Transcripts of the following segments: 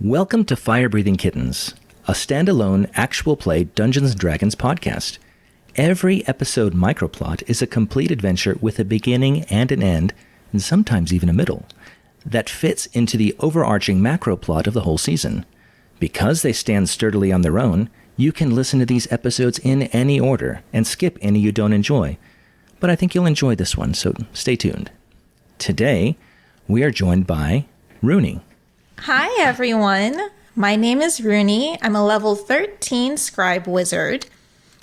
Welcome to Fire Breathing Kittens, a standalone actual play Dungeons & Dragons podcast. Every episode microplot is a complete adventure with a beginning and an end, and sometimes even a middle, that fits into the overarching macro plot of the whole season. Because they stand sturdily on their own, you can listen to these episodes in any order and skip any you don't enjoy. But I think you'll enjoy this one, so stay tuned. Today, we are joined by Runii. Hi, everyone. My name is Runii. I'm a level 13 scribe wizard.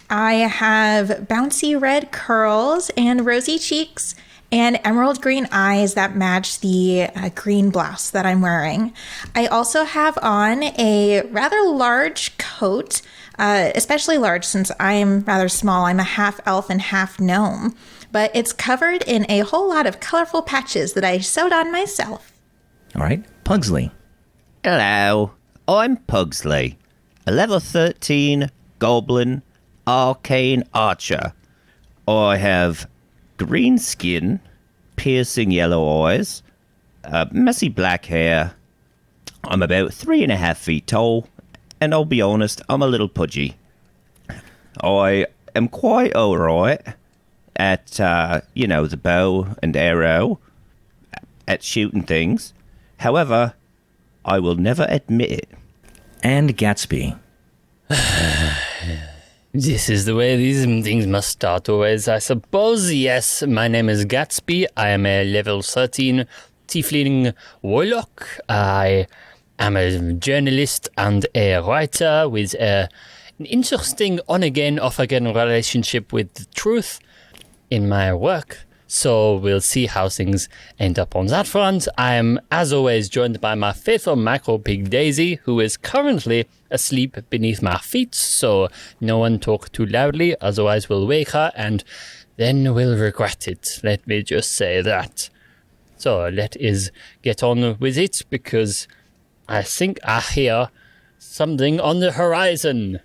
I have bouncy red curls and rosy cheeks and emerald green eyes that match the green blouse that I'm wearing. I also have on a rather large coat, especially large since I am rather small. I'm a half elf and half gnome, but it's covered in a whole lot of colorful patches that I sewed on myself. All right, Pugsley. Hello, I'm Pugsley, a level 13 goblin arcane archer. I have green skin, piercing yellow eyes, messy black hair. I'm about 3.5 feet tall, and I'll be honest, I'm a little pudgy. I am quite alright at, the bow and arrow, at shooting things. However, I will never admit it. And Gatsby. This is the way these things must start always, I suppose. Yes, my name is Gatsby. I am a level 13 tiefling warlock. I am a journalist and a writer with an interesting on-again, off-again relationship with the truth in my work. So we'll see how things end up on that front. I am, as always, joined by my faithful macro pig Daisy, who is currently asleep beneath my feet, so no one talk too loudly, otherwise we'll wake her, and then we'll regret it. Let me just say that. So let us get on with it, because I think I hear something on the horizon.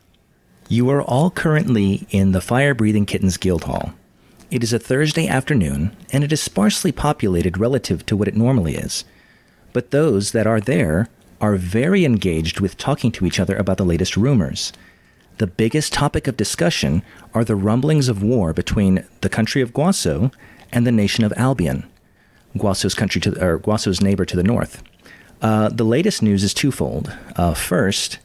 You are all currently in the Fire Breathing Kittens Guild Hall. It is a Thursday afternoon, and it is sparsely populated relative to what it normally is. But those that are there are very engaged with talking to each other about the latest rumors. The biggest topic of discussion are the rumblings of war between the country of Guaso and the nation of Albion, Guaso's neighbor to the north. The latest news is twofold. First,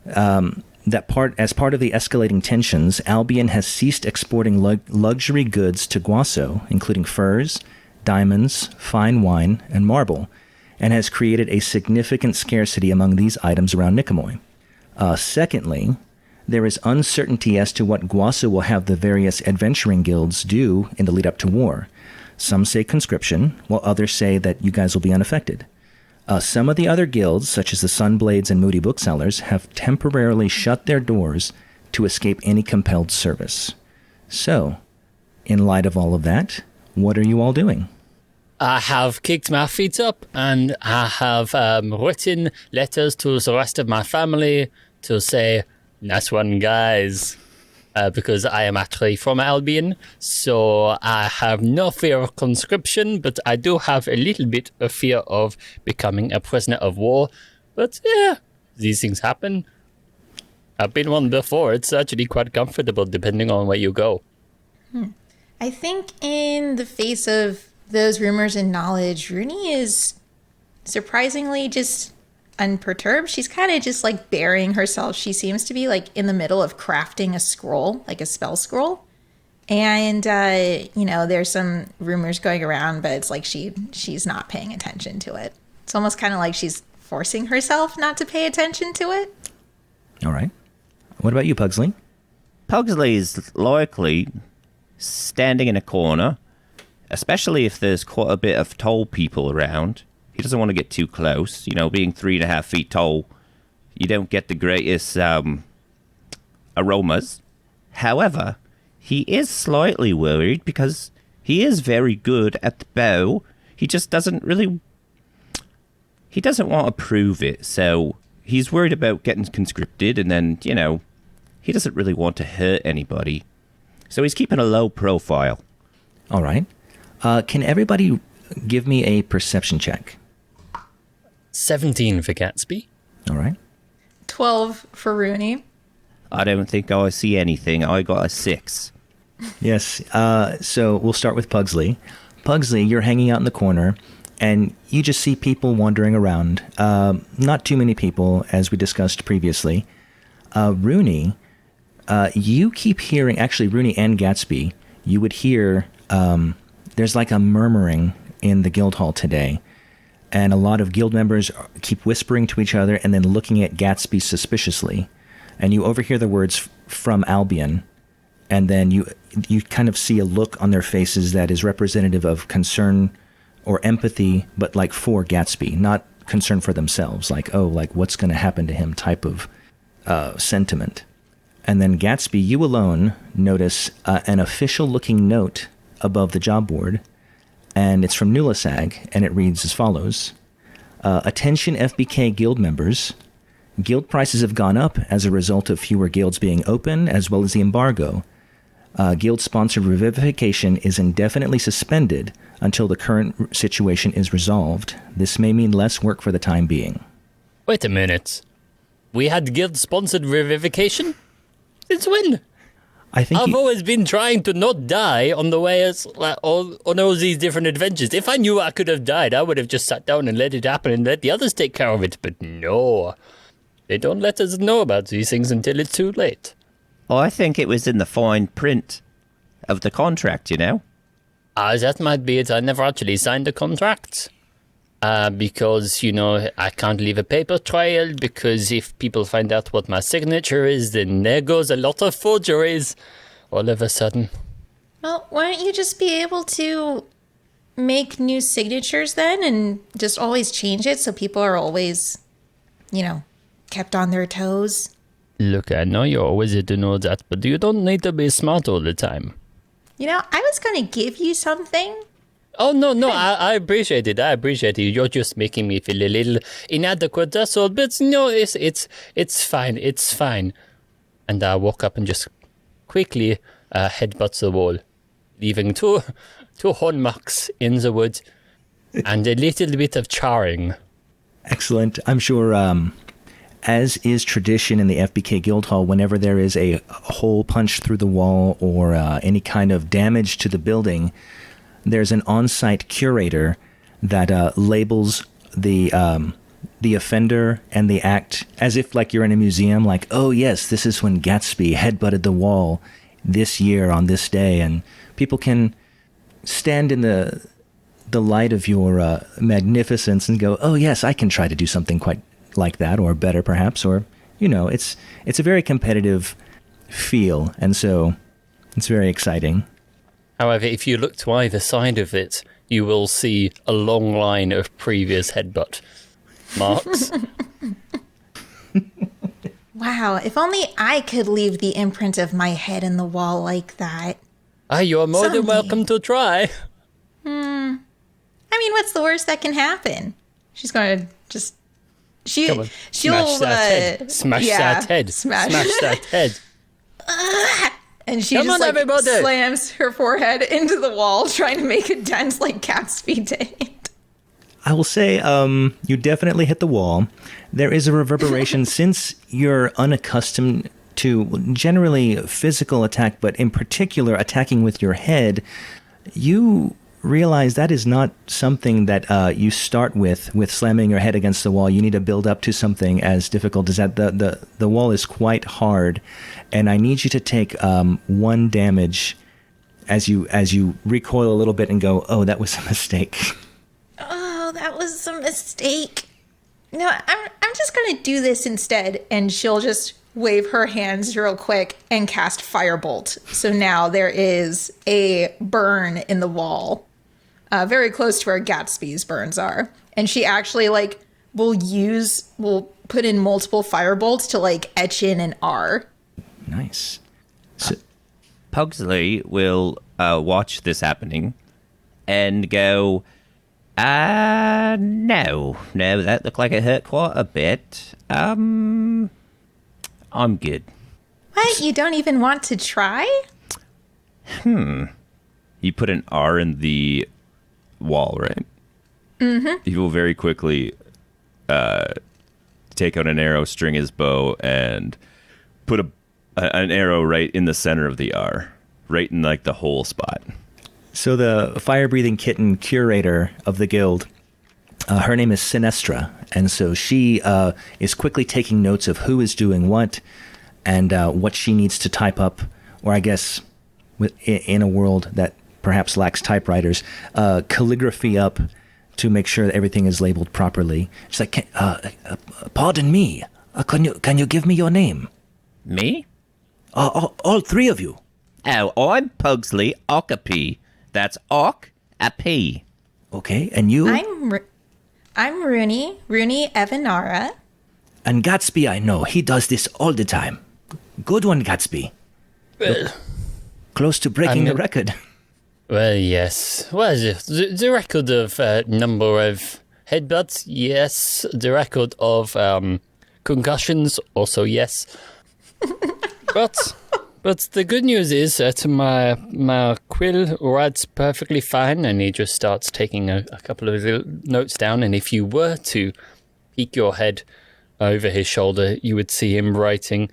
as part of the escalating tensions, Albion has ceased exporting luxury goods to Guaso, including furs, diamonds, fine wine, and marble, and has created a significant scarcity among these items around Niqamui. Secondly, there is uncertainty as to what Guaso will have the various adventuring guilds do in the lead up to war. Some say conscription, while others say that you guys will be unaffected. Some of the other guilds, such as the Sunblades and Moody Booksellers, have temporarily shut their doors to escape any compelled service. So, in light of all of that, what are you all doing? I have kicked my feet up, and I have written letters to the rest of my family to say, nice one, guys. Because I am actually from Albion, so I have no fear of conscription, but I do have a little bit of fear of becoming a prisoner of war. But yeah, these things happen. I've been one before. It's actually quite comfortable depending on where you go. I think in the face of those rumors and knowledge, Runii is surprisingly just unperturbed. She's kind of just like burying herself. She seems to be like in the middle of crafting a scroll, like a spell scroll. And, there's some rumors going around, but it's like she's not paying attention to it. It's almost kind of like she's forcing herself not to pay attention to it. All right. What about you, Pugsley? Pugsley is likely standing in a corner, especially if there's quite a bit of tall people around. He doesn't want to get too close. Being 3.5 feet tall, you don't get the greatest aromas. However, he is slightly worried because he is very good at the bow. He just doesn't want to prove it. So he's worried about getting conscripted, and then, he doesn't really want to hurt anybody. So he's keeping a low profile. All right. Can everybody give me a perception check? 17 for Gatsby. All right. 12 for Runii. I don't think I see anything. I got a 6. Yes. So we'll start with Pugsley. Pugsley, you're hanging out in the corner, and you just see people wandering around. Not too many people, as we discussed previously. Runii, you keep hearing, actually, Runii and Gatsby, you would hear there's like a murmuring in the guild hall today. And a lot of guild members keep whispering to each other and then looking at Gatsby suspiciously. And you overhear the words from Albion. And then you kind of see a look on their faces that is representative of concern or empathy, but like for Gatsby, not concern for themselves. Like, oh, like what's going to happen to him type of sentiment. And then Gatsby, you alone notice an official-looking note above the job board. And it's from Nulasag, and it reads as follows. Attention FBK guild members. Guild prices have gone up as a result of fewer guilds being open, as well as the embargo. Guild-sponsored revivification is indefinitely suspended until the current situation is resolved. This may mean less work for the time being. Wait a minute. We had guild-sponsored revivification? Since when? I think I've always been trying to not die on the way on all these different adventures. If I knew I could have died, I would have just sat down and let it happen and let the others take care of it. But no, they don't let us know about these things until it's too late. Oh, I think it was in the fine print of the contract, you know? That might be it. I never actually signed a contract. Because, I can't leave a paper trail, because if people find out what my signature is, then there goes a lot of forgeries all of a sudden. Well, why don't you just be able to make new signatures then and just always change it so people are always, kept on their toes? Look, I know you always need to know that, but you don't need to be smart all the time. I was going to give you something. Oh, no, I appreciate it. I appreciate it. You're just making me feel a little inadequate, that's all. But no, it's fine. It's fine. And I walk up and just quickly headbutts the wall, leaving two horn marks in the wood and a little bit of charring. Excellent. I'm sure, as is tradition in the FBK Guildhall, whenever there is a hole punched through the wall or any kind of damage to the building, there's an on-site curator that labels the offender and the act as if like you're in a museum, like, oh yes, this is when Gatsby headbutted the wall this year on this day, and people can stand in the light of your magnificence and go, oh yes, I can try to do something quite like that, or better perhaps, or it's a very competitive feel, and so it's very exciting. However, if you look to either side of it, you will see a long line of previous headbutt marks. Wow, if only I could leave the imprint of my head in the wall like that. You're more than welcome to try. What's the worst that can happen? She's going to just... Come on, She'll... smash that head. Smash that head. Smash that head. And she slams her forehead into the wall, trying to make a dent like Gatsby did. I will say you definitely hit the wall. There is a reverberation since you're unaccustomed to generally physical attack, but in particular attacking with your head. You realize that is not something that you start with slamming your head against the wall. You need to build up to something as difficult as that. The wall is quite hard, and I need you to take 1 damage as you recoil a little bit and go, oh, that was a mistake. Oh, that was a mistake. No, I'm just going to do this instead, and she'll just wave her hands real quick and cast Firebolt. So now there is a burn in the wall. Very close to where Gatsby's burns are. And she actually will put in multiple firebolts to etch in an R. Nice. Pugsley will watch this happening and go, no, that looked like it hurt quite a bit. I'm good. What? You don't even want to try? You put an R in the wall, right? Mm-hmm. He will very quickly take out an arrow, string his bow, and put an arrow right in the center of the R, right in like the hole spot. So the fire-breathing kitten curator of the guild, her name is Sinestra, and so she is quickly taking notes of who is doing what and what she needs to type up, or I guess in a world that perhaps lacks typewriters, calligraphy up to make sure that everything is labeled properly. She's like, pardon me, can you give me your name? Me? All three of you. Oh, I'm Pugsley Okapi. That's Ok a P. Okay, and you? I'm Runii Evanara. And Gatsby, I know, he does this all the time. Good one, Gatsby. Well, Close to breaking the record. well, yes. Well, the record of number of headbutts, yes. The record of concussions, also yes. But the good news is that my quill writes perfectly fine, and he just starts taking a couple of little notes down. And if you were to peek your head over his shoulder, you would see him writing,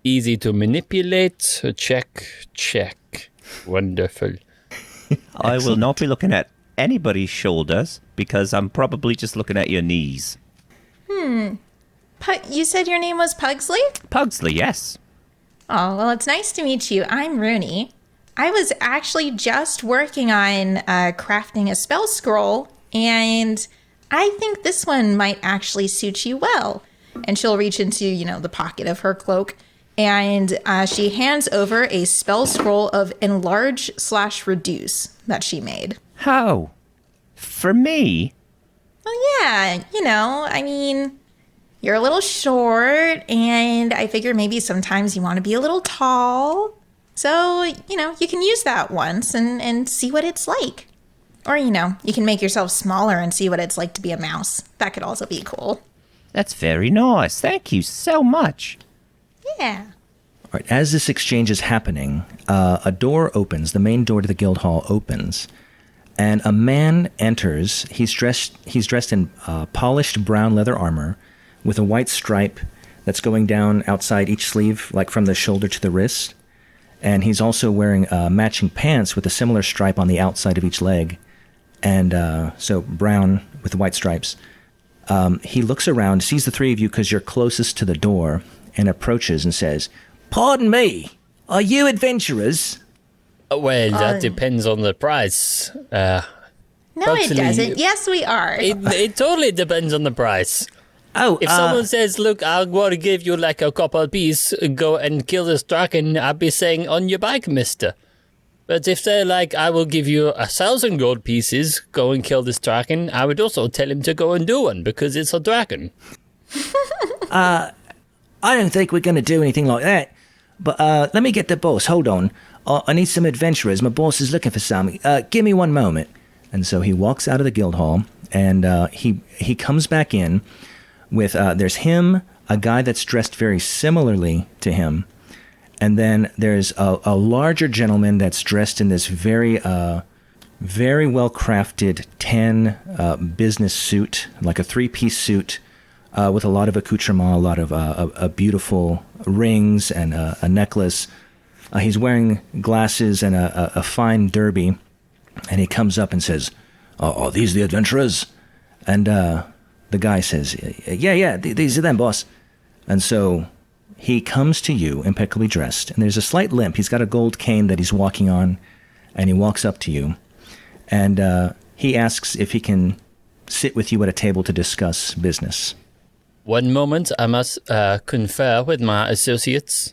easy to manipulate, check. Wonderful. I will not be looking at anybody's shoulders because I'm probably just looking at your knees. You said your name was Pugsley? Pugsley, yes. Oh, well, it's nice to meet you. I'm Runii. I was actually just working on crafting a spell scroll, and I think this one might actually suit you well. And she'll reach into, the pocket of her cloak, and she hands over a spell scroll of enlarge/reduce that she made. How? For me? Well, yeah, you're a little short, and I figured maybe sometimes you want to be a little tall. So, you can use that once and see what it's like. Or, you can make yourself smaller and see what it's like to be a mouse. That could also be cool. That's very nice. Thank you so much. Yeah. All right, as this exchange is happening, a door opens. The main door to the guild hall opens, and a man enters. He's dressed in polished brown leather armor with a white stripe that's going down outside each sleeve, like from the shoulder to the wrist. And he's also wearing matching pants with a similar stripe on the outside of each leg. And so brown with white stripes. He looks around, sees the three of you because you're closest to the door, and approaches and says, "Pardon me, are you adventurers?" Well, that depends on the price. No, Pugsley, it doesn't. Yes, we are. It totally depends on the price. Oh, If someone says, look, I'm going to give you like a copper piece, go and kill this dragon, I'd be saying, on your bike, mister. But if they're like, I will give you 1,000 gold pieces, go and kill this dragon, I would also tell him to go and do one, because it's a dragon. I don't think we're going to do anything like that. But let me get the boss. Hold on. I need some adventurers. My boss is looking for some. Give me one moment. And so he walks out of the guild hall, and he comes back in with, there's him, a guy that's dressed very similarly to him, and then there's a larger gentleman that's dressed in this very well-crafted tan business suit, like a three-piece suit, with a lot of accoutrement, a lot of beautiful rings and a necklace. He's wearing glasses and a fine derby, and he comes up and says, "Are these the adventurers?" And the guy says, yeah, these are them, boss. And so he comes to you, impeccably dressed, and there's a slight limp. He's got a gold cane that he's walking on, and he walks up to you, and he asks if he can sit with you at a table to discuss business. One moment, I must confer with my associates.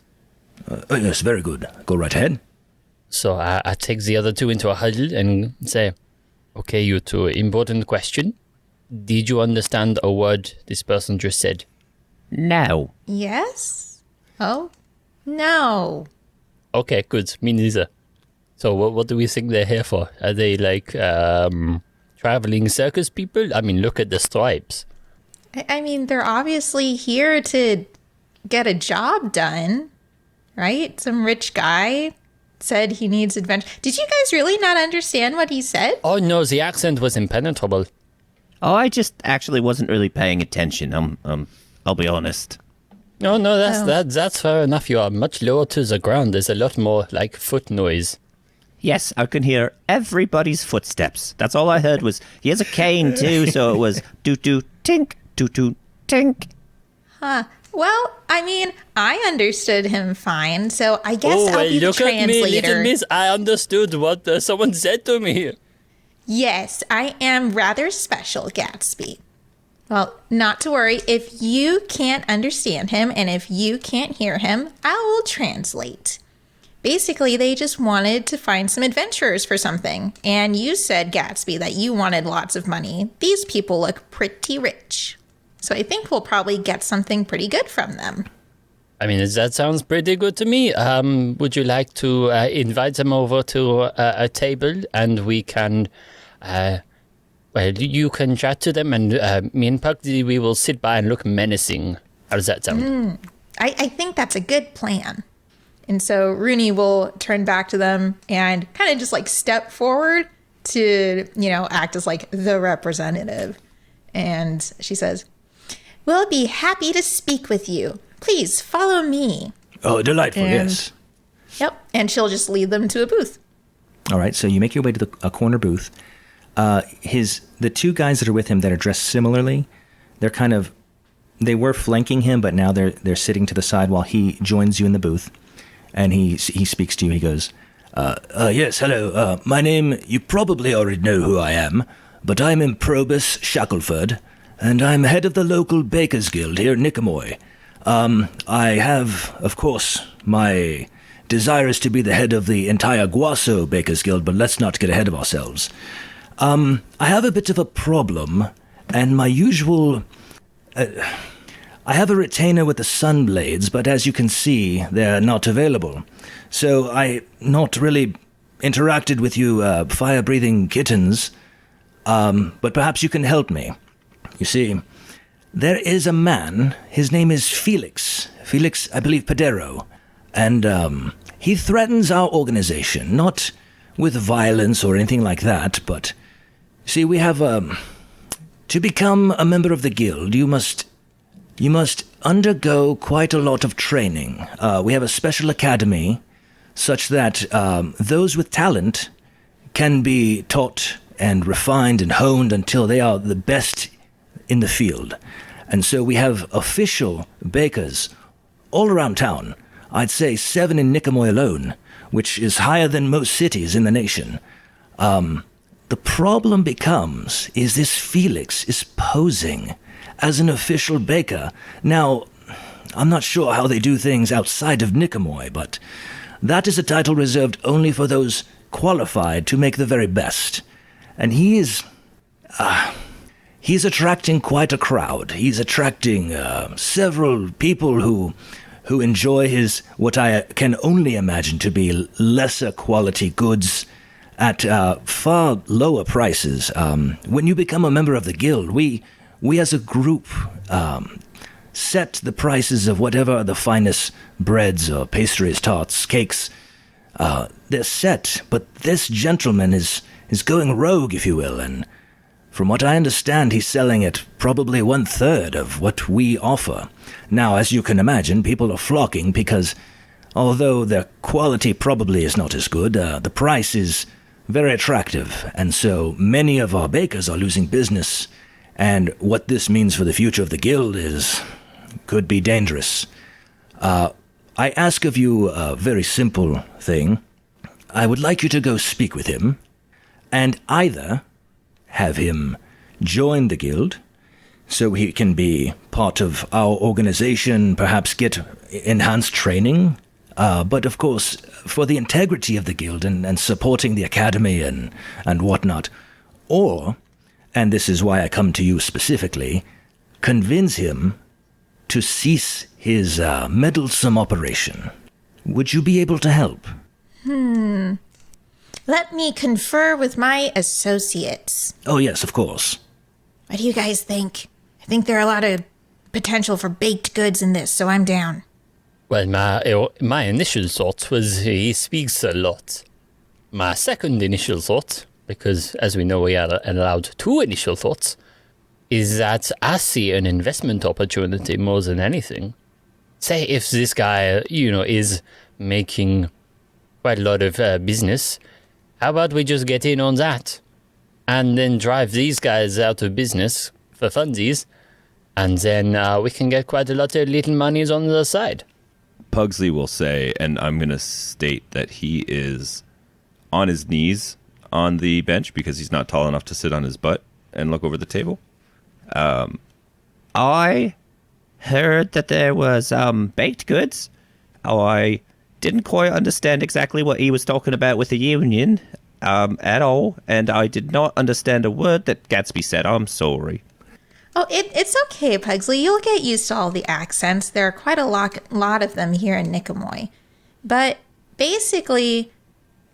Yes, very good. Go right ahead. So I take the other two into a huddle and say, okay, you two, important question. Did you understand a word this person just said? No. Yes? Oh? No. Okay, good. Me neither. So what do we think they're here for? Are they like traveling circus people? I mean, look at the stripes. I mean, they're obviously here to get a job done, right? Some rich guy said he needs adventure. Did you guys really not understand what he said? Oh no, the accent was impenetrable. Oh, I just actually wasn't really paying attention. I'll be honest. No, that's fair enough. You are much lower to the ground. There's a lot more like foot noise. Yes, I can hear everybody's footsteps. That's all I heard was, he has a cane too, so it was toot-toot, tink, toot-toot, tink. Huh. Well, I mean, I understood him fine, so I guess I'll be the look at me, little translator. miss. I understood what someone said to me. Yes, I am rather special, Gatsby. Well, not to worry. If you can't understand him and if you can't hear him, I will translate. Basically, they just wanted to find some adventurers for something. And you said, Gatsby, that you wanted lots of money. These people look pretty rich. So I think we'll probably get something pretty good from them. I mean, that sounds pretty good to me. Would you like to invite them over to a table and we can... you can chat to them and me and Pugsley, we will sit by and look menacing. How does that sound? I think that's a good plan. And so Runii will turn back to them and kind of just like step forward to, act as like the representative. And she says, "We'll be happy to speak with you. Please follow me." Oh, delightful, yes. Yep. And she'll just lead them to a booth. All right, so you make your way to a corner booth. The two guys that are with him that are dressed similarly, they were flanking him, but now they're sitting to the side while he joins you in the booth. And he speaks to you. He goes, yes, hello. My name, you probably already know who I am, but I'm Improbus Shackleford, and I'm head of the local Bakers Guild here in Niqamui. I have, of course, my desire is to be the head of the entire Guaso Bakers Guild, but let's not get ahead of ourselves. I have a bit of a problem, and my usual... I have a retainer with the sun blades, but as you can see, they're not available. So I not really interacted with you fire-breathing kittens, but perhaps you can help me. You see, there is a man, his name is Felix, I believe, Padero, and he threatens our organization, not with violence or anything like that, but, see, we have, to become a member of the guild, you must undergo quite a lot of training. We have a special academy such that those with talent can be taught and refined and honed until they are the best in the field. And so we have official bakers all around town. I'd say 7 in Niqamui alone, which is higher than most cities in the nation. The problem becomes is this Felix is posing as an official baker. Now, I'm not sure how they do things outside of Niqamui, but that is a title reserved only for those qualified to make the very best. And he's attracting quite a crowd. He's attracting several people who enjoy his, what I can only imagine to be lesser quality goods at far lower prices. When you become a member of the guild, we as a group set the prices of whatever are the finest breads or pastries, tarts, cakes. They're set, but this gentleman is going rogue, if you will, and from what I understand, he's selling at probably 1/3 of what we offer. Now, as you can imagine, people are flocking because although the quality probably is not as good, the price is very attractive, and so many of our bakers are losing business. And what this means for the future of the guild could be dangerous. I ask of you a very simple thing. I would like you to go speak with him, and either have him join the guild, so he can be part of our organization, perhaps get enhanced training, but of course, for the integrity of the guild and supporting the academy and whatnot, or... and this is why I come to you specifically, convince him to cease his meddlesome operation. Would you be able to help? Let me confer with my associates. Oh, yes, of course. What do you guys think? I think there are a lot of potential for baked goods in this, so I'm down. Well, my initial thought was he speaks a lot. My second initial thought, because as we know we are allowed 2 initial thoughts, is that I see an investment opportunity more than anything. Say if this guy, is making quite a lot of business, how about we just get in on that and then drive these guys out of business for funsies, and then we can get quite a lot of little monies on the side. Pugsley will say, and I'm going to state that he is on his knees on the bench because he's not tall enough to sit on his butt and look over the table. I heard that there was baked goods. I didn't quite understand exactly what he was talking about with the union at all, and I did not understand a word that Gatsby said. I'm sorry. Oh, it's okay, Pugsley. You'll get used to all the accents. There are quite a lot of them here in Niqamui. But basically,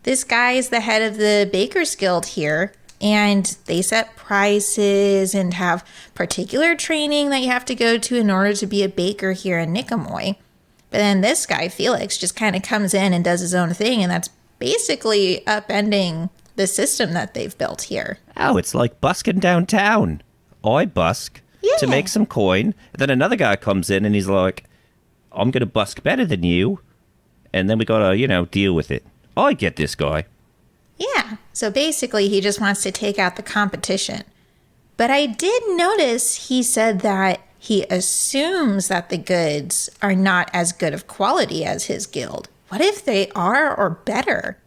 this guy is the head of the Bakers Guild here, and they set prices and have particular training that you have to go to in order to be a baker here in Niqamui. But then this guy, Felix, just kind of comes in and does his own thing, and that's basically upending the system that they've built here. Oh, it's like busking downtown. I busk to make some coin. Then another guy comes in and he's like, I'm going to busk better than you. And then we got to, deal with it. I get this guy. Yeah, so basically he just wants to take out the competition. But I did notice he said that he assumes that the goods are not as good of quality as his guild. What if they are or better?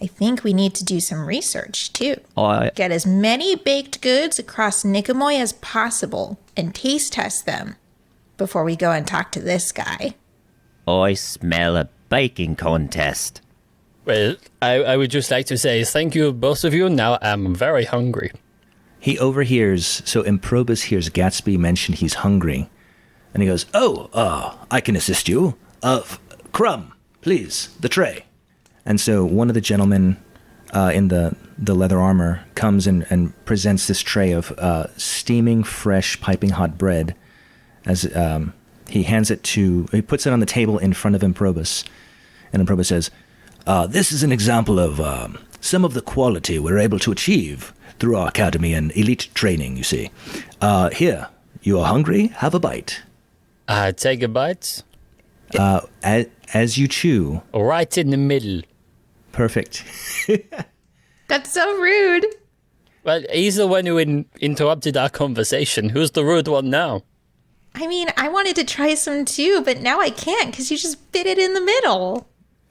I think we need to do some research too. Get as many baked goods across Niqamui as possible and taste test them before we go and talk to this guy. I smell a baking contest. Well, I would just like to say thank you, both of you. Now I'm very hungry. He overhears, so Improbus hears Gatsby mention he's hungry. And he goes, I can assist you. Crumb, please, the tray. And so one of the gentlemen in the leather armor comes and presents this tray of steaming, fresh, piping hot bread. As he puts it on the table in front of Improbus. And Improbus says, this is an example of some of the quality we're able to achieve through our academy and elite training, you see. Here, you are hungry? Have a bite. Take a bite. As you chew. Right in the middle. Perfect. That's so rude. Well, he's the one who interrupted our conversation. Who's the rude one now? I mean, I wanted to try some too, but now I can't because you just bit it in the middle.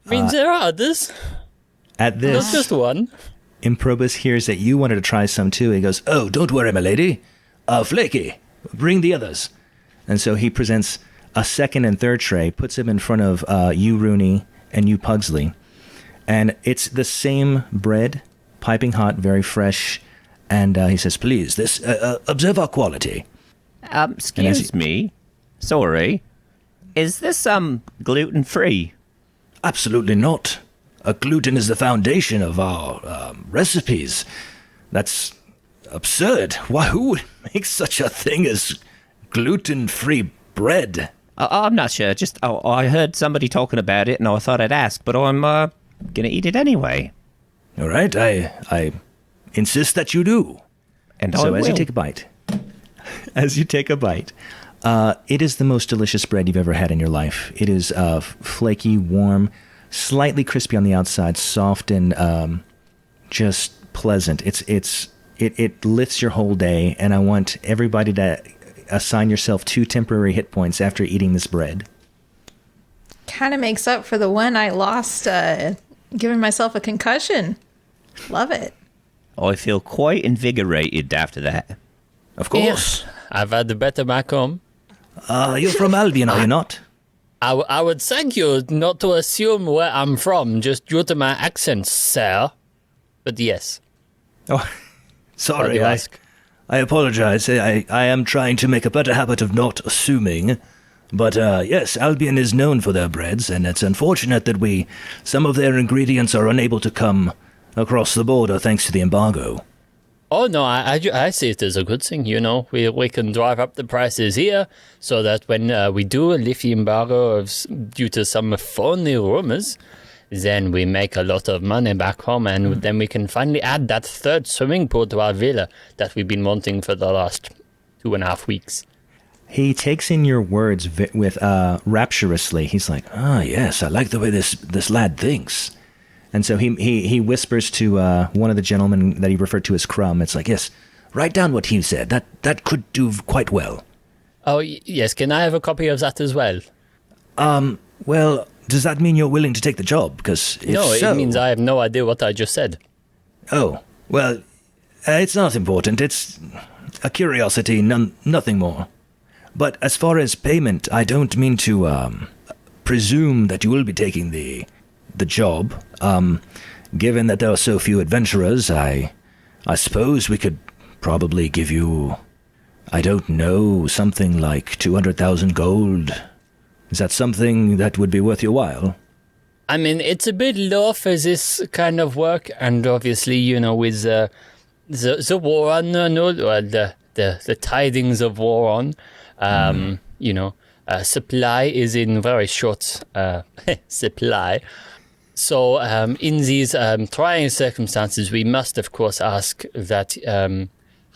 I mean, there are others. At this, Not just one. Improbus hears that you wanted to try some too. He goes, "Oh, don't worry, my lady. Flaky, bring the others." And so he presents a second and third tray, puts them in front of you, Runii, and you, Pugsley. And it's the same bread, piping hot, very fresh. And he says, "Please, this observe our quality." Excuse me. Sorry. Is this gluten-free? Absolutely not. Gluten is the foundation of our recipes. That's absurd. Why, who would make such a thing as gluten-free bread? I'm not sure. Just I heard somebody talking about it, and I thought I'd ask, but I'm gonna eat it anyway. All right, I insist that you do. And So I as you will. take a bite, it is the most delicious bread you've ever had in your life. It is flaky, warm, slightly crispy on the outside, soft and just pleasant. It lifts your whole day, and I want everybody to assign yourself 2 temporary hit points after eating this bread. Kind of makes up for the one I lost giving myself a concussion. Love it. I feel quite invigorated after that. Of course. I've had the better back home. You're from Albion, are you not? I would thank you not to assume where I'm from just due to my accent, sir. But yes. Oh, Why do sorry. you ask? I apologize. I am trying to make a better habit of not assuming. But yes, Albion is known for their breads, and it's unfortunate that some of their ingredients are unable to come across the border thanks to the embargo. Oh, no, I see it as a good thing, We can drive up the prices here so that when we do lift the embargo due to some phony rumors, then we make a lot of money back home, and then we can finally add that 3rd swimming pool to our villa that we've been wanting for the last 2.5 weeks. He takes in your words with rapturously. He's like, "Ah, yes, I like the way this lad thinks." And so he whispers to one of the gentlemen that he referred to as Crumb. It's like, "Yes, write down what he said. That could do quite well." Oh, yes. Can I have a copy of that as well? Well, does that mean you're willing to take the job? Because No, it means I have no idea what I just said. Oh, well, it's not important. It's a curiosity, nothing more. But as far as payment, I don't mean to presume that you will be taking the job. Given that there are so few adventurers, I suppose we could probably give you, I don't know, something like 200,000 gold. Is that something that would be worth your while? I mean, it's a bit low for this kind of work, and obviously, with the war on, the tidings of war on, supply is in very short supply. So in these trying circumstances, we must, of course, ask that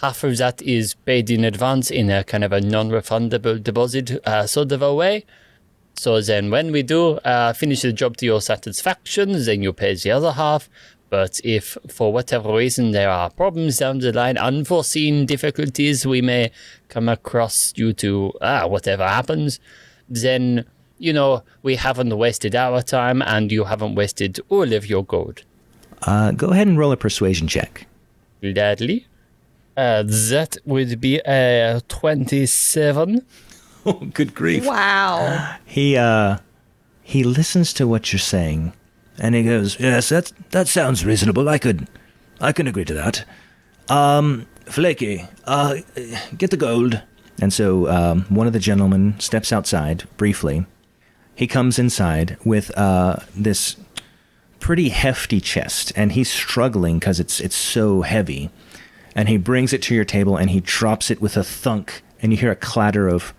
half of that is paid in advance in a kind of a non-refundable deposit sort of a way. So then when we do finish the job to your satisfaction, then you pay the other half. But if for whatever reason there are problems down the line, unforeseen difficulties we may come across due to whatever happens, then, we haven't wasted our time and you haven't wasted all of your gold. Go ahead and roll a persuasion check. Gladly. That would be a 27. Oh, good grief. Wow. He listens to what you're saying, and he goes, "Yes, that sounds reasonable. I can agree to that. Flaky, get the gold." And so one of the gentlemen steps outside briefly. He comes inside with this pretty hefty chest, and he's struggling because it's so heavy. And he brings it to your table, and he drops it with a thunk, and you hear a clatter of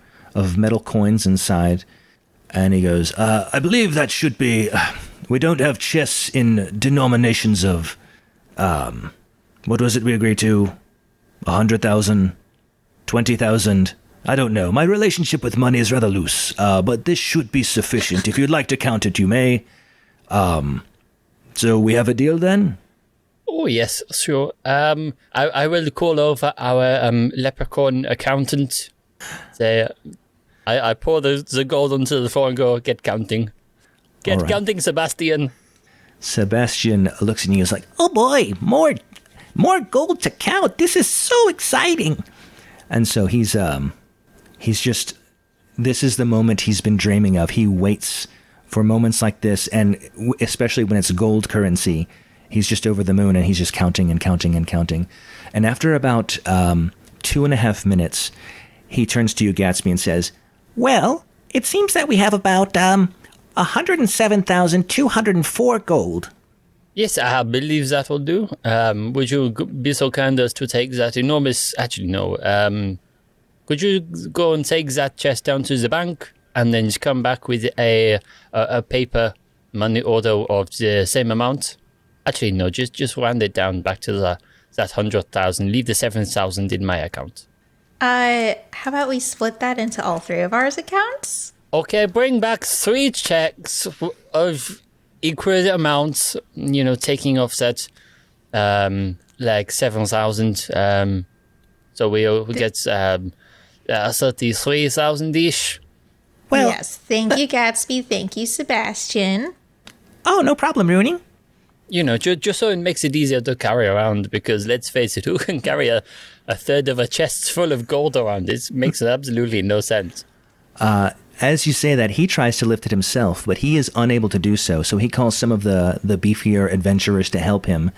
metal coins inside. And he goes, "I believe that should be... we don't have chests in denominations of... what was it we agreed to? 100,000? 20,000? I don't know. My relationship with money is rather loose, but this should be sufficient. If you'd like to count it, you may. So we have a deal then?" Oh, yes, sure. I will call over our leprechaun accountant. Say, I pour the gold onto the floor and go, "Get counting. Get right. counting, Sebastian." Sebastian looks at you and is like, "Oh boy, more gold to count. This is so exciting." And so he's just, this is the moment he's been dreaming of. He waits for moments like this, and especially when it's gold currency, he's just over the moon, and he's just counting and counting and counting. And after about 2.5 minutes, he turns to you, Gatsby, and says, "Well, it seems that we have about 107,204 gold." Yes, I believe that will do. Would you be so kind as to take that enormous... Actually, no. Could you go and take that chest down to the bank and then just come back with a paper money order of the same amount? Actually, no, just round it down back to that 100,000. Leave the 7,000 in my account. How about we split that into all three of ours accounts? Okay, bring back 3 checks of equal amounts, taking off that, like 7,000. So we'll get 33,000-ish. Well, yes, thank you, Gatsby. Thank you, Sebastian. Oh, no problem, Runii. Just so it makes it easier to carry around, because let's face it, who can carry a third of a chest full of gold around? It makes absolutely no sense. As you say that, he tries to lift it himself, but he is unable to do so. So he calls some of the beefier adventurers to help him.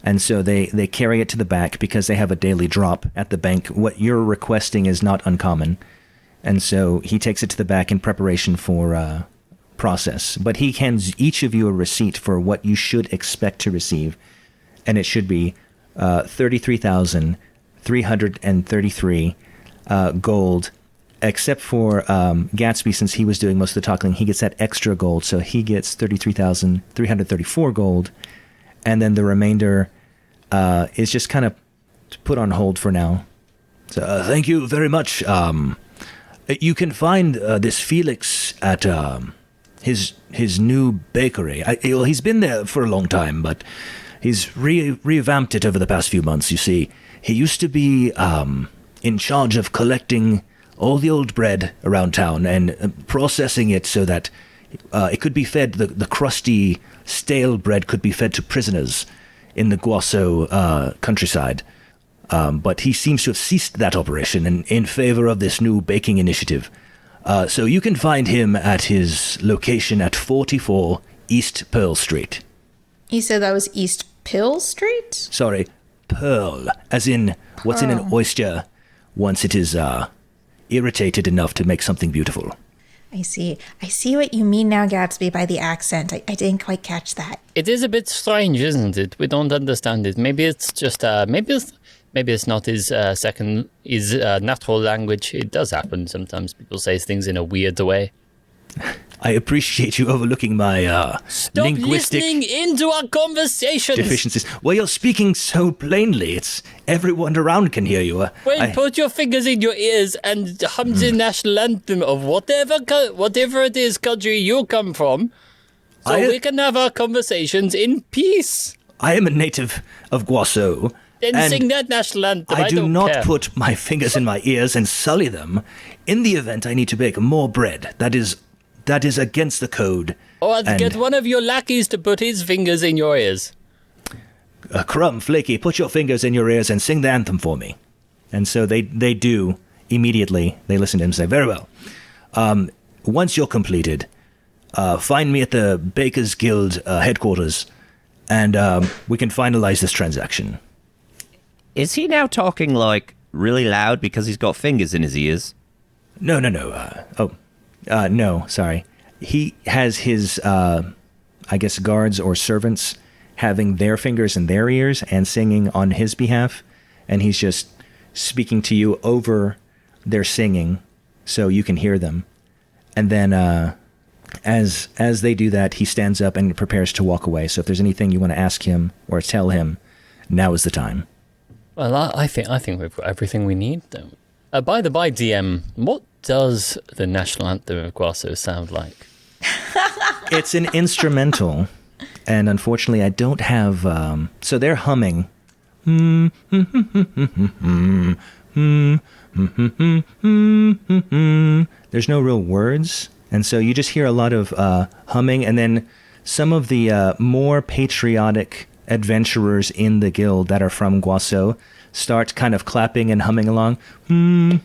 And so they carry it to the back because they have a daily drop at the bank. What you're requesting is not uncommon. And so he takes it to the back in preparation for process. But he hands each of you a receipt for what you should expect to receive. And it should be 33,333 gold. Except for Gatsby, since he was doing most of the talking, he gets that extra gold. So he gets 33,334 gold. And then the remainder is just kind of put on hold for now. So, thank you very much. You can find this Felix at his new bakery. He's been there for a long time, but he's revamped it over the past few months. You see, he used to be in charge of collecting all the old bread around town and processing it so that it could be fed, the crusty, stale bread could be fed to prisoners in the Guaso countryside. But he seems to have ceased that operation in favor of this new baking initiative. So you can find him at his location at 44 East Pearl Street. You said that was East Pill Street? Sorry, pearl, as in what's in an oyster once it is irritated enough to make something beautiful. I see what you mean now, Gatsby, by the accent. I didn't quite catch that. It is a bit strange, isn't it? We don't understand it. Maybe it's just maybe it's not his natural language. It does happen sometimes. People say things in a weird way. I appreciate you overlooking my Stop linguistic listening into our conversations. deficiencies. Well, you're speaking so plainly. It's everyone around can hear you. Put your fingers in your ears and hum the national anthem of whatever it is country you come from, so we can have our conversations in peace. I am a native of Guaso. Then and sing that national anthem. I do don't not care. put my fingers in my ears and sully them in the event I need to bake more bread. That is against the code. Or get one of your lackeys to put his fingers in your ears. Crumb, Flaky, put your fingers in your ears and sing the anthem for me. And so they do immediately. They listen to him and say, very well. Once you're completed, find me at the Bakers Guild headquarters, and we can finalize this transaction. Is he now talking, like, really loud because he's got fingers in his ears? No. No, sorry. He has his, I guess, guards or servants having their fingers in their ears and singing on his behalf, and he's just speaking to you over their singing so you can hear them. And then as they do that, he stands up and prepares to walk away. So if there's anything you want to ask him or tell him, now is the time. Well, I think we've got everything we need. By the by, DM, what does the national anthem of Guaso sound like? It's an instrumental, and unfortunately I don't have... so they're humming. There's no real words, and so you just hear a lot of humming, and then some of the more patriotic adventurers in the guild that are from Guaso start kind of clapping and humming along. And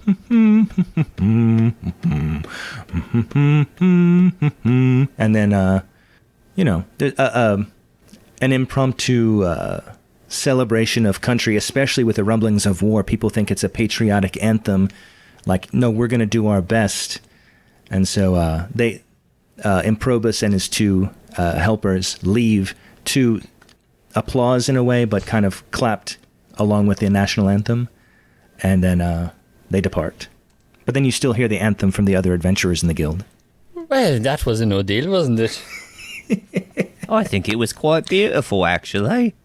then, an impromptu celebration of country, especially with the rumblings of war. People think it's a patriotic anthem. Like, no, we're going to do our best. And so Improbus and his two helpers leave to applause in a way, but kind of clapped along with the national anthem, and then they depart. But then you still hear the anthem from the other adventurers in the guild. Well, that was an ordeal, wasn't it? I think it was quite beautiful, actually.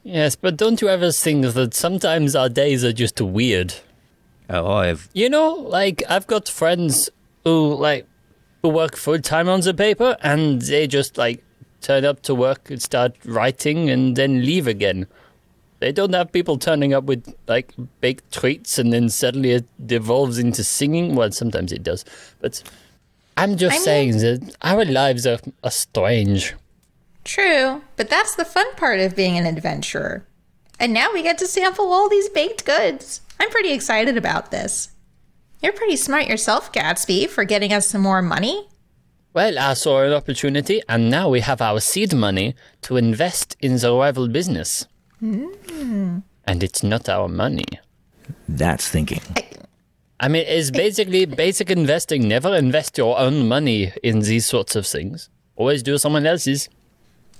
Yes, but don't you ever think that sometimes our days are just weird? Oh, I've... You know, like, I've got friends who work full-time on the paper, and they just, turn up to work and start writing and then leave again. They don't have people turning up with, baked treats and then suddenly it devolves into singing. Well, sometimes it does. But I'm just saying that our lives are strange. True, but that's the fun part of being an adventurer. And now we get to sample all these baked goods. I'm pretty excited about this. You're pretty smart yourself, Gatsby, for getting us some more money. Well, I saw an opportunity, and now we have our seed money to invest in the rival business. And it's not our money. That's thinking. I mean, it's basically basic investing. Never invest your own money in these sorts of things. Always do someone else's.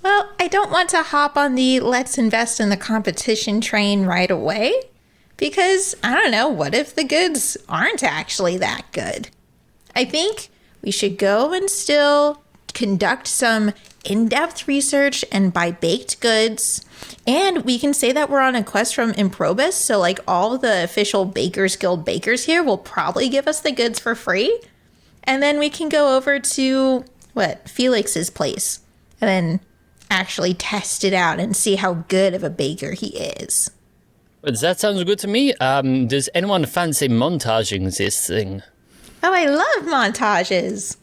Well, I don't want to hop on the let's invest in the competition train right away. Because, I don't know, what if the goods aren't actually that good? I think we should go and still conduct some in-depth research and buy baked goods. And we can say that we're on a quest from Improbus, so like all the official Bakers Guild bakers here will probably give us the goods for free. And then we can go over to, Felix's place, and then actually test it out and see how good of a baker he is. That sounds good to me. Does anyone fancy montaging this thing? Oh, I love montages.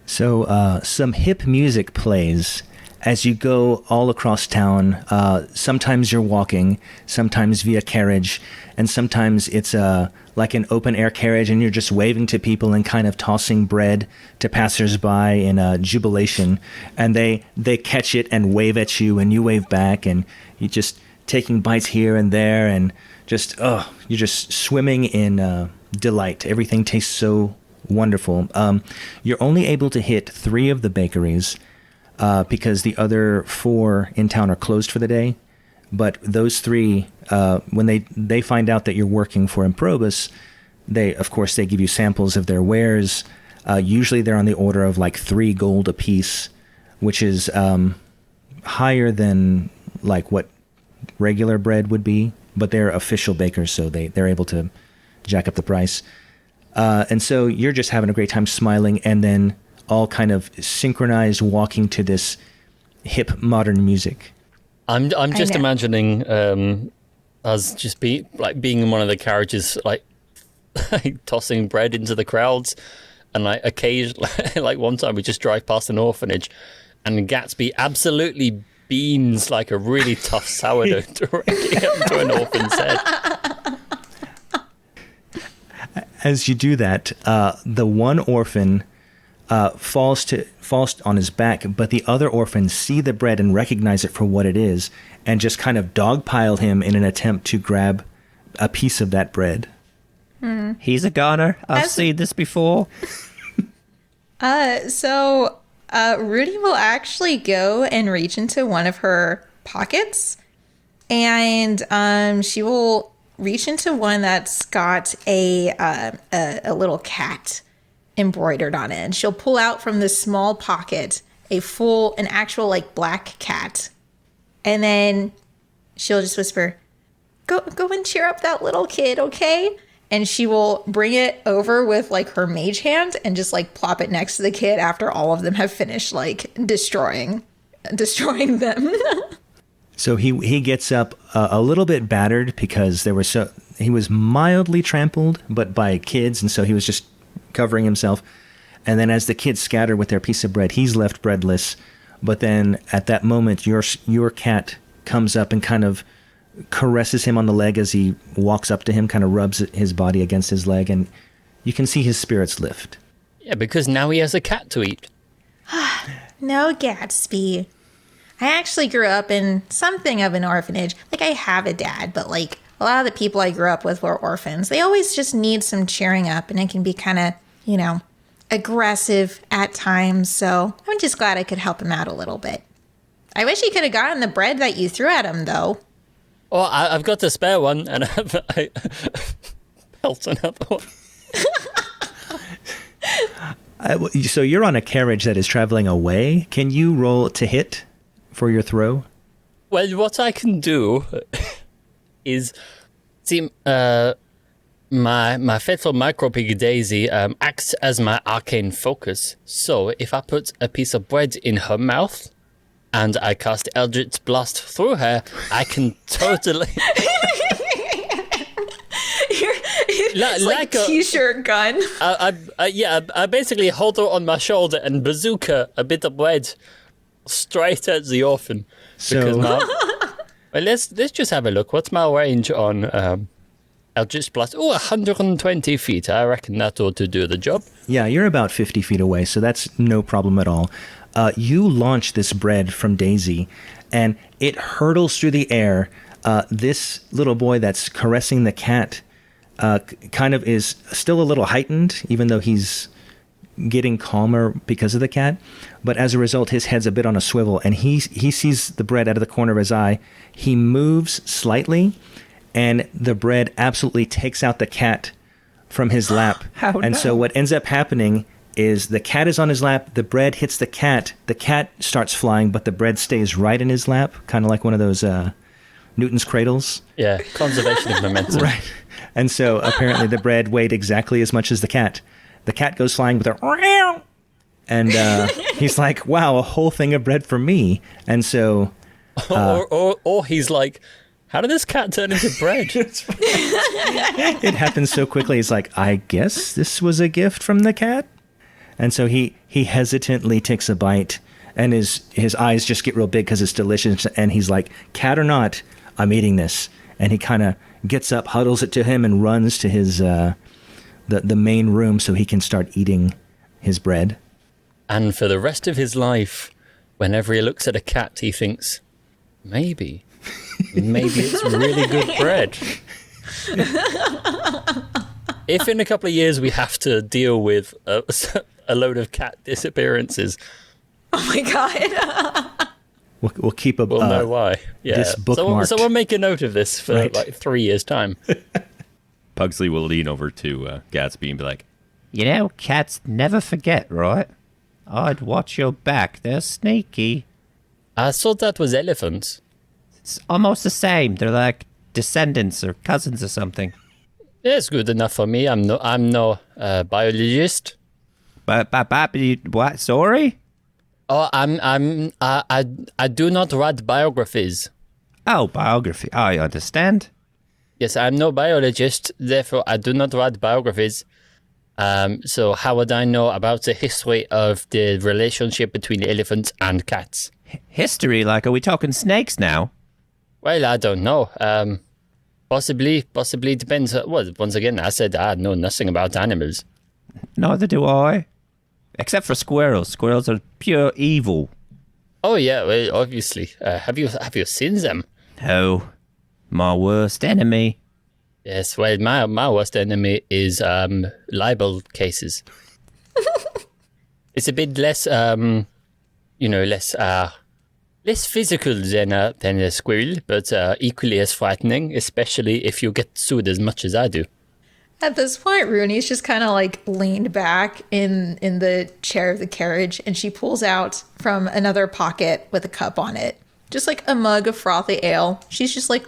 So some hip music plays as you go all across town. Sometimes you're walking, sometimes via carriage, and sometimes it's like an open air carriage and you're just waving to people and kind of tossing bread to passersby in jubilation. And they catch it and wave at you and you wave back and you just taking bites here and there and just, you're just swimming in delight. Everything tastes so wonderful. You're only able to hit 3 of the bakeries because the other 4 in town are closed for the day. But those 3, when they find out that you're working for Improbus, they give you samples of their wares. Usually they're on the order of like 3 gold apiece, which is higher than like what regular bread would be. But they're official bakers, so they're able to jack up the price. And so you're just having a great time smiling and then all kind of synchronized walking to this hip modern music. I'm just imagining us just being in one of the carriages, like tossing bread into the crowds, and like occasionally, like one time we just drive past an orphanage, and Gatsby absolutely beans like a really tough sourdough directly into an orphan's head. As you do that, the one orphan falls on his back, but the other orphans see the bread and recognize it for what it is, and just kind of dogpile him in an attempt to grab a piece of that bread. He's a goner. I've seen this before. So Rudy will actually go and reach into one of her pockets, and she will reach into one that's got a little cat embroidered on it, and she'll pull out from this small pocket an actual like black cat, and then she'll just whisper, go and cheer up that little kid, okay? And she will bring it over with like her mage hand and just like plop it next to the kid after all of them have finished like destroying them. So he gets up a little bit battered because he was mildly trampled, but by kids, and so he was just covering himself. And then as the kids scatter with their piece of bread, he's left breadless. But then at that moment, your cat comes up and kind of caresses him on the leg as he walks up to him, kind of rubs his body against his leg, and you can see his spirits lift. Yeah, because now he has a cat to eat. No, Gatsby. I actually grew up in something of an orphanage. Like, I have a dad, but like a lot of the people I grew up with were orphans. They always just need some cheering up, and it can be kind of, aggressive at times. So I'm just glad I could help him out a little bit. I wish he could have gotten the bread that you threw at him, though. Oh, I've got a spare one, and I built another one. So you're on a carriage that is traveling away. Can you roll to hit for your throw? Well, what I can do is, see, my fatal micropig Daisy acts as my arcane focus. So if I put a piece of bread in her mouth and I cast Eldritch Blast through her, I can totally... It's like a t-shirt gun. I basically hold her on my shoulder and bazooka a bit of bread straight at the orphan. So well, let's just have a look. What's my range on Eldritch Blast? 120 feet. I reckon that ought to do the job. Yeah, you're about 50 feet away, so that's no problem at all. You launch this bread from Daisy, and it hurtles through the air. This little boy that's caressing the cat kind of is still a little heightened, even though he's getting calmer because of the cat. But as a result, his head's a bit on a swivel, and he sees the bread out of the corner of his eye. He moves slightly, and the bread absolutely takes out the cat from his lap. So what ends up happening is the cat is on his lap. The bread hits the cat. The cat starts flying, but the bread stays right in his lap, kind of like one of those Newton's cradles. Yeah, conservation of momentum. Right. And so apparently the bread weighed exactly as much as the cat. The cat goes flying with a and he's like, wow, a whole thing of bread for me. And so... Or he's like, how did this cat turn into bread? It happens so quickly. He's like, I guess this was a gift from the cat. And so he hesitantly takes a bite, and his eyes just get real big because it's delicious. And he's like, cat or not, I'm eating this. And he kind of gets up, huddles it to him, and runs to his the main room so he can start eating his bread. And for the rest of his life, whenever he looks at a cat, he thinks, maybe it's really good bread. If in a couple of years we have to deal with a load of cat disappearances, Oh my god. We'll keep a... we'll know why. Yeah. this bookmarked. So we'll make a note of this for Right. like 3 years' time. Pugsley will lean over to Gatsby and be like, You know, cats never forget, right? I'd watch your back. They're sneaky. I thought that was elephants. It's almost the same. They're like descendants or cousins or something. It's good enough for me. I'm no biologist. But what? Sorry? Oh, I do not write biographies. Oh, biography. I understand. Yes, I'm no biologist, therefore I do not write biographies. So how would I know about the history of the relationship between elephants and cats? History? Like, are we talking snakes now? Well, I don't know. Possibly depends. Well, once again, I said I know nothing about animals. Neither do I. Except for squirrels. Squirrels are pure evil. Oh yeah, well, obviously. Have you seen them? Oh, my worst enemy. Yes. Well, my worst enemy is libel cases. It's a bit less, less physical than a squirrel, but equally as frightening, especially if you get sued as much as I do. At this point, Rooney's just kind of like leaned back in the chair of the carriage, and she pulls out from another pocket with a cup on it, just like a mug of frothy ale. She's just like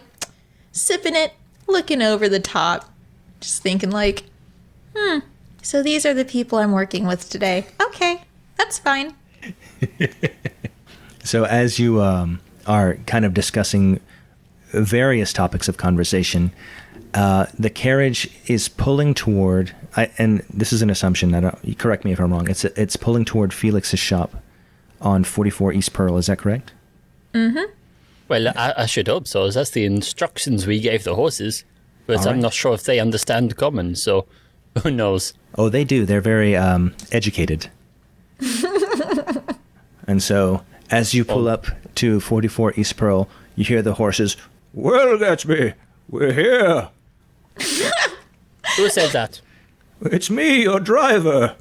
sipping it, looking over the top, just thinking like, so these are the people I'm working with today. Okay, that's fine. So as you are kind of discussing various topics of conversation, the carriage is pulling toward, and this is an assumption, correct me if I'm wrong, it's pulling toward Felix's shop on 44 East Pearl, is that correct? Mm-hmm. Well, I should hope so. That's the instructions we gave the horses, but All right. I'm not sure if they understand common, so who knows? Oh, they do. They're very educated. And so, as you pull up to 44 East Pearl, you hear the horses, "Well, Gatsby, we're here. Who said that? It's me, your driver."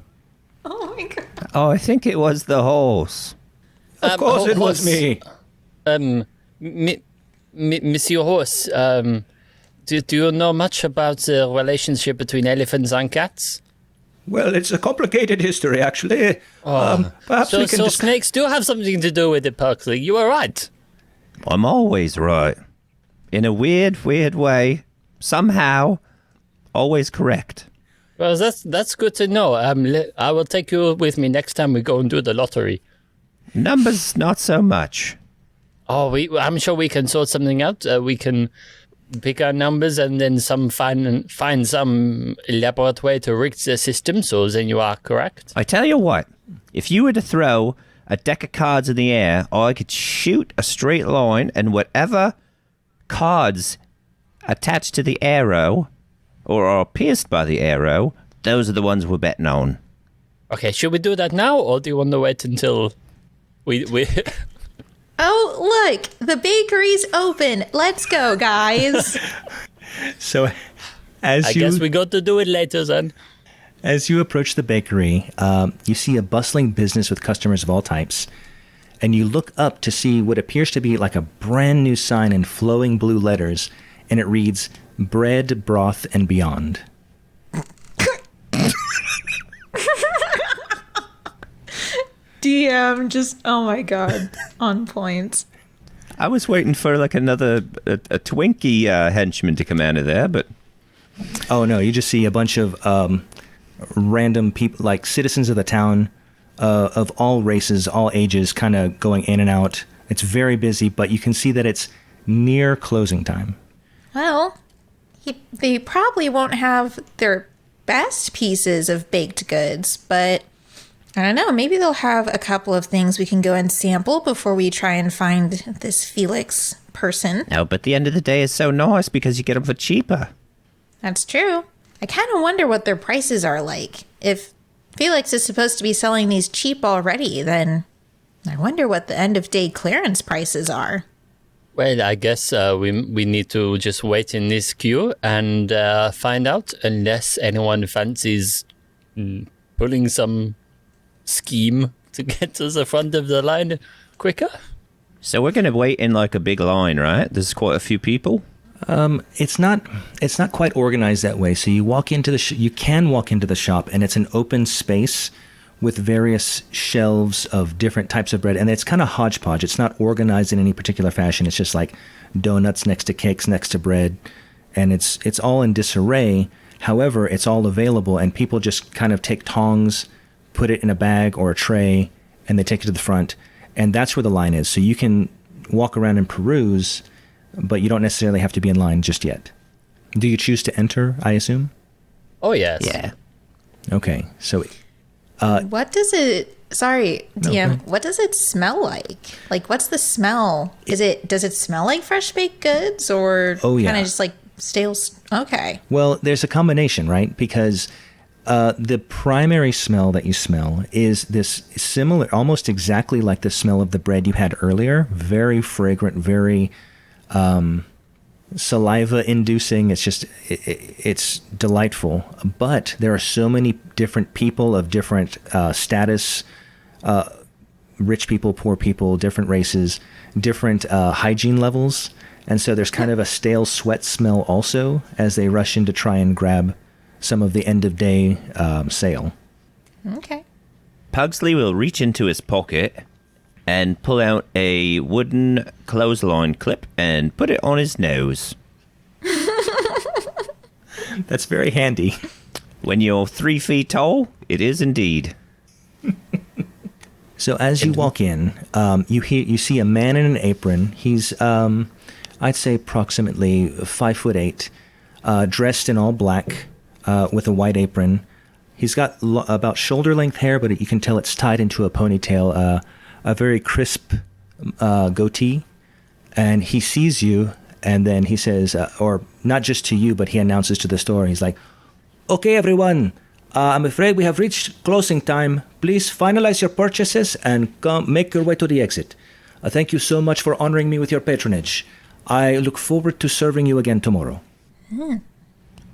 Oh my god. Oh, I think it was the horse. Of course it was me. Monsieur Horse, do you know much about the relationship between elephants and cats? Well, it's a complicated history, actually. Perhaps So, we can so snakes do have something to do with it, Pugsley. You are right. I'm always right. In a weird way. Somehow. Always correct. Well, that's good to know. I will take you with me next time we go and do the lottery. Numbers, not so much. Oh, I'm sure we can sort something out. We can pick our numbers and then find some elaborate way to rig the system. So then you are correct. I tell you what, if you were to throw a deck of cards in the air, I could shoot a straight line, and whatever cards attached to the arrow or are pierced by the arrow, those are the ones we're betting on. Okay, should we do that now, or do you want to wait until we? Oh, look, the bakery's open. Let's go, guys. So, I guess we got to do it later then. As you approach the bakery, you see a bustling business with customers of all types. And you look up to see what appears to be like a brand new sign in flowing blue letters. And it reads, "Bread, Broth, and Beyond." DM just, oh my god, on point. I was waiting for like another a Twinkie henchman to come out of there, but Oh no, you just see a bunch of random people, like citizens of the town, of all races, all ages, kind of going in and out. It's very busy, but you can see that it's near closing time. Well, they probably won't have their best pieces of baked goods, but I don't know, maybe they'll have a couple of things we can go and sample before we try and find this Felix person. no. But the end of the day is so nice because you get them for cheaper. That's true. I kind of wonder what their prices are like. If Felix is supposed to be selling these cheap already, then I wonder what the end of day clearance prices are. Well, I guess we need to just wait in this queue and find out, unless anyone fancies pulling some scheme to get to the front of the line quicker. So we're going to wait in like a big line, right? There's quite a few people. It's not quite organized that way. So you walk into you can walk into the shop, and it's an open space with various shelves of different types of bread, and it's kind of hodgepodge. It's not organized in any particular fashion. It's just like donuts next to cakes next to bread, and it's all in disarray. However, it's all available, and people just kind of take tongs, put it in a bag or a tray, and they take it to the front, and that's where the line is. So you can walk around and peruse, but you don't necessarily have to be in line just yet. Do you choose to enter, I assume? Oh, yes. Yeah. Okay, so What does it, sorry, No, DM, go ahead. what does it smell like? Like, what's the smell? Does it smell like fresh baked goods, or Oh, yeah. kind of just like stale? Okay. well, there's a combination, right? Because the primary smell that you smell is this similar, almost exactly like the smell of the bread you had earlier. Very fragrant, very saliva-inducing. It's just, it's delightful. But there are so many different people of different status, rich people, poor people, different races, different hygiene levels. And so there's kind of a stale sweat smell also as they rush in to try and grab some of the end-of-day sale. Okay. Pugsley will reach into his pocket and pull out a wooden clothesline clip and put it on his nose. That's very handy. When you're 3 feet tall, it is indeed. So as you walk in, you see a man in an apron. He's, I'd say, approximately 5'8", dressed in all black, with a white apron. He's got about shoulder-length hair, but you can tell it's tied into a ponytail. A very crisp goatee, and he sees you, and then he says, or not just to you, but he announces to the store. He's like, "Okay, everyone. I'm afraid we have reached closing time. Please finalize your purchases and come make your way to the exit. Thank you so much for honoring me with your patronage. I look forward to serving you again tomorrow."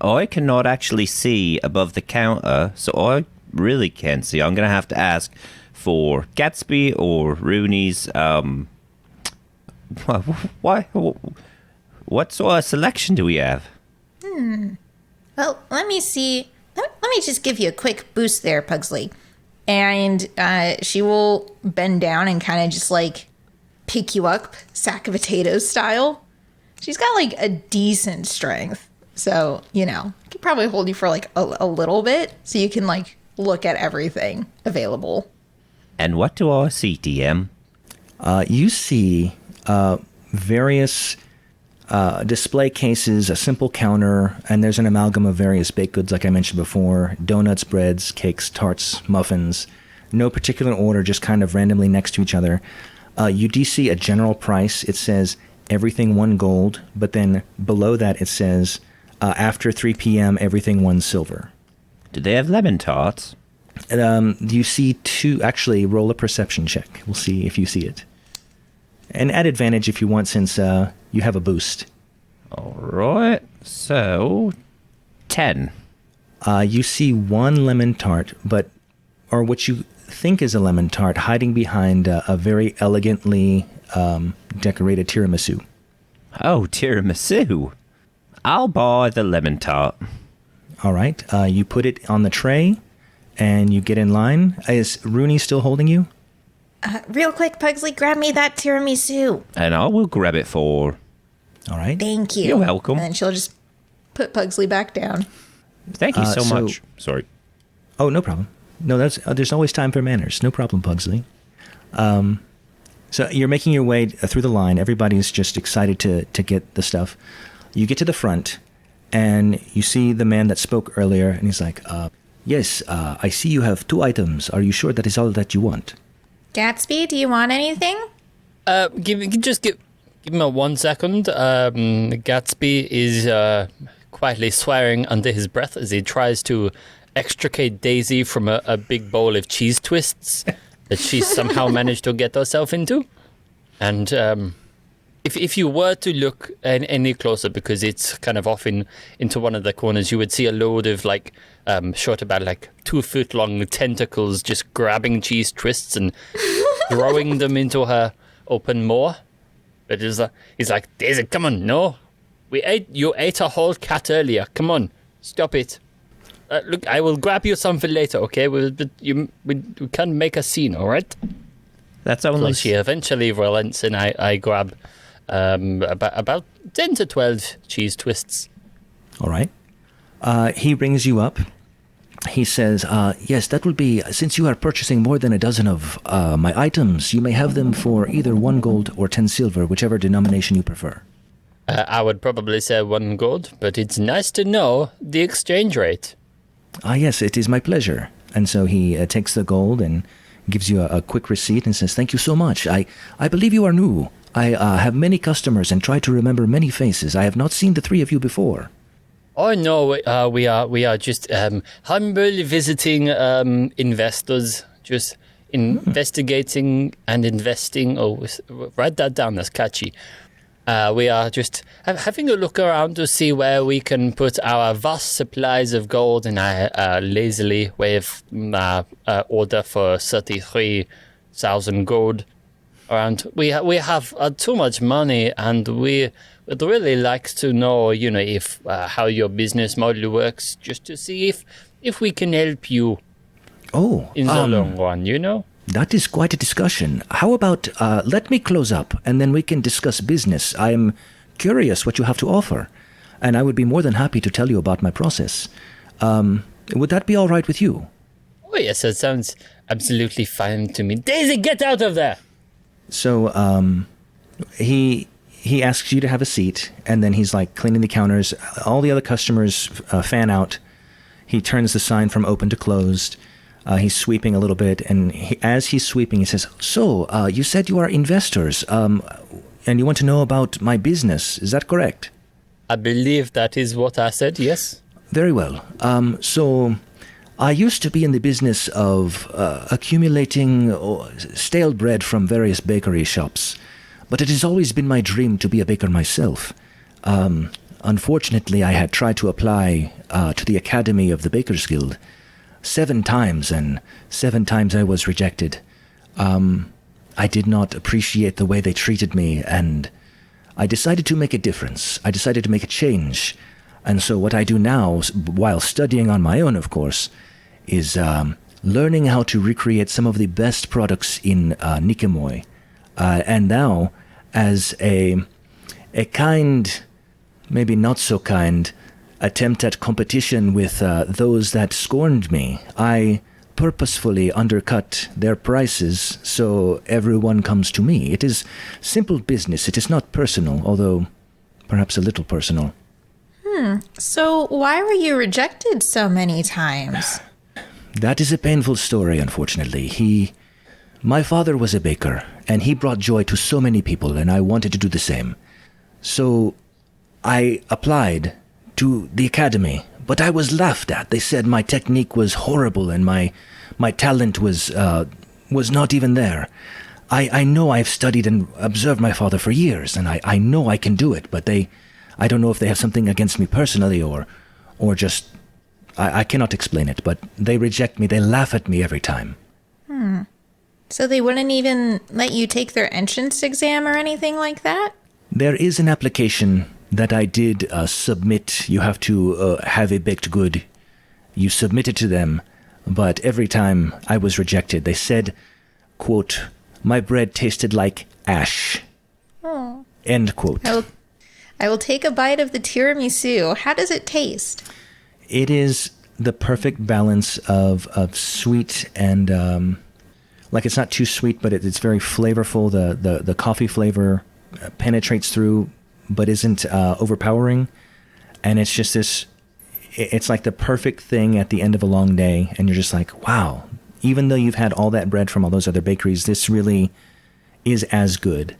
I cannot actually see above the counter, so I really can't see. I'm going to have to ask for Gatsby or Rooney's. What sort of selection do we have? Well, let me see. Let me just give you a quick boost there, Pugsley. And she will bend down and kind of just like pick you up, sack of potatoes style. She's got like a decent strength. So, could probably hold you for like a little bit so you can like look at everything available. And what do I see, DM? You see various display cases, a simple counter, and there's an amalgam of various baked goods, like I mentioned before: donuts, breads, cakes, tarts, muffins. No particular order, just kind of randomly next to each other. You do see a general price. It says everything 1 gold, but then below that it says after 3 p.m. everything 1 silver. Do they have lemon tarts? You see 2. Actually, roll a perception check. We'll see if you see it. And add advantage if you want, since you have a boost. All right. So, 10. You see 1 lemon tart, or what you think is a lemon tart, hiding behind a very elegantly decorated tiramisu. Oh, tiramisu. I'll buy the lemon tart. All right. You put it on the tray, and you get in line. Is Runii still holding you? Real quick, Pugsley, grab me that tiramisu. And I will grab it for... All right. Thank you. You're welcome. And then she'll just put Pugsley back down. Thank you so so- much. Sorry. Oh, no problem. No, there's always time for manners. No problem, Pugsley. So you're making your way through the line. Everybody's just excited to get the stuff. You get to the front, and you see the man that spoke earlier, and he's like, yes, I see you have 2 items. Are you sure that is all that you want? Gatsby, do you want anything? Give me 1 second. Gatsby is quietly swearing under his breath as he tries to extricate Daisy from a big bowl of cheese twists that she somehow managed to get herself into. And if you were to look any closer, because it's kind of off into one of the corners, you would see a load of short about 2 foot long tentacles just grabbing cheese twists and throwing them into her open maw. But he's like, Daisy, come on, no. You ate a whole cat earlier. Come on, stop it. Look, I will grab you something later, okay? We can't make a scene, all right? That's only... So she eventually relents, and I grab about 10 to 12 cheese twists. All right. He rings you up. He says, yes, that will be, since you are purchasing more than a dozen of my items, you may have them for either 1 gold or 10 silver, whichever denomination you prefer. I would probably say 1 gold, but it's nice to know the exchange rate. Yes, it is my pleasure. And so he takes the gold and gives you a quick receipt and says, thank you so much. I believe you are new. I have many customers and try to remember many faces. I have not seen the 3 of you before. Oh no, we are just humble visiting investors, just investigating and investing. Oh, write that down. That's catchy. We are just having a look around to see where we can put our vast supplies of gold, and I lazily wave order for 33,000 gold around. We have too much money, and we would really like to know, if how your business model works, just to see if we can help you. Oh, in the long run, That is quite a discussion. How about let me close up and then we can discuss business. I am curious what you have to offer, and I would be more than happy to tell you about my process. Would that be all right with you? Oh, yes, that sounds absolutely fine to me. Daisy, get out of there! So he asks you to have a seat, and then he's cleaning the counters. All the other customers fan out. He turns the sign from open to closed. He's sweeping a little bit, and as he's sweeping, he says, so, you said you are investors, and you want to know about my business. Is that correct? I believe that is what I said, yes. Very well. So, I used to be in the business of accumulating stale bread from various bakery shops, but it has always been my dream to be a baker myself. Unfortunately, I had tried to apply to the Academy of the Bakers Guild 7 times, and 7 times I was rejected. I did not appreciate the way they treated me, and I decided to make a difference. I decided to make a change. And so what I do now, while studying on my own, of course, is learning how to recreate some of the best products in Niqamui. And now, as a kind, maybe not so kind, attempt at competition with those that scorned me, I purposefully undercut their prices so everyone comes to me. It is simple business. It is not personal, although perhaps a little personal. So why were you rejected so many times? That is a painful story, unfortunately. My father was a baker, and he brought joy to so many people, and I wanted to do the same. So I applied to the academy, but I was laughed at. They said my technique was horrible and my talent was not even there. I know I've studied and observed my father for years, and I know I can do it, but I don't know if they have something against me personally or just, I cannot explain it, but they reject me. They laugh at me every time. So they wouldn't even let you take their entrance exam or anything like that? There is an application that I did submit. You have to have a baked good. You submit it to them, but every time I was rejected. They said, quote, My bread tasted like ash. End quote. I will take a bite of the tiramisu. How does it taste? It is the perfect balance of sweet and like it's not too sweet, but it's very flavorful. The coffee flavor penetrates through, but isn't overpowering. And it's just this. It's like the perfect thing at the end of a long day, and you're just like, wow. Even though you've had all that bread from all those other bakeries, this really is as good.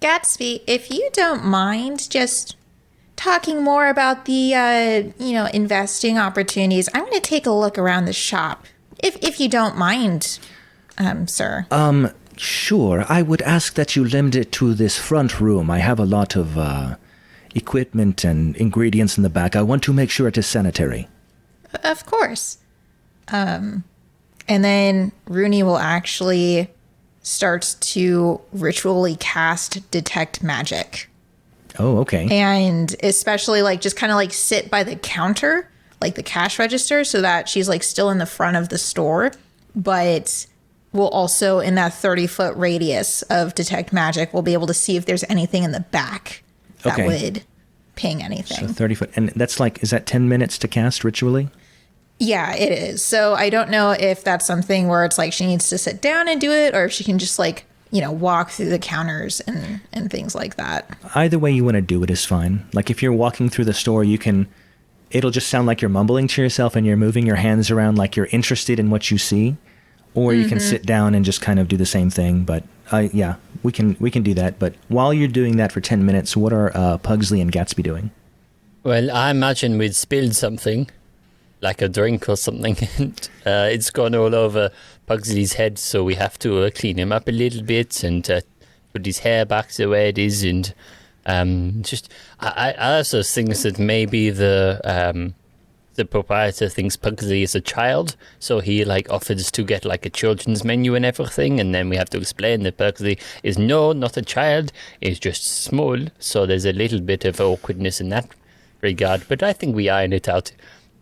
Gatsby, if you don't mind just talking more about the, investing opportunities, I'm going to take a look around the shop. If you don't mind, sir. Sure. I would ask that you limit it to this front room. I have a lot of equipment and ingredients in the back. I want to make sure it is sanitary. Of course. And then Runii will actually start to ritually cast detect magic. Oh, okay. And especially just kind of sit by the counter, like the cash register, so that she's still in the front of the store, but will also in that 30-foot radius of detect magic, we'll be able to see if there's anything in the back that would ping anything. So 30 foot. And that's is that 10 minutes to cast ritually? Yeah, it is. So I don't know if that's something where it's she needs to sit down and do it, or if she can just walk through the counters and things like that. Either way you want to do it is fine. If you're walking through the store, it'll just sound like you're mumbling to yourself and you're moving your hands around like you're interested in what you see. Or you can sit down and just kind of do the same thing. But yeah, we can do that. But while you're doing that for 10 minutes, what are Pugsley and Gatsby doing? Well, I imagine we'd spilled something, like a drink or something, and it's gone all over Pugsley's head, so we have to clean him up a little bit and put his hair back the way it is, and I also think that maybe the proprietor thinks Pugsley is a child, so he offers to get a children's menu and everything, and then we have to explain that Pugsley is not a child, is just small, so there's a little bit of awkwardness in that regard, but I think we iron it out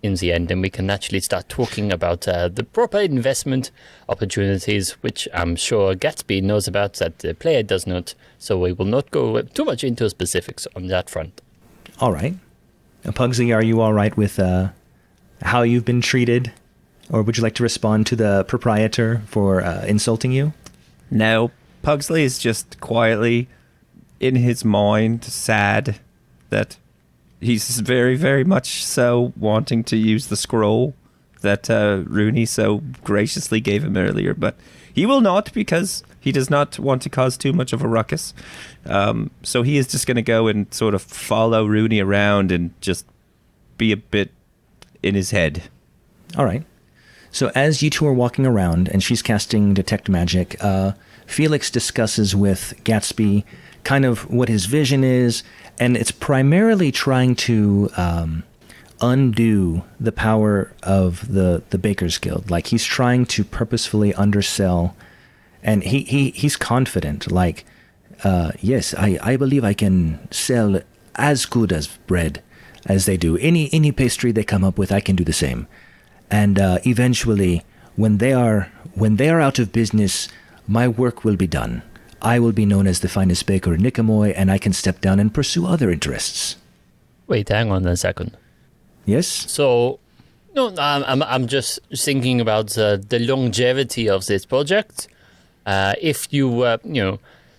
in the end, and we can actually start talking about the proper investment opportunities, which I'm sure Gatsby knows about that the player does not, so we will not go too much into specifics on that front. All right. Pugsley, are you all right with how you've been treated? Or would you like to respond to the proprietor for insulting you? No, Pugsley is just quietly, in his mind, sad that he's very, very much so wanting to use the scroll that Runii so graciously gave him earlier, but he will not because he does not want to cause too much of a ruckus. So he is just going to go and sort of follow Runii around and just be a bit in his head. All right. So as you two are walking around and she's casting Detect Magic, Felix discusses with Gatsby kind of what his vision is, and it's primarily trying to undo the power of the Baker's Guild. He's trying to purposefully undersell, and he's confident. Yes, I believe I can sell as good as bread as they do. Any pastry they come up with, I can do the same. And eventually, when they are out of business, my work will be done. I will be known as the finest baker in Niqamui, and I can step down and pursue other interests. Wait, hang on a second. Yes? So, no, I'm just thinking about the longevity of this project. If you,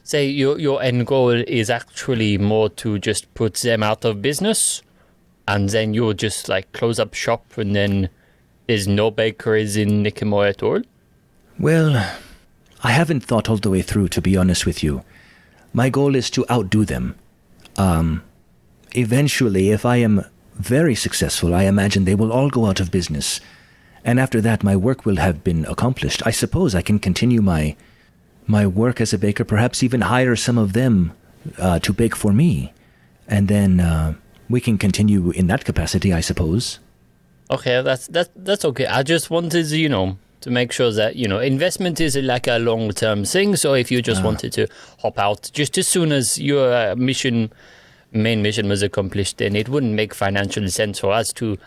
say your end goal is actually more to just put them out of business, and then you'll just close up shop, and then there's no bakeries in Niqamui at all? Well, I haven't thought all the way through, to be honest with you. My goal is to outdo them. Eventually, if I am very successful, I imagine they will all go out of business. And after that, my work will have been accomplished. I suppose I can continue my work as a baker, perhaps even hire some of them to bake for me. And then we can continue in that capacity, I suppose. Okay, that's okay. I just wanted to make sure that, investment is a long-term thing. So if you just wanted to hop out just as soon as your main mission was accomplished, then it wouldn't make financial sense for us to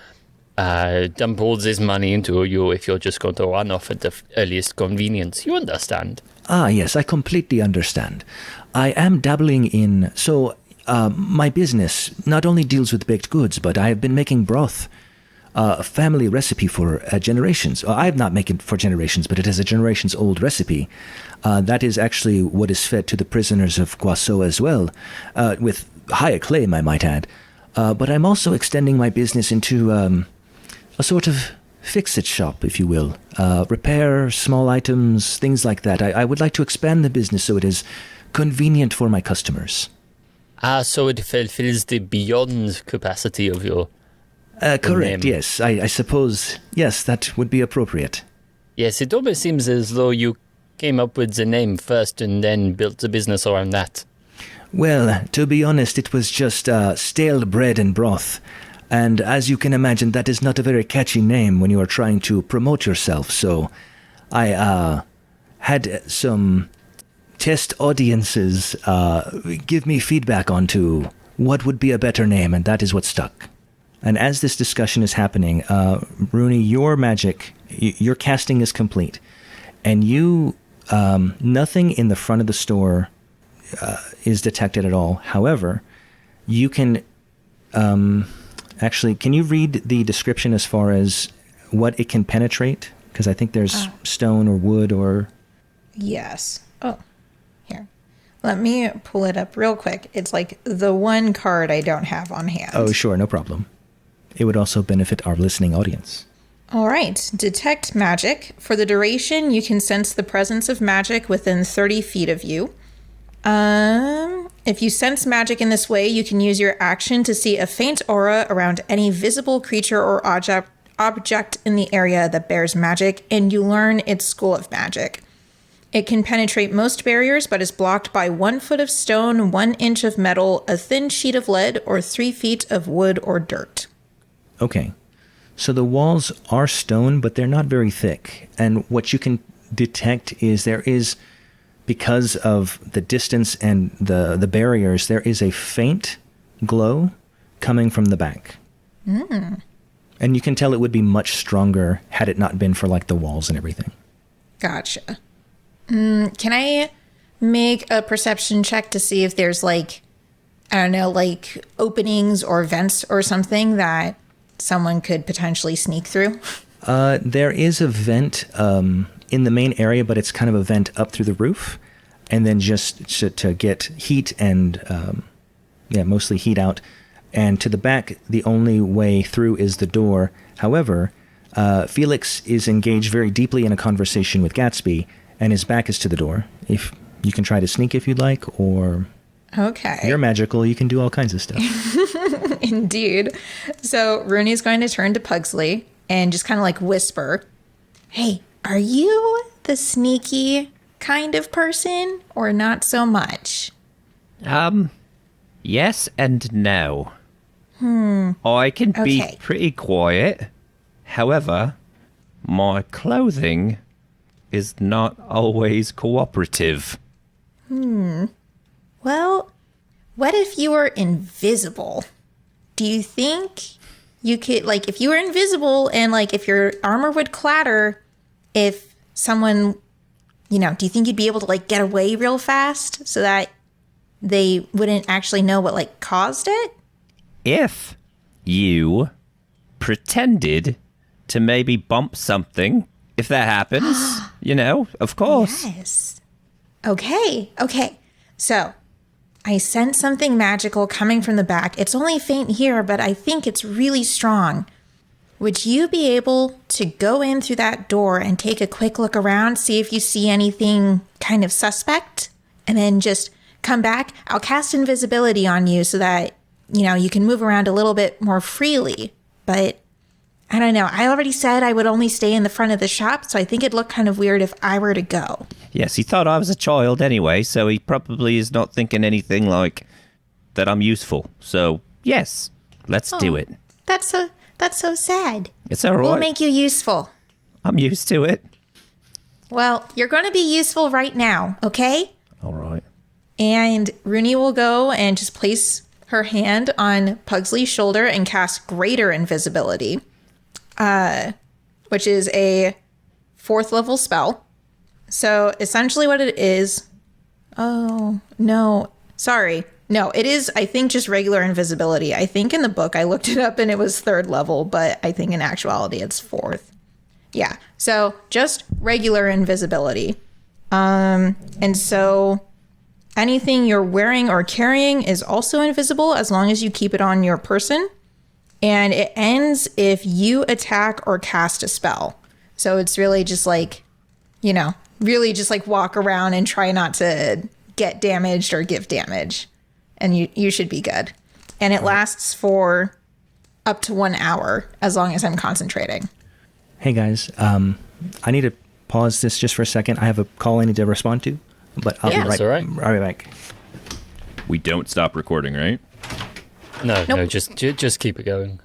dump all this money into you if you're just going to run off at the earliest convenience. You understand? Ah, yes, I completely understand. I am dabbling in... So, my business not only deals with baked goods, but I have been making broth, a family recipe for generations. I have not made it for generations, but it is a generations-old recipe. That is actually what is fed to the prisoners of Guaso as well, with high acclaim, I might add. But I'm also extending my business into a sort of fix-it shop, if you will. Repair small items, things like that. I would like to expand the business so it is convenient for my customers. So it fulfills the beyond capacity of your... Correct, name. yes. I suppose, yes, that would be appropriate. Yes, it almost seems as though you came up with the name first and then built the business around that. Well, to be honest, it was just stale bread and broth. And as you can imagine, that is not a very catchy name when you are trying to promote yourself. So I had some test audiences give me feedback onto what would be a better name, and that is what stuck. And as this discussion is happening, Runii, your magic, your casting is complete. And you, nothing in the front of the store is detected at all. However, you can, actually, can you read the description as far as what it can penetrate? Because I think there's stone or wood or... Yes. Oh, here. Let me pull it up real quick. It's like the one card I don't have on hand. Oh, sure, no problem. It would also benefit our listening audience. All right. Detect magic. For the duration, you can sense the presence of magic within 30 feet of you. If you sense magic in this way, you can use your action to see a faint aura around any visible creature or object in the area that bears magic, and you learn its school of magic. It can penetrate most barriers, but is blocked by 1 foot of stone, 1 inch of metal, a thin sheet of lead, or 3 feet of wood or dirt. Okay. So the walls are stone, but they're not very thick. And what you can detect is there is, because of the distance and the barriers, there is a faint glow coming from the back. And you can tell it would be much stronger had it not been for like the walls and everything. Gotcha. Can I make a perception check to see if there's like, I don't know, like openings or vents or something that someone could potentially sneak through? There is a vent in the main area, but it's kind of a vent up through the roof. And then just to get heat and, mostly heat out. And to the back, the only way through is the door. However, Felix is engaged very deeply in a conversation with Gatsby, and his back is to the door. If you can try to sneak if you'd like, or... Okay. You're magical. You can do all kinds of stuff. Indeed. So Rooney's going to turn to Pugsley and just kind of like whisper, "Hey, are you the sneaky kind of person or not so much?" Yes and no. I can be Okay. pretty quiet. However, my clothing is not always cooperative. Well, what if you were invisible? Do you think you could, like, if you were invisible and, like, if your armor would clatter, if someone, do you think you'd be able to, like, get away real fast so that they wouldn't actually know what, like, caused it? If you pretended to maybe bump something, if that happens, of course. Yes. Okay. So, I sense something magical coming from the back. It's only faint here, but I think it's really strong. Would you be able to go in through that door and take a quick look around, see if you see anything kind of suspect, and then just come back? I'll cast invisibility on you so that, you can move around a little bit more freely. But I don't know. I already said I would only stay in the front of the shop, so I think it'd look kind of weird if I were to go. Yes, he thought I was a child anyway, so he probably is not thinking anything like that I'm useful. So, yes, let's do it. That's so sad. It's all right. We'll make you useful. I'm used to it. Well, you're going to be useful right now, okay? All right. And Runii will go and just place her hand on Pugsley's shoulder and cast greater invisibility. which is a 4th level spell. So essentially what it is... Oh, no. Sorry. No, it is, I think, just regular invisibility. I think in the book I looked it up and it was 3rd level, but I think in actuality it's 4th. Yeah, so just regular invisibility. And so anything you're wearing or carrying is also invisible as long as you keep it on your person. And it ends if you attack or cast a spell. So it's really just like, you know, really just like walk around and try not to get damaged or give damage. And you should be good. And it lasts for up to 1 hour as long as I'm concentrating. Hey guys, I need to pause this just for a second. I have a call I need to respond to, but I'll be That's all right. right back. We don't stop recording, right? No, just keep it going.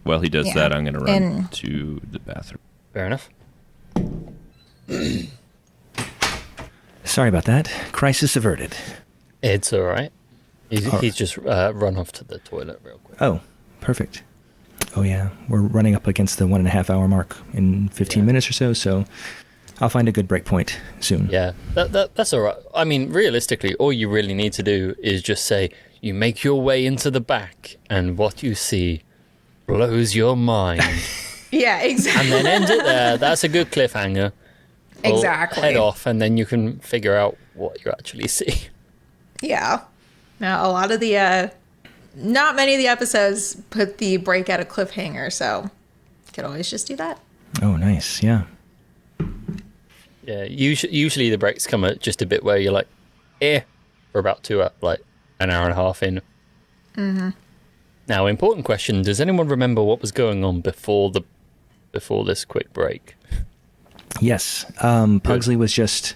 While he does Yeah. that, I'm going to run And- to the bathroom. Fair enough. Sorry about that. Crisis averted. It's all right. He's just run off to the toilet real quick. Oh, perfect. Oh yeah, we're running up against the 1.5 hour mark in 15 minutes or so, so I'll find a good break point soon. Yeah, that's all right. I mean, realistically, all you really need to do is just say, you make your way into the back, and what you see blows your mind. Yeah, exactly. And then end it there. That's a good cliffhanger. We'll Exactly. head off, and then you can figure out what you actually see. Yeah. Now, a lot of the, not many of the episodes put the break at a cliffhanger, so you could always just do that. Oh, nice. Yeah. Yeah, usually the breaks come at just a bit where you're like, for about like an hour and a half in. Mm-hmm. Now, important question: does anyone remember what was going on before this quick break? Yes. Pugsley was just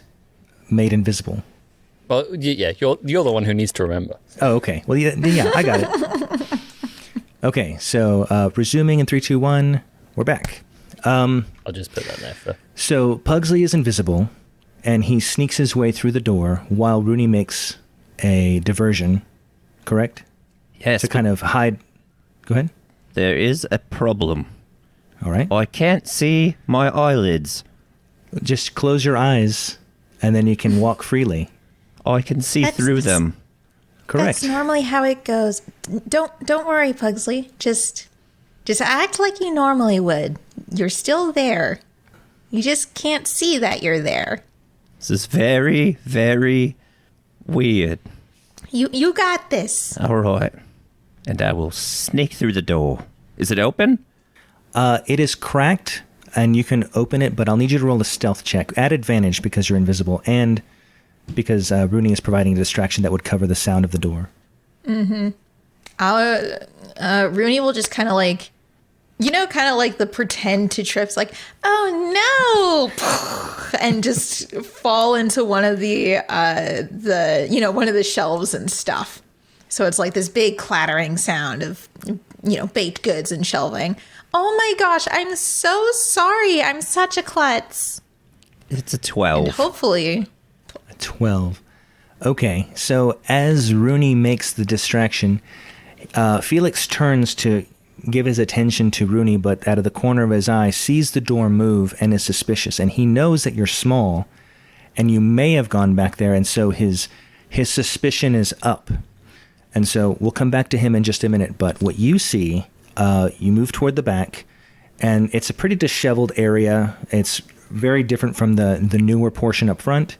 made invisible. Well, yeah, you're the one who needs to remember. Oh, okay. Well, yeah, I got it. Okay, so resuming in 3, 2, 1, we're back. I'll just put that there for. So Pugsley is invisible, and he sneaks his way through the door while Runii makes a diversion, correct? Yes, To kind of hide. Go ahead. there is a problem. All right. I can't see my eyelids. Just close your eyes, and then you can walk freely. I can see That's- through them. Correct. That's normally how it goes. Don't worry, Pugsley. Just act like you normally would. You're still there. You just can't see that you're there. This is very, very weird. You got this. All right. And I will sneak through the door. Is it open? It is cracked, and you can open it, but I'll need you to roll a stealth check. At advantage because you're invisible, and because Runii is providing a distraction that would cover the sound of the door. Runii will just kind of like, kind of like the pretend to trips, like, oh no, and just fall into one of the one of the shelves and stuff. So it's like this big clattering sound of, baked goods and shelving. Oh my gosh, I'm so sorry. I'm such a klutz. It's a 12. And hopefully, 12. Okay, so as Runii makes the distraction, Felix turns to give his attention to Runii, but out of the corner of his eye sees the door move and is suspicious. And he knows that you're small, and you may have gone back there, and so his suspicion is up. And so we'll come back to him in just a minute. But what you see, you move toward the back, and it's a pretty disheveled area. It's very different from the newer portion up front.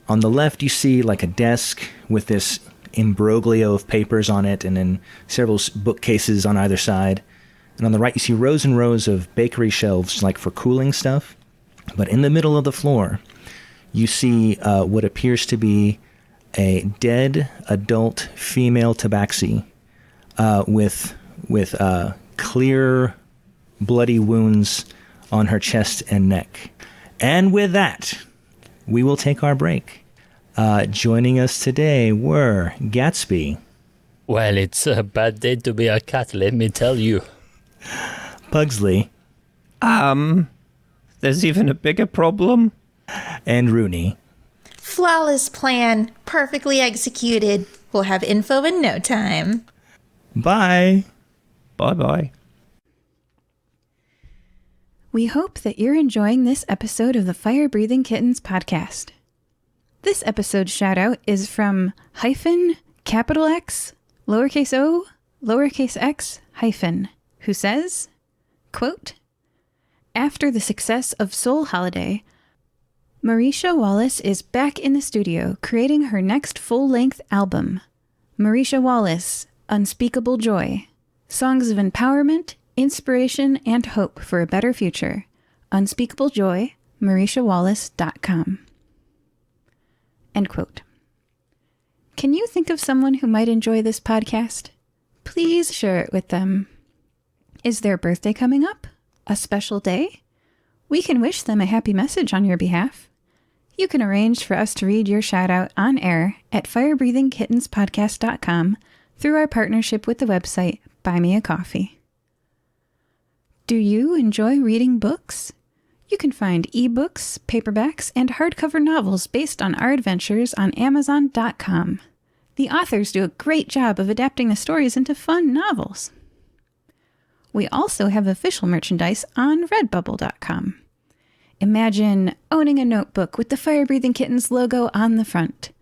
On the left, you see like a desk with this imbroglio of papers on it, and then several bookcases on either side. And on the right, you see rows and rows of bakery shelves, like for cooling stuff. But in the middle of the floor, you see what appears to be a dead adult female tabaxi with clear bloody wounds on her chest and neck. And with that, we will take our break. Joining us today were Gatsby, Well, it's a bad day to be a cat, let me tell you. Pugsley, There's even a bigger problem. and Runii. flawless plan, perfectly executed. We'll have info in no time. Bye. Bye-bye. We hope that you're enjoying this episode of the Fire Breathing Kittens podcast. This episode's shout out is from hyphen capital X lowercase o lowercase x hyphen, who says, quote, "After the success of Soul Holiday, Marisha Wallace is back in the studio creating her next full-length album. Marisha Wallace, Unspeakable Joy. Songs of empowerment, inspiration, and hope for a better future. Unspeakable Joy, MarishaWallace.com." End quote. Can you think of someone who might enjoy this podcast? Please share it with them. Is their birthday coming up? A special day? We can wish them a happy message on your behalf. You can arrange for us to read your shout out on air at firebreathingkittenspodcast.com through our partnership with the website Buy Me a Coffee. Do you enjoy reading books? You can find ebooks, paperbacks, and hardcover novels based on our adventures on Amazon.com. The authors do a great job of adapting the stories into fun novels. We also have official merchandise on Redbubble.com. Imagine owning a notebook with the Fire Breathing Kittens logo on the front,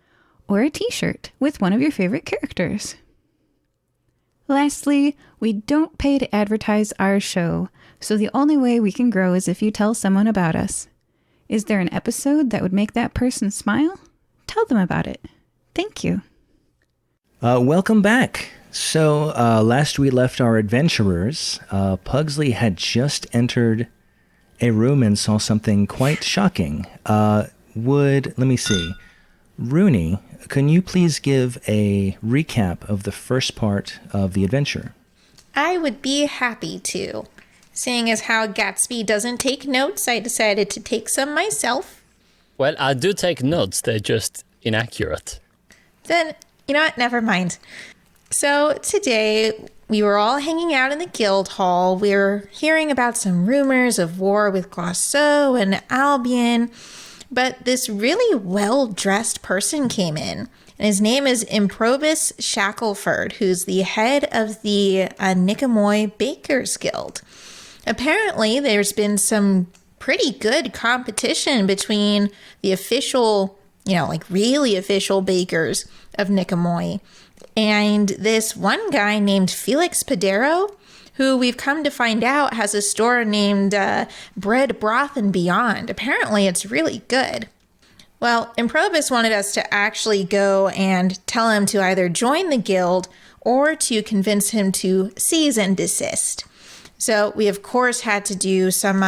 or a t-shirt with one of your favorite characters. Lastly, we don't pay to advertise our show, so the only way we can grow is if you tell someone about us. Is there an episode that would make that person smile? Tell them about it. Thank you. Welcome back. So, last we left our adventurers, Pugsley had just entered a room and saw something quite shocking. Let me see. Runii, can you please give a recap of the first part of the adventure? I would be happy to. Seeing as how Gatsby doesn't take notes, I decided to take some myself. Well, I do take notes. They're just inaccurate. Then, you know what? Never mind. So today, we were all hanging out in the guild hall. We were hearing about some rumors of war with Glosseau and Albion. But this really well-dressed person came in. And his name is Improbus Shackelford, who's the head of the Niqamui Bakers Guild. Apparently, there's been some pretty good competition between the official, really official bakers of Niqamui and this one guy named Felix Padero, who we've come to find out has a store named Bread, Broth, and Beyond. Apparently, it's really good. Well, Improbus wanted us to actually go and tell him to either join the guild or to convince him to cease and desist. So we, of course, had to do some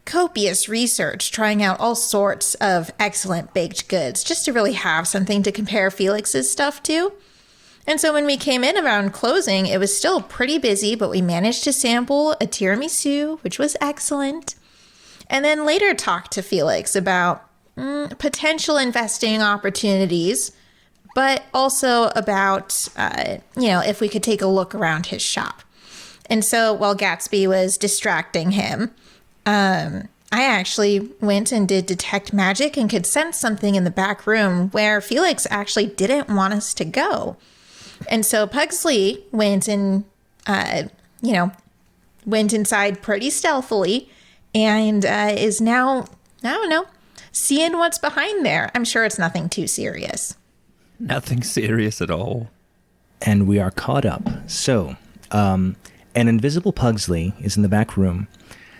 copious research, trying out all sorts of excellent baked goods, just to really have something to compare Felix's stuff to. And so when we came in around closing, it was still pretty busy, but we managed to sample a tiramisu, which was excellent. And then later talked to Felix about potential investing opportunities, but also about, if we could take a look around his shop. And so while Gatsby was distracting him, I actually went and did detect magic and could sense something in the back room where Felix actually didn't want us to go. And so Pugsley went and, went inside pretty stealthily and is now, seeing what's behind there. I'm sure it's nothing too serious. Nothing serious at all. And we are caught up. So, an invisible Pugsley is in the back room,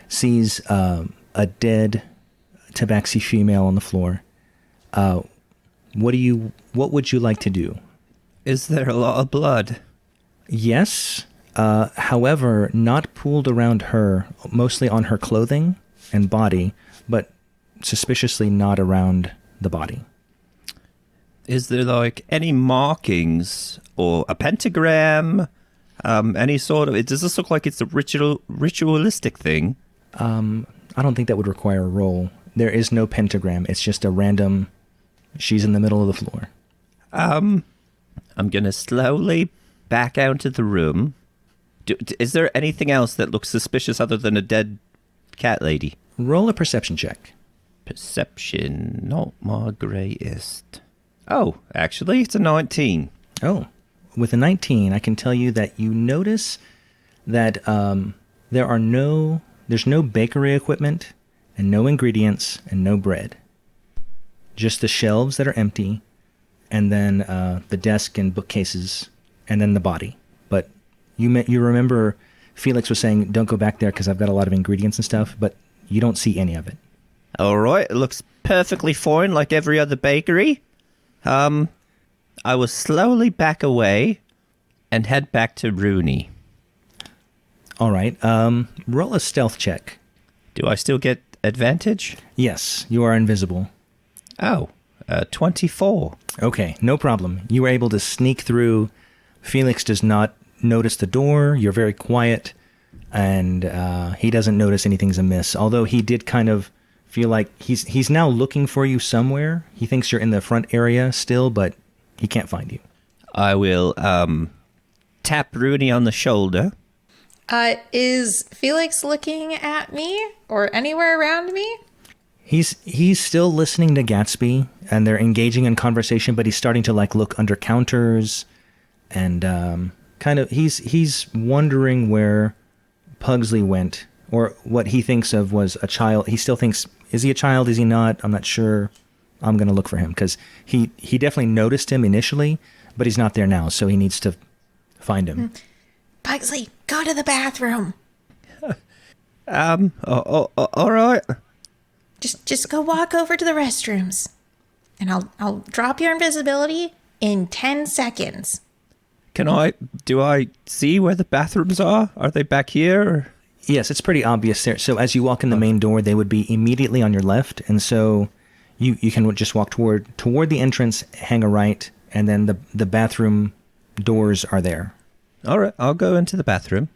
sees a dead tabaxi female on the floor. What would you like to do? Is there a lot of blood? Yes. However, not pooled around her, mostly on her clothing and body, but suspiciously not around the body. Is there any markings or a pentagram? Any sort of? Does this look like it's a ritualistic thing? I don't think that would require a roll. There is no pentagram. It's just a random. She's in the middle of the floor. I'm gonna slowly back out of the room. Is there anything else that looks suspicious other than a dead cat lady? Roll a perception check. Perception, not my greatest. Oh, actually, it's a 19. Oh, with a 19, I can tell you that you notice that there are no There's no bakery equipment, and no ingredients, and no bread. Just the shelves that are empty, and then the desk and bookcases, and then the body. But you remember Felix was saying, don't go back there because I've got a lot of ingredients and stuff, but you don't see any of it. All right, it looks perfectly fine like every other bakery. I will slowly back away and head back to Runii. All right, roll a stealth check. Do I still get advantage? Yes, you are invisible. Oh, 24. Okay, no problem. You were able to sneak through. Felix does not notice the door. You're very quiet, and he doesn't notice anything's amiss. Although he did kind of feel like he's now looking for you somewhere. He thinks you're in the front area still, but he can't find you. I will tap Runii on the shoulder. Is Felix looking at me or anywhere around me? He's still listening to Gatsby, and they're engaging in conversation, but he's starting to like look under counters, and kind of he's wondering where Pugsley went, or what he thinks of was a child. He still thinks, is he a child? Is he not? I'm not sure. I'm going to look for him because he definitely noticed him initially, but he's not there now, so he needs to find him. Pugsley, go to the bathroom. All right. Just go walk over to the restrooms, and I'll drop your invisibility in 10 seconds. Do I see where the bathrooms are? Are they back here? Or? Yes, it's pretty obvious there. So as you walk in the main door, they would be immediately on your left, and so you can just walk toward the entrance, hang a right, and then the bathroom doors are there. All right, I'll go into the bathroom.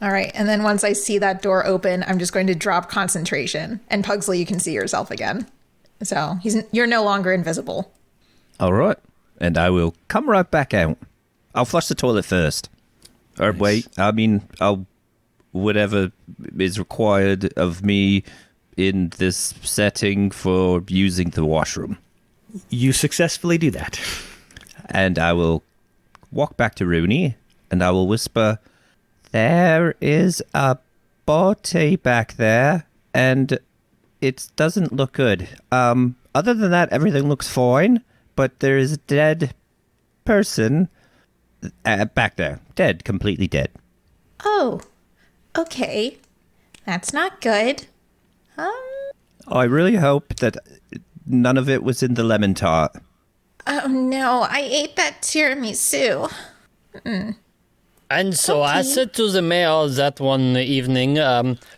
All right, and then once I see that door open, I'm just going to drop concentration. And Pugsley, you can see yourself again. So you're no longer invisible. All right, and I will come right back out. I'll flush the toilet first. Or Nice. wait, I mean, whatever is required of me in this setting for using the washroom. You successfully do that. And I will walk back to Runii, and I will whisper, there is a body back there, and it doesn't look good. Other than that, everything looks fine, but there is a dead person back there. Dead, completely dead. Oh, okay. That's not good. I really hope that none of it was in the lemon tart. Oh no, I ate that tiramisu. And so I said to the mayor that one evening,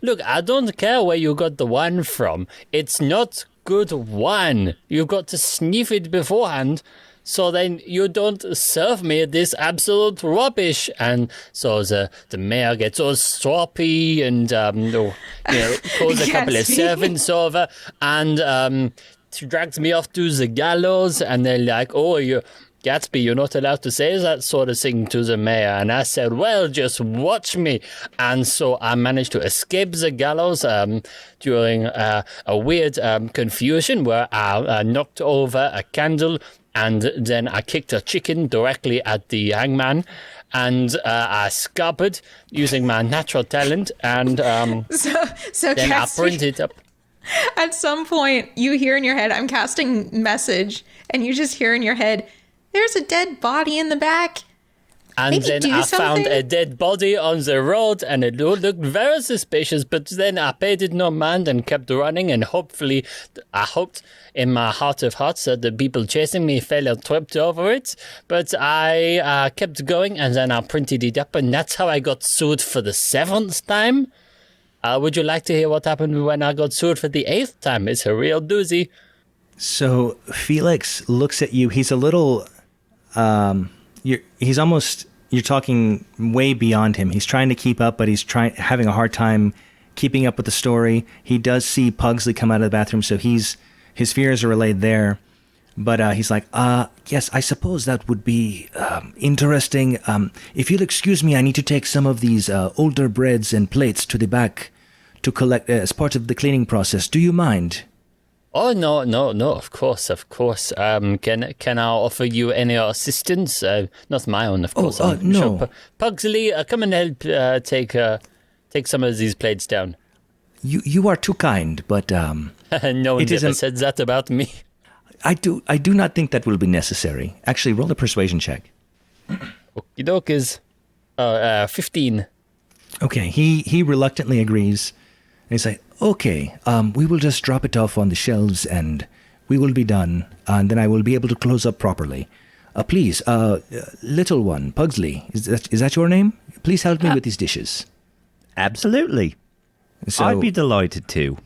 look, I don't care where you got the wine from. It's not good wine. You've got to sniff it beforehand, so then you don't serve me this absolute rubbish. And so the mayor gets all stroppy and calls a couple of Gatsby. servants over and drags me off to the gallows. And they're like, oh, Gatsby, you're not allowed to say that sort of thing to the mayor. And I said, well, just watch me. And so I managed to escape the gallows during a weird confusion where I knocked over a candle, and then I kicked a chicken directly at the hangman. And I scuppered using my natural talent, and So then I Gatsby, printed up. at some point, you hear in your head, I'm casting message, and you just hear in your head, there's a dead body in the back. And Maybe then do I found something? a dead body on the road, and it looked very suspicious, but then I paid it no mind and kept running, and hopefully, I hoped in my heart of hearts that the people chasing me fell and tripped over it, but I kept going, and then I printed it up, and that's how I got sued for the 7th time. Would you like to hear what happened when I got sued for the 8th time? It's a real doozy. So Felix looks at you. He's a little... you're talking way beyond him. He's trying to keep up, but he's having a hard time keeping up with the story. He does see Pugsley come out of the bathroom, so his fears are relayed there. But he's like, yes, I suppose that would be interesting. If you'll excuse me, I need to take some of these older breads and plates to the back to collect as part of the cleaning process. Do you mind? Oh, no, of course. Can I offer you any assistance? Not my own, of course. I'm no. sure Pugsley, come and help take some of these plates down. You are too kind, but No one It is ever a- said that about me. I do not think that will be necessary. Actually, roll a persuasion check. Okie dokies. 15. Okay, he reluctantly agrees. And he's like, okay, we will just drop it off on the shelves and we will be done. And then I will be able to close up properly. Please, little one, Pugsley, is that your name? Please help me with these dishes. Absolutely. So I'd be delighted to.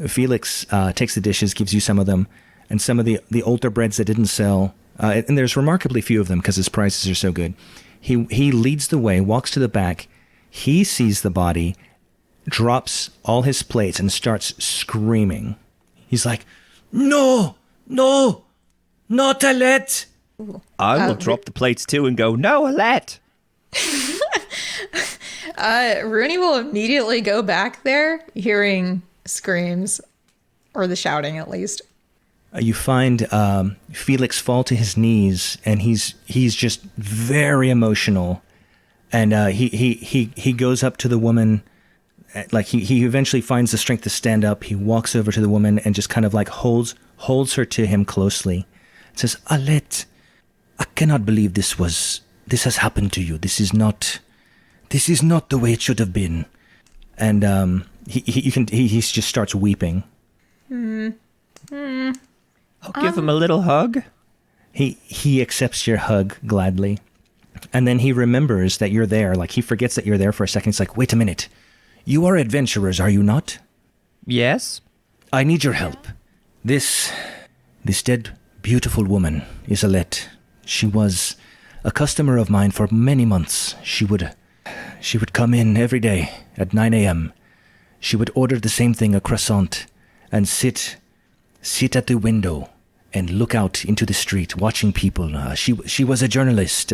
Felix takes the dishes, gives you some of them, and some of the older breads that didn't sell. And there's remarkably few of them because his prices are so good. He leads the way, walks to the back. He sees the body, drops all his plates, and starts screaming. He's like, "No, no, not Alette!" I will drop the plates too and go, no, Alette. Runii will immediately go back there, hearing screams, or the shouting at least. You find Felix fall to his knees, and he's just very emotional. And he goes up to the woman, like he eventually finds the strength to stand up. He walks over to the woman and just kind of like holds her to him closely. Says, "Alette, I cannot believe this has happened to you. This is not the way it should have been." And he just starts weeping. I'll give him a little hug. He accepts your hug gladly. And then he remembers that you're there. Like, he forgets that you're there for a second. He's like, "Wait a minute. You are adventurers, are you not? Yes. I need your help. This dead, beautiful woman is Alette. She was a customer of mine for many months. She would come in every day at 9 a.m. She would order the same thing, a croissant, and sit at the window and look out into the street, watching people. She was a journalist.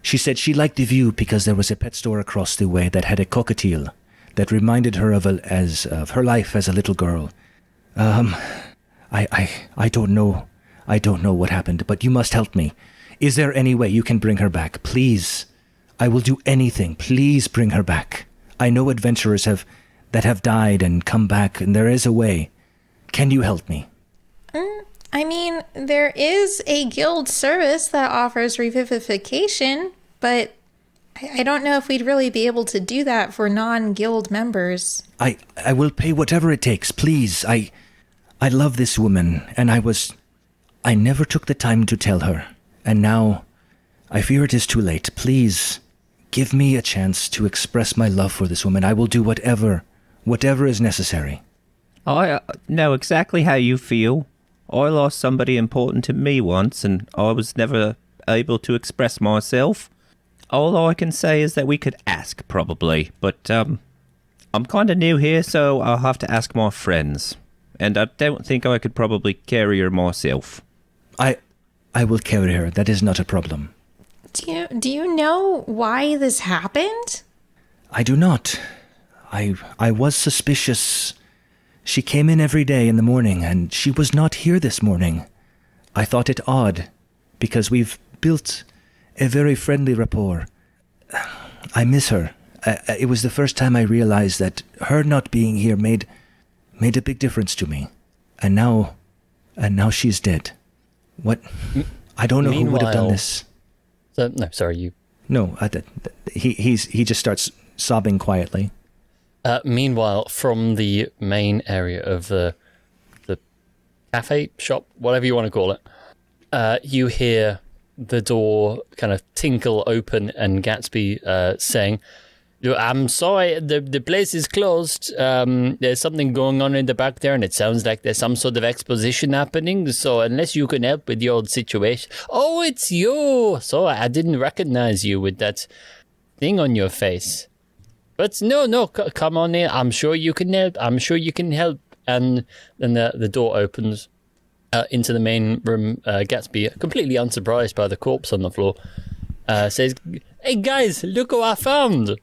She said she liked the view because there was a pet store across the way that had a cockatiel that reminded her of her life as a little girl. I don't know. I don't know what happened, but you must help me. Is there any way you can bring her back? Please. I will do anything. Please bring her back. I know adventurers have died and come back, and there is a way. Can you help me?" I mean, there is a guild service that offers revivification, but I don't know if we'd really be able to do that for non-guild members. I will pay whatever it takes, please. I love this woman, and I never took the time to tell her, and now I fear it is too late. Please, give me a chance to express my love for this woman. I will do whatever is necessary. I know exactly how you feel. I lost somebody important to me once, and I was never able to express myself. All I can say is that we could ask, probably, but I'm kind of new here, so I'll have to ask my friends. And I don't think I could probably carry her myself. I will carry her. That is not a problem. Do you know why this happened? I do not. I was suspicious. She came in every day in the morning, and she was not here this morning. I thought it odd, because we've built a very friendly rapport. I miss her. It was the first time I realized that her not being here made a big difference to me. And now she's dead. What? I don't know who would have done this. No, sorry, you. No, he just starts sobbing quietly. Meanwhile, from the main area of the cafe, shop, whatever you want to call it, you hear the door kind of tinkle open and Gatsby saying, "I'm sorry, the place is closed. There's something going on in the back there, and it sounds like there's some sort of exposition happening. So unless you can help with the old situation..." "Oh, it's you! Sorry, I didn't recognize you with that thing on your face. But no, come on in. I'm sure you can help. And then the door opens into the main room. Gatsby, completely unsurprised by the corpse on the floor, says, "Hey guys, look who I found."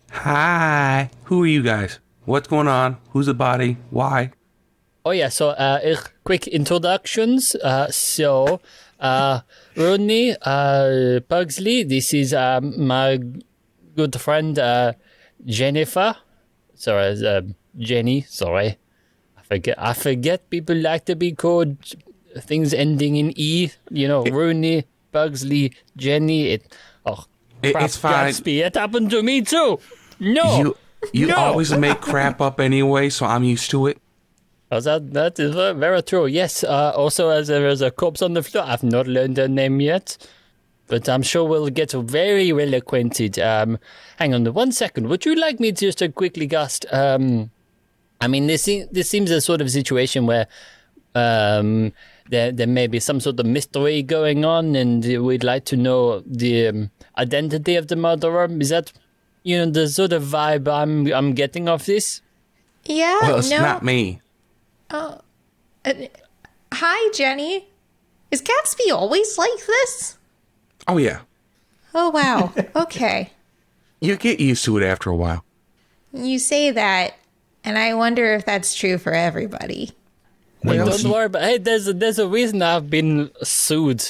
Hi. Who are you guys? What's going on? Who's the body? Why? Oh yeah, so quick introductions. Runii, Pugsley, this is my good friend Jennifer. Sorry, Jenny. Sorry. I forget people like to be called things ending in E. Runii, Pugsley, Jenny. Crap, It's fine. Gatsby, it happened to me too. No. You No. always make crap up anyway, so I'm used to it. Oh, that is very true. Yes. Also, as there is a corpse on the floor, I've not learned her name yet, but I'm sure we'll get very well acquainted. Hang on 1 second. Would you like me just to quickly cast? This seems a sort of situation where there may be some sort of mystery going on, and we'd like to know the identity of the murderer. Is that the sort of vibe I'm getting off this? Yeah. Well, it's no. not me. Hi, Jenny. Is Gatsby always like this? Oh, yeah. Oh, wow. Okay. You get used to it after a while. You say that, and I wonder if that's true for everybody. Hey, don't worry about. Hey, there's a reason I've been sued.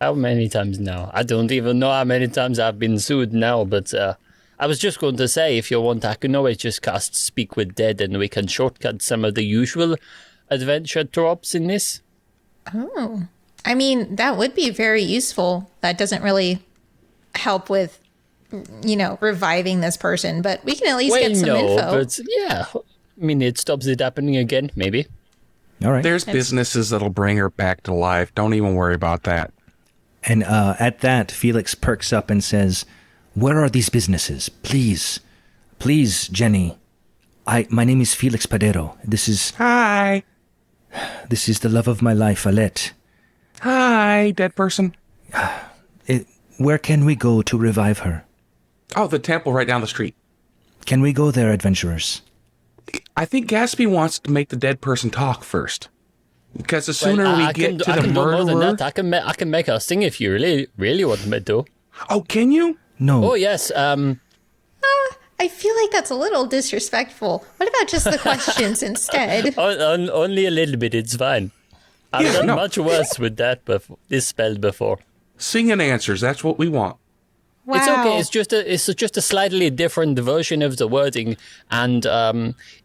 How many times now? I don't even know how many times I've been sued now. But I was just going to say, if you want, I can always just cast Speak with Dead, and we can shortcut some of the usual adventure tropes in this. Oh, I mean, that would be very useful. That doesn't really help with, reviving this person, but we can at least get some info. But yeah, it stops it happening again, maybe. All right. There's businesses that'll bring her back to life. Don't even worry about that. And at that, Felix perks up and says, "Where are these businesses? Please, Jenny. My name is Felix Padero. This is Hi. the love of my life, Alette. Hi, dead person. Where can we go to revive her? Oh, the temple right down the street. Can we go there, adventurers?" I think Gatsby wants to make the dead person talk first. Because the sooner we get to the I can do more than murderer... that. I can make her sing if you really want me to. Oh, can you? No. Oh yes. I feel like that's a little disrespectful. What about just the questions instead? Only a little bit. It's fine. I've done much worse with that this spell before. Sing and answers. That's what we want. Wow. It's okay. It's just a slightly different version of the wording, and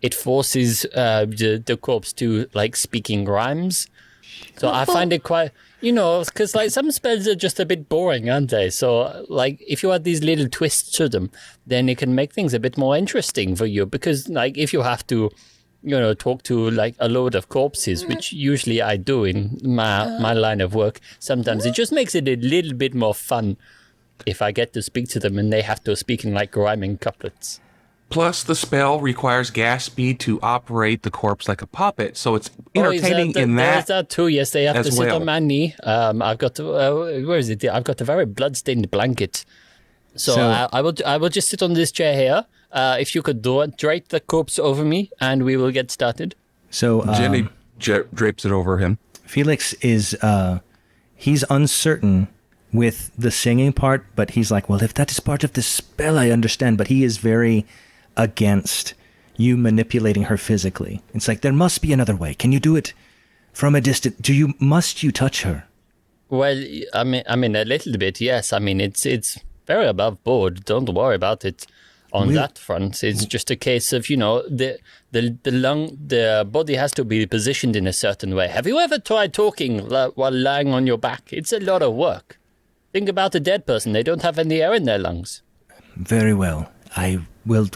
it forces the corpse to speaking rhymes. So I find it quite, because some spells are just a bit boring, aren't they? So if you add these little twists to them, then it can make things a bit more interesting for you. Because if you have to, talk to a load of corpses, which usually I do in my line of work, sometimes it just makes it a little bit more fun if I get to speak to them and they have to speak in rhyming couplets. Plus, the spell requires Gatsby to operate the corpse like a puppet, so it's entertaining in that. There's that too. Yes, they have to sit well. on my knee. I've got where is it? I've got a very bloodstained blanket. So I will just sit on this chair here. If you could drape the corpse over me, and we will get started. So Jenny drapes it over him. Felix is he's uncertain with the singing part, but he's like, well, if that is part of the spell, I understand. But he is very against you manipulating her physically. It's like, there must be another way. Can you do it from a distance? Must you touch her? Well, I mean, a little bit, yes. I mean, it's very above board. Don't worry about it on that front. It's just a case of, the body has to be positioned in a certain way. Have you ever tried talking while lying on your back? It's a lot of work. Think about a dead person. They don't have any air in their lungs. Very well. I will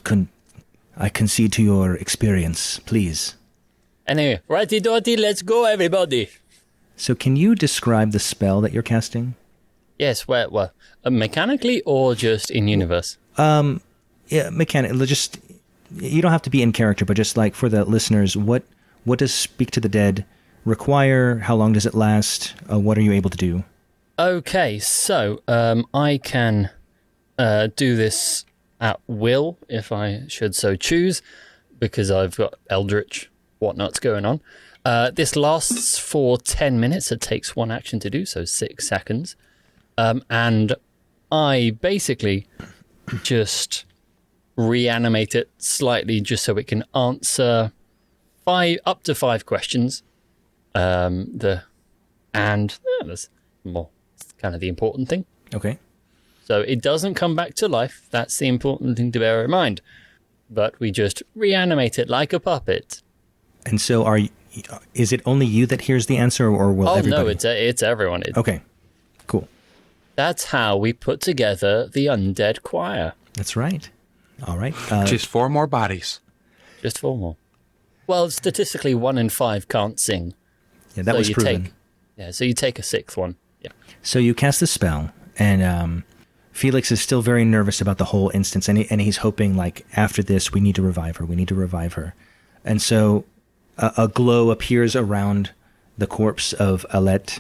I concede to your experience, please. Anyway, righty-doty, let's go, everybody. So can you describe the spell that you're casting? Yes, well, mechanically or just in universe? Yeah, mechanically. Just, you don't have to be in character, but just for the listeners, what does Speak to the Dead require? How long does it last? What are you able to do? Okay, so I can do this at will, if I should so choose, because I've got Eldritch whatnot's going on. This lasts for 10 minutes. It takes one action to do, so 6 seconds. And I basically just reanimate it slightly just so it can answer up to 5 questions. That's more kind of the important thing. Okay. So it doesn't come back to life. That's the important thing to bear in mind. but we just reanimate it like a puppet. And so is it only you that hears the answer, or will everybody? Oh, no, it's everyone. Okay, cool. That's how we put together the undead choir. That's right. All right. Just 4 more bodies. Just 4 more. Well, statistically, 1 in 5 can't sing. Yeah, that was proven. So you take a 6th one. Yeah. So you cast the spell, and Felix is still very nervous about the whole instance, and he's hoping, like, after this, we need to revive her. And so a glow appears around the corpse of Alette,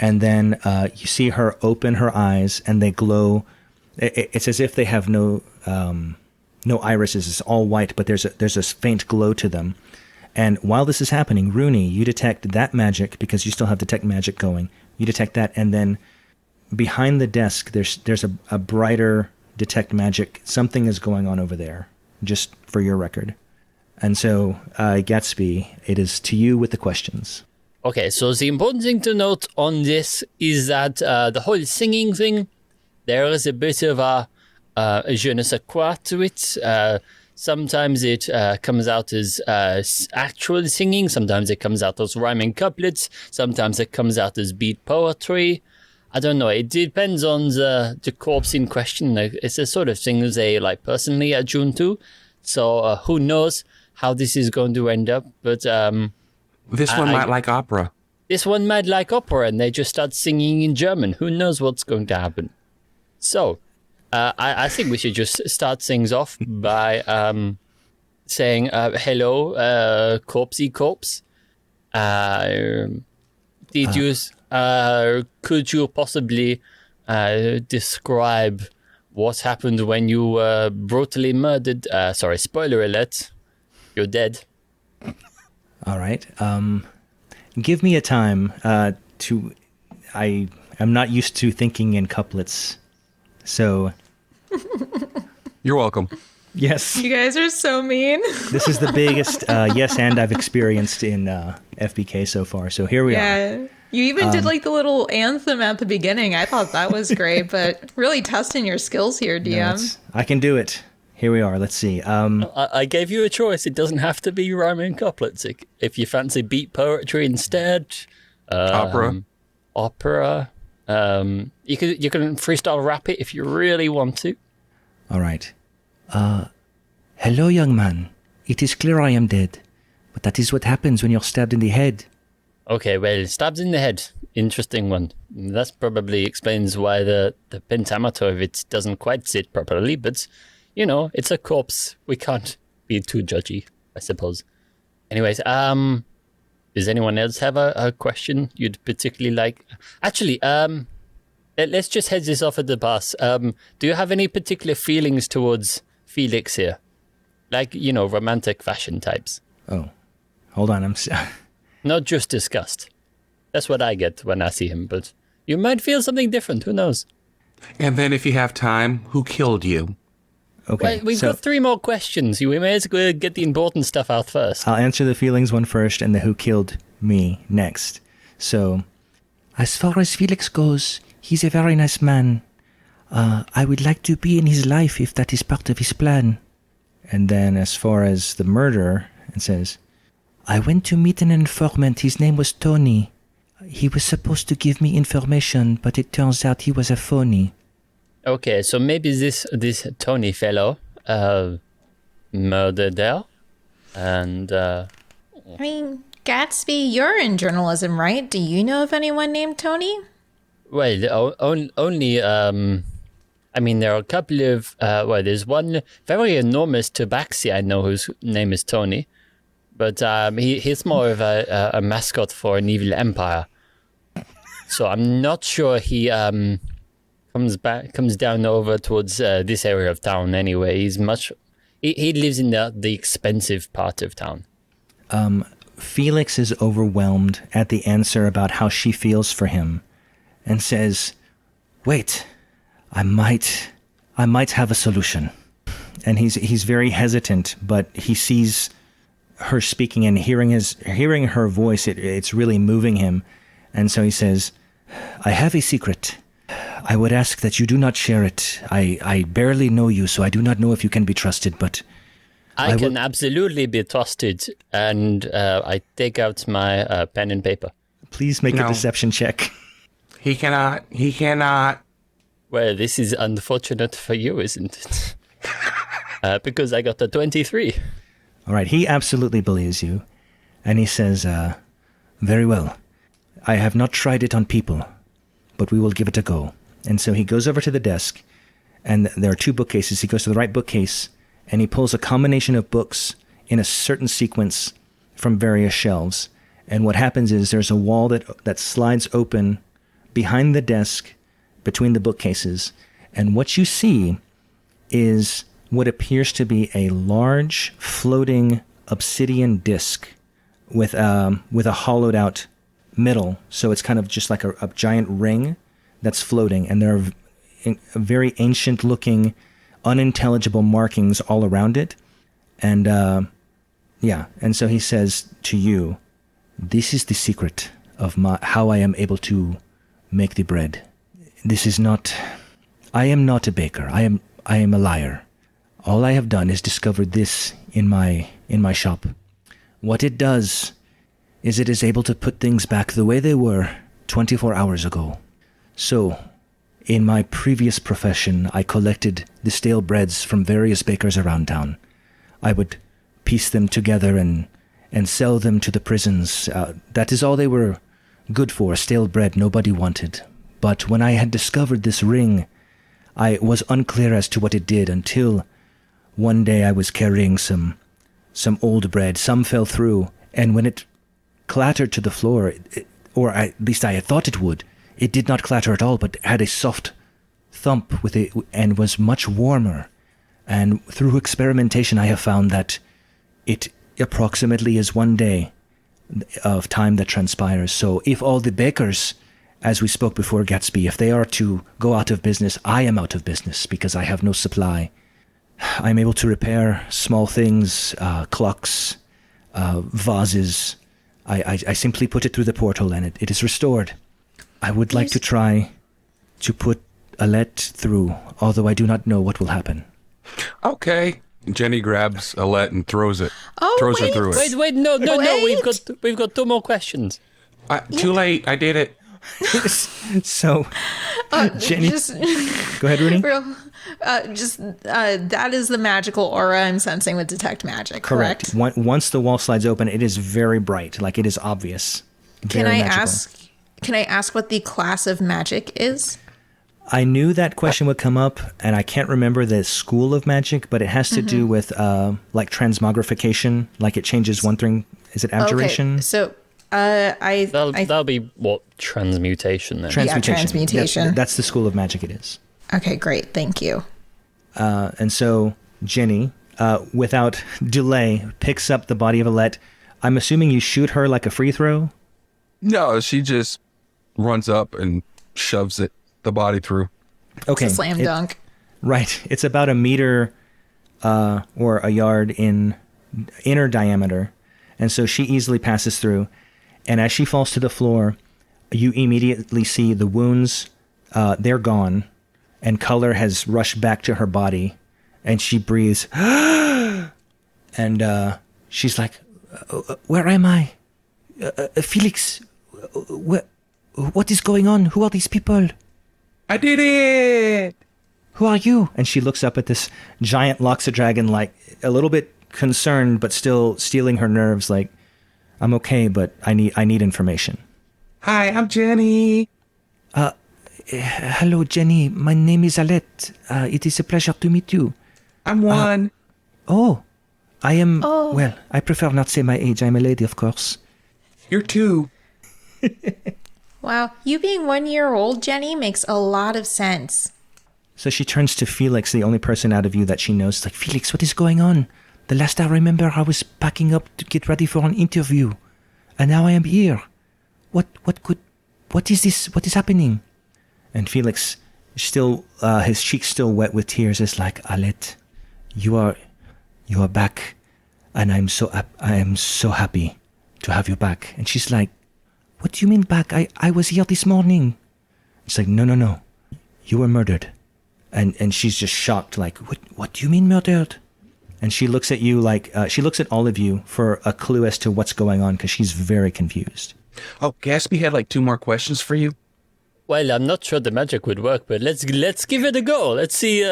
and then you see her open her eyes, and they glow. It's as if they have no irises. It's all white, but there's a faint glow to them. And while this is happening, Runii, you detect that magic, because you still have detect magic going. You detect that, and then behind the desk, there's a brighter detect magic. Something is going on over there, just for your record. And so, Gatsby, it is to you with the questions. Okay, so the important thing to note on this is that the whole singing thing, there is a bit of a je ne sais quoi to it. Sometimes it comes out as actual singing. Sometimes it comes out as rhyming couplets. Sometimes it comes out as beat poetry. I don't know. It depends on the corpse in question. It's the sort of thing they personally attune to. So who knows how this is going to end up? But this one might like opera. This one might like opera, and they just start singing in German. Who knows what's going to happen? So. I think we should just start things off by saying hello, corpsey corpse. Could you possibly describe what happened when you were brutally murdered? Sorry, spoiler alert. You're dead. All right. Give me a time I'm not used to thinking in couplets, so. You're welcome. Yes. You guys are so mean. This is the biggest yes and I've experienced in FBK so far. So here we are. Yeah. You even did the little anthem at the beginning. I thought that was great, but really testing your skills here, DM. No, I can do it. Here we are. Let's see. I gave you a choice. It doesn't have to be rhyming couplets. If you fancy beat poetry instead. Opera. You can freestyle rap it if you really want to. All right. Hello, young man. It is clear I am dead, but that is what happens when you're stabbed in the head. Okay, well, stabbed in the head. Interesting one. That probably explains why the pentameter of it doesn't quite sit properly, but, it's a corpse. We can't be too judgy, I suppose. Anyways, does anyone else have a question you'd particularly like? Actually, let's just head this off at the pass. Do you have any particular feelings towards Felix here? Romantic fashion types. Oh, hold on. Not just disgust. That's what I get when I see him, but you might feel something different. Who knows? And then if you have time, who killed you? Okay. Well, we've got 3 more questions. We may as well get the important stuff out first. I'll answer the feelings one first and the who killed me next. So, as far as Felix goes, he's a very nice man. I would like to be in his life if that is part of his plan. And then as far as the murder, it says, I went to meet an informant. His name was Tony. He was supposed to give me information, but it turns out he was a phony. Okay, so maybe this Tony fellow murdered her, and Gatsby, you're in journalism, right? Do you know of anyone named Tony? Well, only there are a couple of there's one very enormous tabaxi I know whose name is Tony, but he's more of a mascot for an evil empire. So I'm not sure he comes down over towards this area of town anyway. He lives in the expensive part of town. Felix is overwhelmed at the answer about how she feels for him and says, wait, I might have a solution. And he's very hesitant, but he sees her speaking and hearing her voice, it's really moving him. And so he says, I have a secret. I would ask that you do not share it. I barely know you, so I do not know if you can be trusted, but I can absolutely be trusted. And I take out my pen and paper. Please make a deception check. He cannot. Well, this is unfortunate for you, isn't it? Because I got a 23. All right, he absolutely believes you. And he says, very well. I have not tried it on people, but we will give it a go. And so he goes over to the desk, and there are 2 bookcases. He goes to the right bookcase, and he pulls a combination of books in a certain sequence from various shelves. And what happens is there's a wall that slides open behind the desk between the bookcases. And what you see is what appears to be a large floating obsidian disc with a hollowed out middle. So it's kind of just like a giant ring that's floating. And there are very ancient looking, unintelligible markings all around it. And and so he says to you, this is the secret of how I am able to make the bread. I am not a baker. I am a liar. All I have done is discovered this in my shop. What it does is it is able to put things back the way they were 24 hours ago. So, in my previous profession, I collected the stale breads from various bakers around town. I would piece them together and sell them to the prisons. That is all they were good for, stale bread nobody wanted. But when I had discovered this ring, I was unclear as to what it did until one day I was carrying some old bread. Some fell through, and when it clattered to the floor, or at least I had thought it would, it did not clatter at all, but had a soft thump with it and was much warmer. And through experimentation, I have found that it approximately is 1 day of time that transpires. So if all the bakers, as we spoke before, Gatsby, if they are to go out of business, I am out of business because I have no supply. I'm able to repair small things, clocks, vases. I simply put it through the portal and it is restored. I would like to try to put Alette through, although I do not know what will happen. Okay. Jenny grabs Alette and throws her through it. Wait, no, we've got 2 more questions. Too late. I did it. So, Jenny, go ahead, Runii. That is the magical aura I'm sensing with detect magic. Correct. Once the wall slides open, it is very bright, like it is obvious. Can I ask what the class of magic is? I knew that question would come up, and I can't remember the school of magic, but it has to do with like transmogrification, like it changes one thing. Is it abjuration? Okay, so that'll be what transmutation then. Transmutation. That's the school of magic. It is. Okay, great. Thank you. And so Jenny, without delay, picks up the body of Alette. I'm assuming you shoot her like a free throw? No, she just runs up and shoves the body through. Okay. It's a slam dunk. Right. It's about a meter or a yard in inner diameter. And so she easily passes through. And as she falls to the floor, you immediately see the wounds. They're gone. And color has rushed back to her body. And she breathes. And she's like, where am I? Felix, what is going on? Who are these people? I did it! Who are you? And she looks up at this giant Loxodragon, like a little bit concerned, but still stealing her nerves. Like, I'm okay, but I need information. Hi, I'm Jenny. Hello, Jenny. My name is Alette. It is a pleasure to meet you. I'm one. I am. Oh. Well, I prefer not say my age. I'm a lady, of course. You're 2. Wow, you being 1 year old, Jenny, makes a lot of sense. So she turns to Felix, the only person out of you that she knows. Like, Felix, what is going on? The last I remember, I was packing up to get ready for an interview, and now I am here. What is this? What is happening? And Felix, still, his cheeks still wet with tears, is like, Alette, you are back, and I am so happy to have you back. And she's like, what do you mean back? I was here this morning. It's like, no. You were murdered. And she's just shocked, like, what do you mean murdered? And she looks at you like, she looks at all of you for a clue as to what's going on because she's very confused. Oh, Gatsby had like 2 more questions for you. Well, I'm not sure the magic would work, but let's give it a go. Let's see.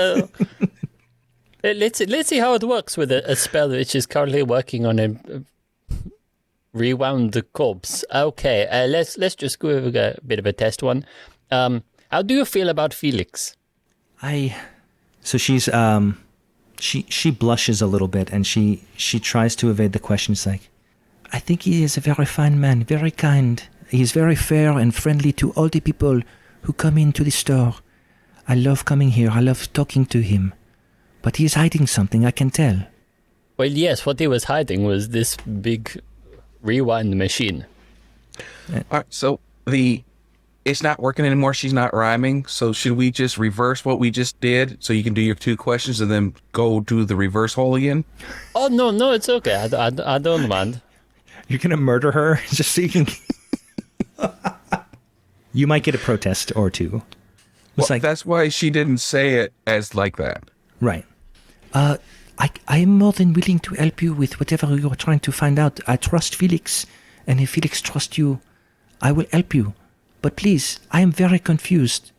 Let's see how it works with a spell which is currently working on a rewound the corpse. Okay, let's just go over a bit of a test one. How do you feel about Felix? So she's she blushes a little bit and she tries to evade the question. She's like, I think he is a very fine man, very kind. He is very fair and friendly to all the people who come into the store. I love coming here. I love talking to him. But he is hiding something, I can tell. Well, yes, what he was hiding was this big rewind machine. All right, so it's not working anymore. She's not rhyming. So should we just reverse what we just did so you can do your 2 questions and then go do the reverse hole again? Oh, no, it's okay. I don't mind. You're going to murder her just so you can... You might get a protest or 2. Well, that's why she didn't say it as like that. Right. I am more than willing to help you with whatever you're trying to find out. I trust Felix, and if Felix trusts you, I will help you. But please, I am very confused.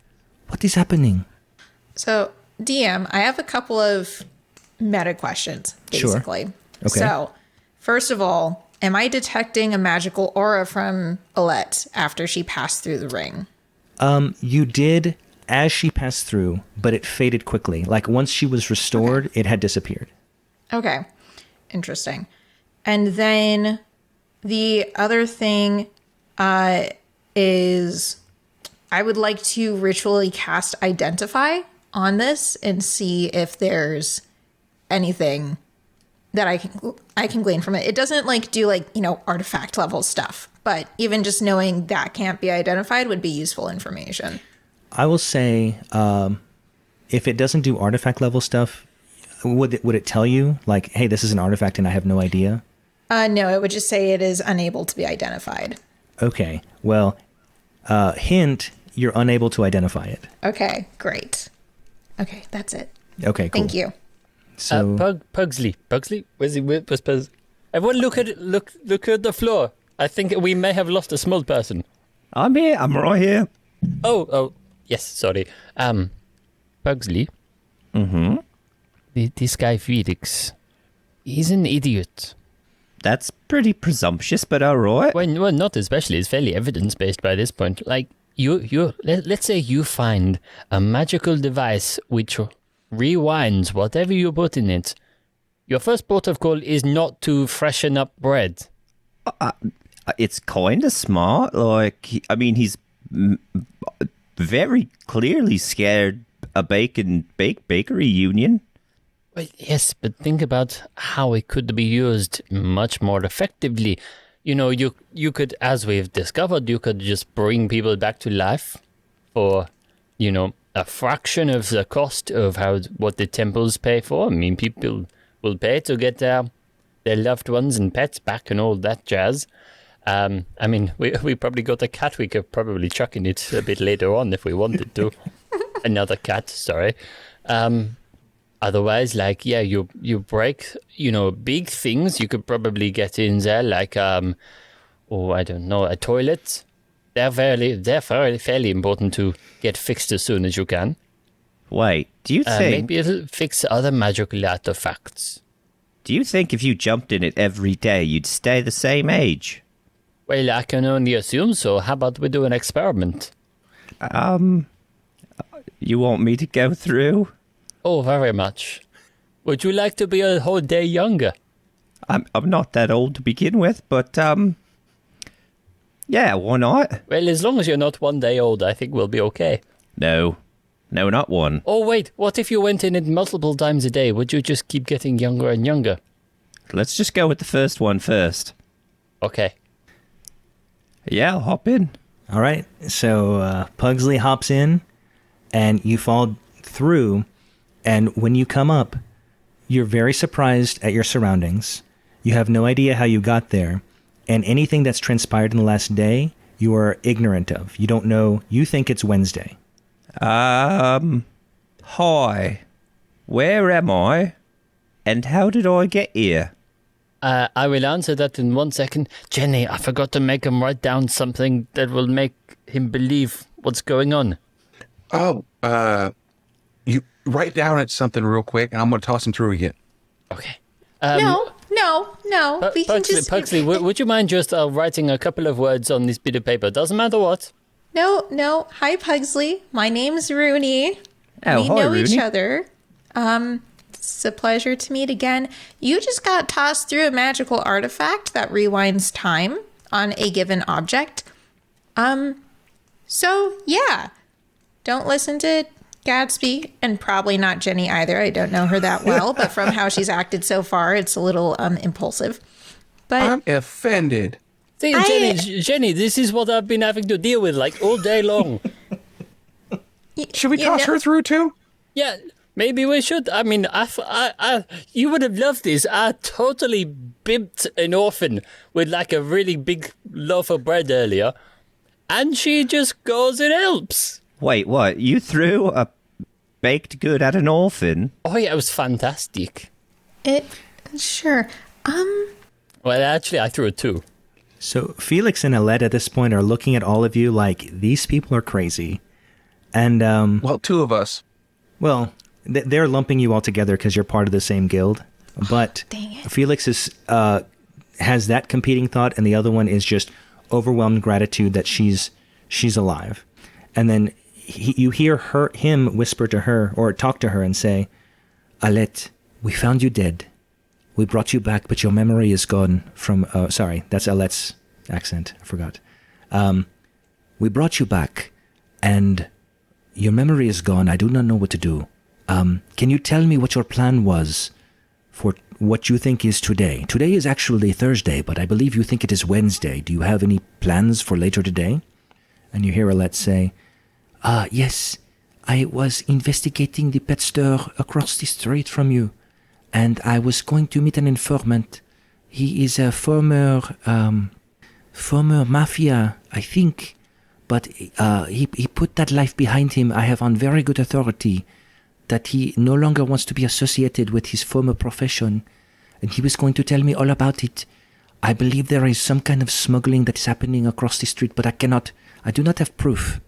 What is happening? So, DM, I have a couple of meta questions, basically. Sure. Okay. So, first of all, am I detecting a magical aura from Alette after she passed through the ring? You did as she passed through, but it faded quickly. Like once she was restored, It had disappeared. Okay. Interesting. And then the other thing is I would like to ritually cast Identify on this and see if there's anything that I can glean from it. It doesn't do artifact level stuff, but even just knowing that can't be identified would be useful information. I will say, if it doesn't do artifact level stuff, would it tell you like, hey, this is an artifact and I have no idea? No, it would just say it is unable to be identified. Okay. Well, hint, you're unable to identify it. Okay, great. Okay, that's it. Okay, cool. Thank you. So Pugsley, where's he? Everyone, look at the floor. I think we may have lost a small person. I'm here. I'm right here. Oh, yes. Sorry. Pugsley. Mm-hmm. This guy Felix, he's an idiot. That's pretty presumptuous, but all right. Well, not especially. It's fairly evidence-based by this point. Like, let's say you find a magical device which rewinds whatever you put in it. Your first port of call is not to freshen up bread. It's kind of smart. He's very clearly scared a bakery union. Well, yes, but think about how it could be used much more effectively. You could, as we've discovered, you could just bring people back to life for, a fraction of the cost of what the temples pay for. I mean, people will pay to get their loved ones and pets back and all that jazz. We probably got a cat. We could probably chuck in it a bit later on if we wanted to. Another cat, sorry. Otherwise, you break, big things you could probably get in there, like, I don't know, a toilet. They're fairly important to get fixed as soon as you can. Wait, do you think... Maybe it'll fix other magical artifacts. Do you think if you jumped in it every day, you'd stay the same age? Well, I can only assume so. How about we do an experiment? You want me to go through? Oh, very much. Would you like to be a whole day younger? I'm not that old to begin with, but, yeah, why not? Well, as long as you're not 1 day old, I think we'll be okay. No, not one. Oh, wait, what if you went in it multiple times a day? Would you just keep getting younger and younger? Let's just go with the first one first. Okay. Yeah, I'll hop in. all right. So Pugsley hops in, and you fall through. And when you come up, you're very surprised at your surroundings. You have no idea how you got there. And anything that's transpired in the last day, you are ignorant of. You don't know. You think it's Wednesday. Hi. Where am I? And how did I get here? I will answer that in 1 second. Jenny, I forgot to make him write down something that will make him believe what's going on. Oh, you write down something real quick, and I'm going to toss him through again. Okay. No. We can Pugsley, just. Pugsley, would you mind just writing a couple of words on this bit of paper? Doesn't matter what. No. Hi, Pugsley. My name's Runii. Oh, We hi, know each Runii. other. It's a pleasure to meet again. You just got tossed through a magical artifact that rewinds time on a given object. So yeah. Don't listen to Gatsby, and probably not Jenny either. I don't know her that well, but from how she's acted so far, it's a little impulsive. But I'm offended. See, Jenny, this is what I've been having to deal with like all day long. Should we toss her through too? Yeah, maybe we should. I mean, you would have loved this. I totally bimped an orphan with like a really big loaf of bread earlier, and she just goes and helps. Wait, what? You threw a baked good at an orphan? Oh yeah, it was fantastic. Sure. Well, actually, I threw it too. So Felix and Alette at this point are looking at all of you like, these people are crazy. And, Well, two of us. well, they're lumping you all together because you're part of the same guild. But Dang it. Felix has that competing thought, and the other one is just overwhelmed gratitude that she's alive. And then you hear him whisper to her or talk to her and say, Alette, we found you dead. We brought you back, but your memory is gone from... sorry, that's Alette's accent. I forgot. We brought you back, and your memory is gone. I do not know what to do. Can you tell me what your plan was for what you think is today? Today is actually Thursday, but I believe you think it is Wednesday. Do you have any plans for later today? And you hear Alette say, yes, I was investigating the pet store across the street from you, and I was going to meet an informant. He is a former mafia, I think, but he put that life behind him. I have on very good authority that he no longer wants to be associated with his former profession, and he was going to tell me all about it. I believe there is some kind of smuggling that is happening across the street, but I do not have proof.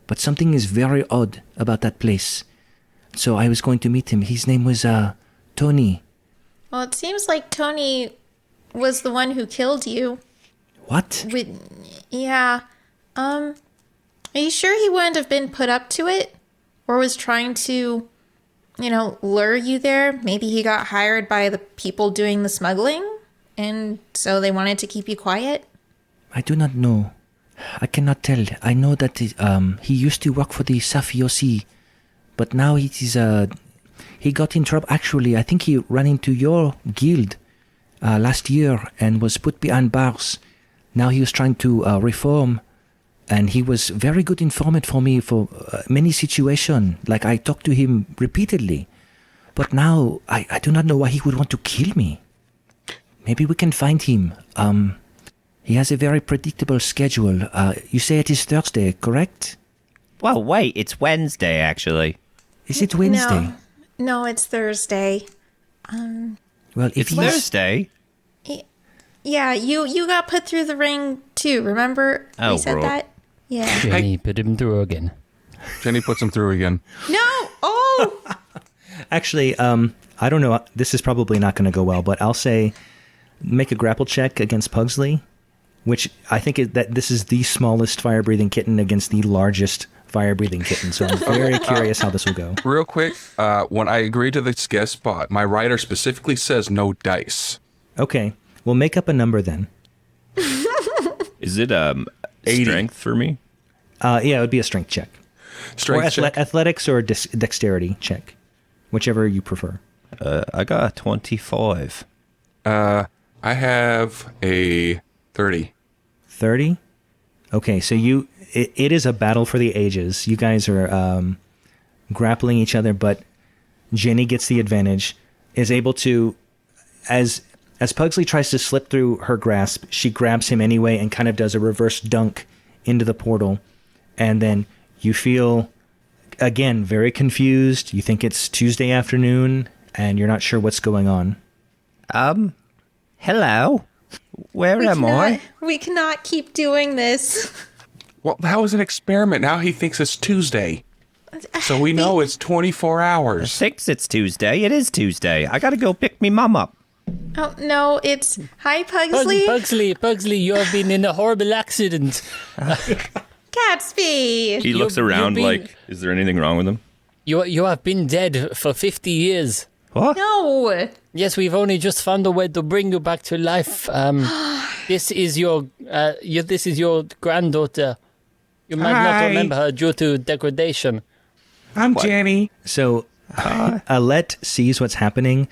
But something is very odd about that place. So I was going to meet him. His name was Tony. Well, it seems like Tony was the one who killed you. What? Yeah. Are you sure he wouldn't have been put up to it? Or was trying to, lure you there? Maybe he got hired by the people doing the smuggling, and so they wanted to keep you quiet? I do not know. I cannot tell. I know that he used to work for the Safiosi, but now he got in trouble. Actually, I think he ran into your guild last year and was put behind bars. Now he was trying to reform, and he was very good informant for me for many situations. Like, I talked to him repeatedly, but now I do not know why he would want to kill me. Maybe we can find him. He has a very predictable schedule. You say it is Thursday, correct? Well, wait, it's Wednesday, actually. Is it Wednesday? No, it's Thursday. Well, if It's he's... Thursday? Yeah, you got put through the ring too, remember? Oh, We said bro. that? Yeah. Jenny, put him through again. Jenny puts him through again. No! Oh! Actually, I don't know. This is probably not going to go well, but I'll say make a grapple check against Pugsley, which I think that this is the smallest fire-breathing kitten against the largest fire-breathing kitten. So I'm very curious how this will go. Real quick, when I agree to this guest spot, my writer specifically says no dice. Okay, we'll make up a number then. Is it 80. strength for me? Yeah, it would be a strength check. Strength Or check. athletics or dexterity check, whichever you prefer. I got a 25. I have a 30. 30? Okay, so it is a battle for the ages. You guys are grappling each other, but Jenny gets the advantage, is able to, as Pugsley tries to slip through her grasp, she grabs him anyway and kind of does a reverse dunk into the portal. And then you feel, again, very confused. You think it's Tuesday afternoon, and you're not sure what's going on. Hello? Where am I? We cannot keep doing this. Well, that was an experiment. Now he thinks it's Tuesday. So we know it's 24 hours. 6, it's Tuesday. It is Tuesday. I gotta go pick me mum up. Oh, no, it's... Hi, Pugsley. Pugsley, you have been in a horrible accident. Gatsby. He looks around like, is there anything wrong with him? You have been dead for 50 years. What? No. Yes, we've only just found a way to bring you back to life. This is your granddaughter. You might not Hi. remember her due to degradation. I'm Jenny. So Alette sees what's happening,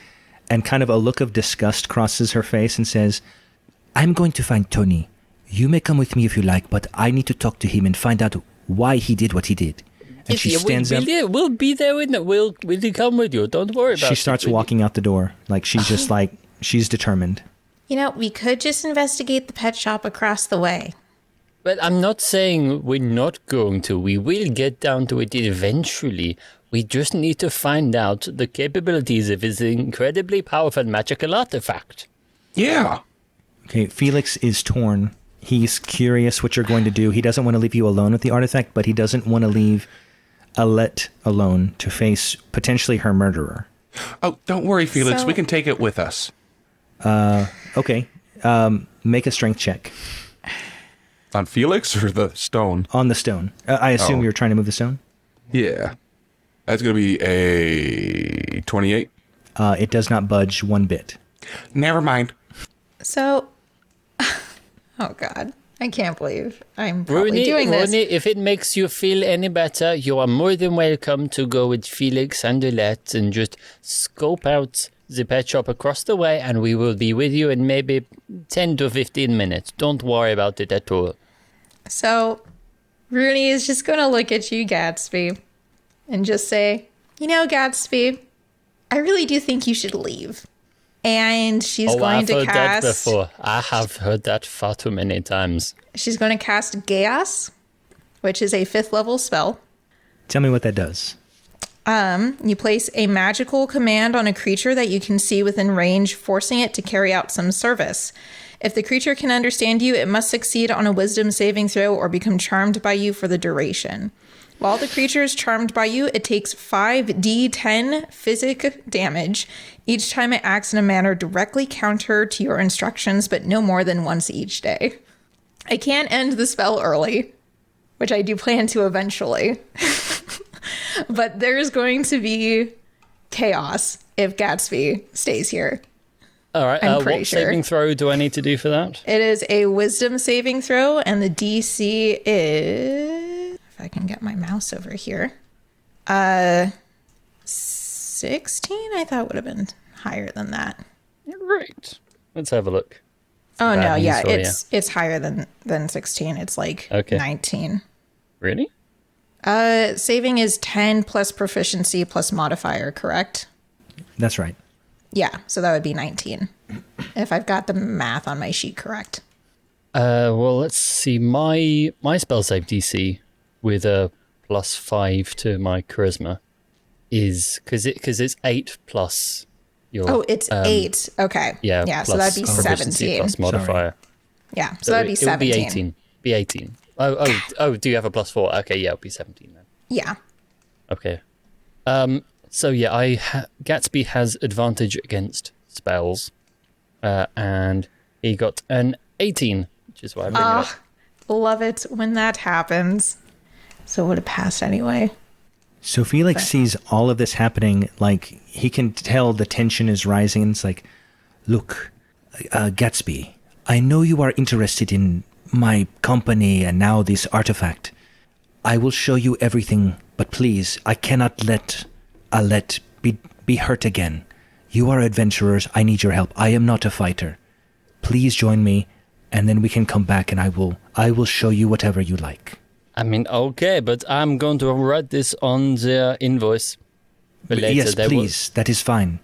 and kind of a look of disgust crosses her face and says, I'm going to find Tony. You may come with me if you like, but I need to talk to him and find out why he did what he did. And she stands up. We'll be there. We'll come with you. Don't worry about it. She starts walking out the door. Like, she's just like, she's determined. You know, we could just investigate the pet shop across the way. But I'm not saying we're not going to. We will get down to it eventually. We just need to find out the capabilities of his incredibly powerful magical artifact. Yeah. Okay, Felix is torn. He's curious what you're going to do. He doesn't want to leave you alone with the artifact, but he doesn't want to leave Alette alone to face potentially her murderer. Oh, don't worry, Felix. So- We can take it with us. Okay, make a strength check On Felix or the stone? on the stone. I assume Oh. you're trying to move the stone? Yeah. That's going to be a 28. It does not budge one bit. Never mind. So... Oh, God. I can't believe I'm probably doing this. Runii, if it makes you feel any better, you are more than welcome to go with Felix and Alette and just scope out the pet shop across the way, and we will be with you in maybe 10 to 15 minutes. Don't worry about it at all. So, Runii is just going to look at you, Gatsby, and just say, you know, Gatsby, I really do think you should leave. And she's going I've to heard that cast... before. I have heard that far too many times. She's going to cast Chaos, which is a 5th level spell. Tell me what that does. You place a magical command on a creature that you can see within range, forcing it to carry out some service. If the creature can understand you, it must succeed on a wisdom saving throw or become charmed by you for the duration. While the creature is charmed by you, it takes 5d10 physic damage each time it acts in a manner directly counter to your instructions, but no more than once each day. I can end the spell early, which I do plan to eventually. But there's going to be chaos if Gatsby stays here. All right, I'm pretty what sure. saving throw do I need to do for that? It is a wisdom saving throw, and the DC is... If I can get my mouse over here. 16? I thought would have been higher than that. Right. Let's have a look. Oh, Bad no, news yeah, for you. it's higher than 16. It's like Okay. 19. Really? Saving is 10 plus proficiency plus modifier, correct? That's right. Yeah, so that would be 19. If I've got the math on my sheet correct. Well, let's see. My spell save DC with a +5 to my charisma is because it's 8 plus your. Oh, it's 8. Okay. Yeah. Yeah, so plus that'd be proficiency 17. plus modifier. Yeah, so that'd be it would 17. be 18. Be 18. Oh, do you have a +4? Okay, yeah, it'll be 17 then. Yeah. Okay. So yeah, Gatsby has advantage against spells, and he got an 18, which is why I'm bringing it up. Love it when that happens. So it would have passed anyway. So Felix sees all of this happening, like, he can tell the tension is rising. It's like, look, Gatsby, I know you are interested in my company and now this artifact. I will show you everything, but please, I cannot let Alette be hurt again. You are adventurers. I need your help. I am not a fighter. Please join me, and then we can come back and I will show you whatever you like. I mean, okay, but I'm going to write this on the invoice. But later, Yes, please. That is fine.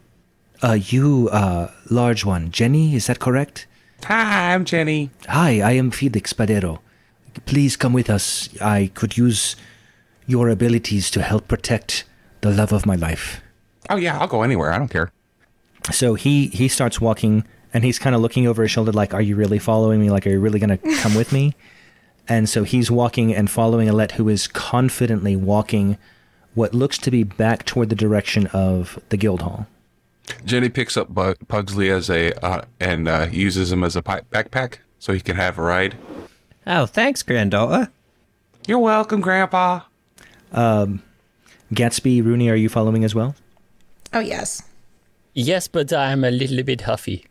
You, large one. Jenny, is that correct? Hi, I'm Jenny. Hi, I am Felix Padero. Please come with us. I could use your abilities to help protect the love of my life. Oh, yeah, I'll go anywhere. I don't care. So he starts walking, and he's kind of looking over his shoulder like, are you really following me? Like, are you really going to come with me? And so he's walking and following Alette, who is confidently walking what looks to be back toward the direction of the guild hall. Jenny picks up Pugsley as and uses him as a backpack so he can have a ride. Oh, thanks, granddaughter. You're welcome, Grandpa. Gatsby, Runii, are you following as well? Oh, yes. Yes, but I'm a little bit huffy.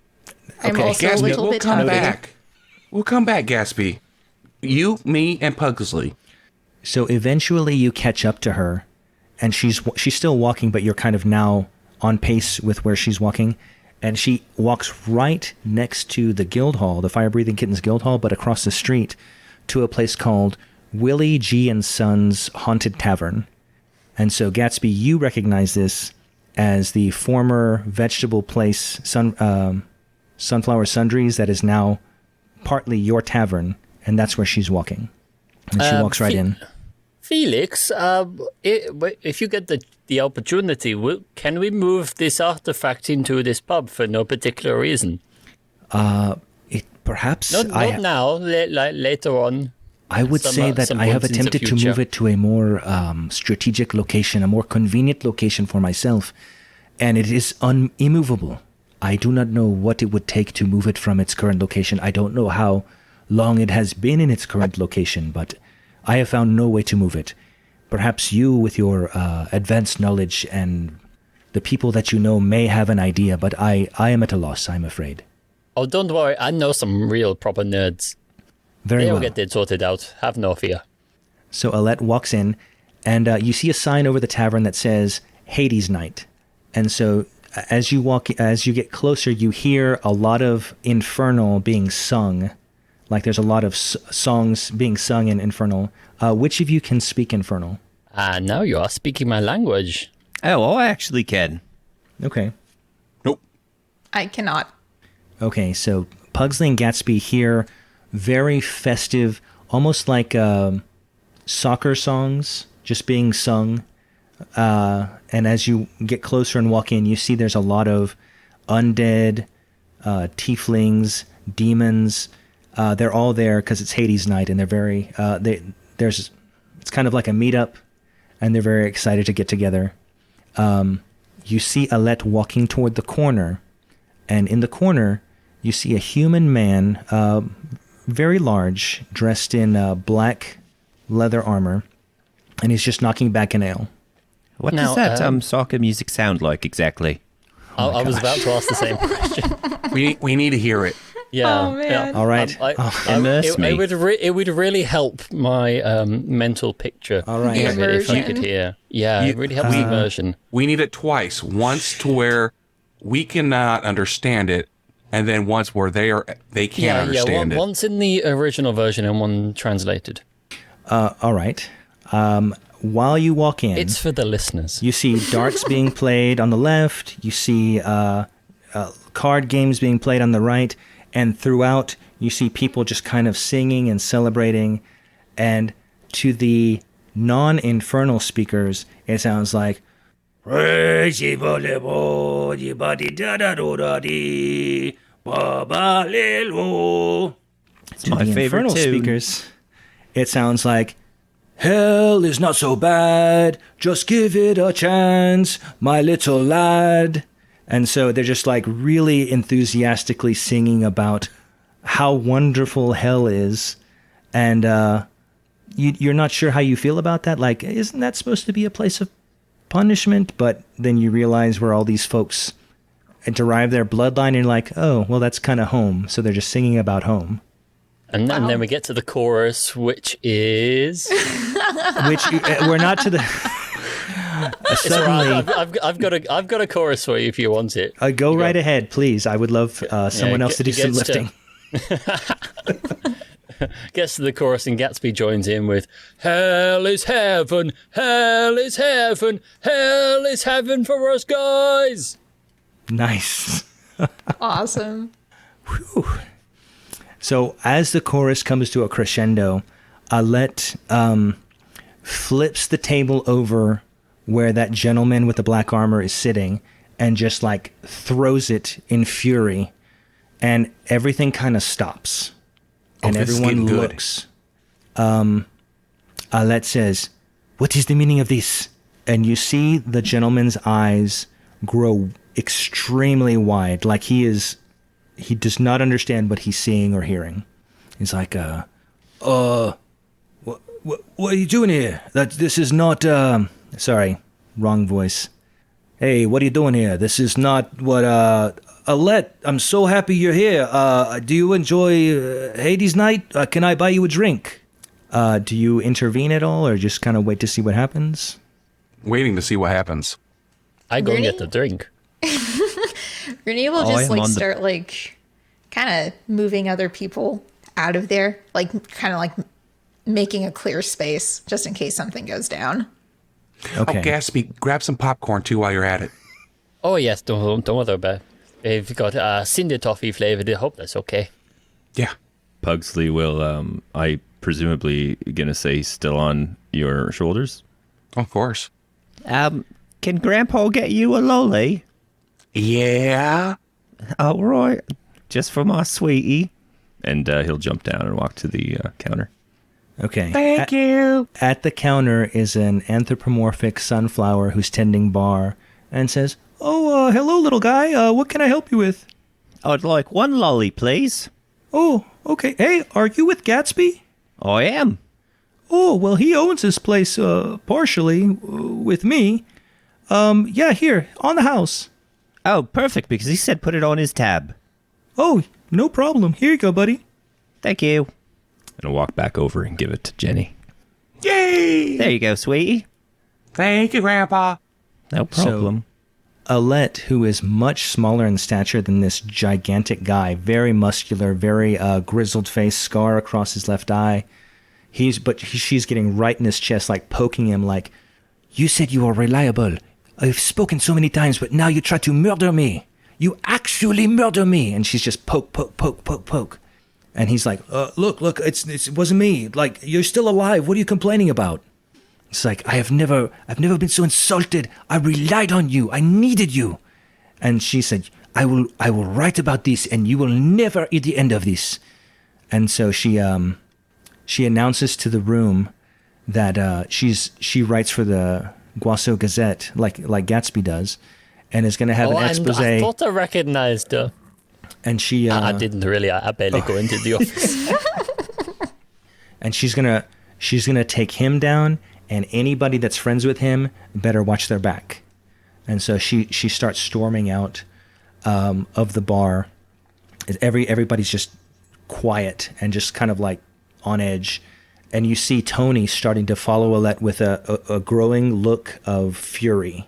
I'm Okay. also a Gatsby, little we'll bit come hungry. back. We'll come back, Gatsby. You, me, and Pugsley. So eventually you catch up to her, and she's still walking, but you're kind of now on pace with where she's walking. And she walks right next to the guild hall, the Fire Breathing Kittens guild hall, but across the street to a place called Willie G. and Sons Haunted Tavern. And so, Gatsby, you recognize this as the former vegetable place, Sunflower Sundries, that is now partly your tavern, and that's where she's walking. And she walks right in. Felix, if you get the opportunity, can we move this artifact into this pub for no particular reason? Perhaps Not now, later on. I would say that I have attempted to move it to a more strategic location, a more convenient location for myself, and it is immovable. I do not know what it would take to move it from its current location. I don't know how long it has been in its current location, but I have found no way to move it. Perhaps you, with your advanced knowledge and the people that you know, may have an idea, but I am at a loss, I'm afraid. Oh, don't worry. I know some real proper nerds. Very They'll well. get it sorted out. Have no fear. So Alette walks in, and you see a sign over the tavern that says Hades Night. And so as you get closer, you hear a lot of Infernal being sung. Like there's a lot of songs being sung in Infernal. Which of you can speak Infernal? Now you are speaking my language. Oh, I actually can. Okay. Nope. I cannot. Okay, so Pugsley and Gatsby hear very festive, almost like soccer songs just being sung. And as you get closer and walk in, you see there's a lot of undead, tieflings, demons. They're all there because it's Hades Night, and they're very it's kind of like a meetup, and they're very excited to get together. You see Alette walking toward the corner, and in the corner you see a human man, very large, dressed in black leather armor, and he's just knocking back an ale. What Now, does that soccer music sound like exactly? I was about to ask the same question. We need to hear it. Yeah. Oh, man. Yeah. All right. Immerse me. It would really help my mental picture. All right. If you Immersion. could hear. Yeah, it really helps immersion. We need it twice. Once to where we cannot understand it, and then once where they can't understand it. Once in the original version and one translated. All right. While you walk in, It's for the listeners. you see darts being played on the left. You see card games being played on the right. And throughout, you see people just kind of singing and celebrating. And to the non-infernal speakers, it sounds like... To my the favorite infernal tune. speakers, it sounds like... Hell is not so bad, just give it a chance, my little lad. And so they're just like really enthusiastically singing about how wonderful hell is. And you're not sure how you feel about that. Like, isn't that supposed to be a place of punishment? But then you realize where all these folks derive their bloodline, and you're like, oh, well, that's kind of home. So they're just singing about home. And then we get to the chorus, which is... Which we're not to the... It's all right. I've got a chorus for you if you want it. Go right ahead, please. I would love someone else to do some gets to- lifting. Gets to the chorus and Gatsby joins in with "Hell is heaven, hell is heaven, hell is heaven for us guys." Nice. Awesome. So as the chorus comes to a crescendo, Alette flips the table over where that gentleman with the black armor is sitting and just like throws it in fury, and everything kind of stops. And this is everyone getting good. looks. Alette says, "What is the meaning of this?" And you see the gentleman's eyes grow extremely wide, like he does not understand what he's seeing or hearing. He's like, what are you doing here? This is not, sorry, wrong voice. Hey, what are you doing here? This is not what, Alette, I'm so happy you're here. Do you enjoy Hades night? Can I buy you a drink? Do you intervene at all, or just kind of wait to see what happens? Waiting to see what happens. I go and Really? get the drink. Runii will I just am like on the- start like kind of moving other people out of there, like kind of like making a clear space just in case something goes down. Okay. Oh, Gatsby, grab some popcorn too while you're at it. Oh, yes, don't worry about it. They've got cinder toffee flavored. I hope that's okay. Yeah. Pugsley will, I presumably gonna say he's still on your shoulders. Of course. Can Grandpa get you a lolly? Yeah. All right. Just for my sweetie. And he'll jump down and walk to the counter. Okay. Thank you. At the counter is an anthropomorphic sunflower who's tending bar and says, "Oh, hello, little guy. What can I help you with?" I'd like one lolly, please. Oh, okay. Hey, are you with Gatsby? I am. Oh, well, he owns this place partially with me. Yeah, here, on the house. Oh, perfect, because he said put it on his tab. Oh, no problem. Here you go, buddy. Thank you. And I'll walk back over and give it to Jenny. Yay. There you go, sweetie. Thank you, Grandpa. No problem. Alette, who is much smaller in stature than this gigantic guy, very muscular, very grizzled face, scar across his left eye. She's getting right in his chest, like poking him, like, "You said you were reliable. I've spoken so many times, but now you try to murder me. You actually murder me." And she's just poke, poke, poke, poke, poke. And he's like, look, it wasn't me. Like, you're still alive. What are you complaining about? It's like, I've never been so insulted. I relied on you. I needed you. And she said, I will write about this, and you will never hear the end of this. And so she announces to the room that she writes for the Guaso Gazette, like Gatsby does, and is going to have an expose. I thought I recognized her. And she I didn't really. I barely go into the office. and she's gonna take him down, and anybody that's friends with him better watch their back. And so she starts storming out of the bar. Everybody's just quiet and just kind of like on edge. And you see Tony starting to follow Alette with a growing look of fury.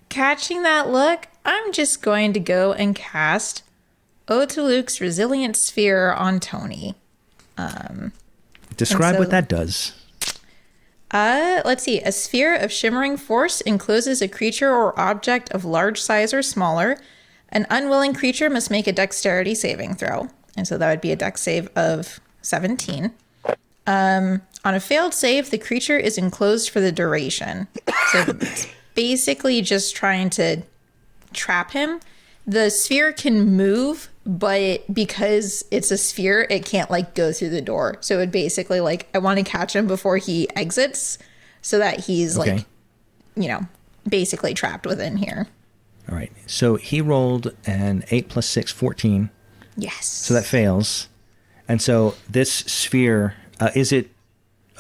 Catching that look, I'm just going to go and cast Ode to Luke's Resilient Sphere on Tony. Describe so- what that does. Let's see. A sphere of shimmering force encloses a creature or object of large size or smaller. An unwilling creature must make a dexterity saving throw. And so that would be a dex save of 17. On a failed save, the creature is enclosed for the duration. So it's basically just trying to trap him. The sphere can move, but because it's a sphere, it can't like go through the door. So it basically like, I want to catch him before he exits so that he's Okay. like, basically trapped within here. All right. So he rolled an 8 plus 6, 14. Yes. So that fails. And so this sphere, is it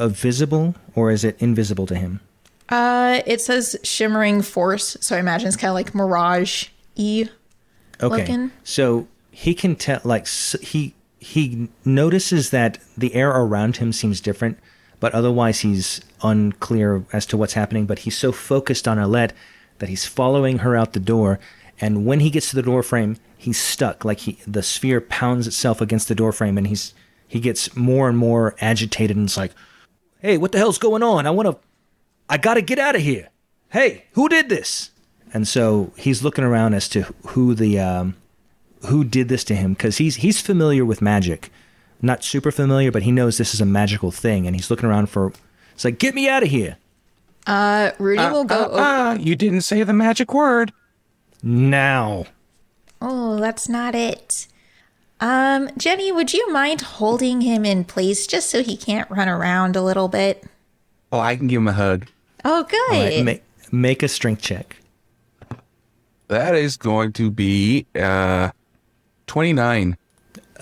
visible or is it invisible to him? It says shimmering force, so I imagine it's kind of like mirage-y looking. So he can tell, like, he notices that the air around him seems different, but otherwise he's unclear as to what's happening. But he's so focused on Alette that he's following her out the door. And when he gets to the door frame, he's stuck. Like the sphere pounds itself against the door frame, and he gets more and more agitated, and it's like, "Hey, what the hell's going on? I gotta get out of here. Hey, who did this?" And so he's looking around as to who did this to him, because he's familiar with magic, not super familiar, but he knows this is a magical thing, and he's looking around for. It's like, "Get me out of here." Rudy will go. You didn't say the magic word. Now. Oh, that's not it. Jenny, would you mind holding him in place just so he can't run around a little bit? Oh, I can give him a hug. Oh, good. All right, make a strength check. That is going to be 29.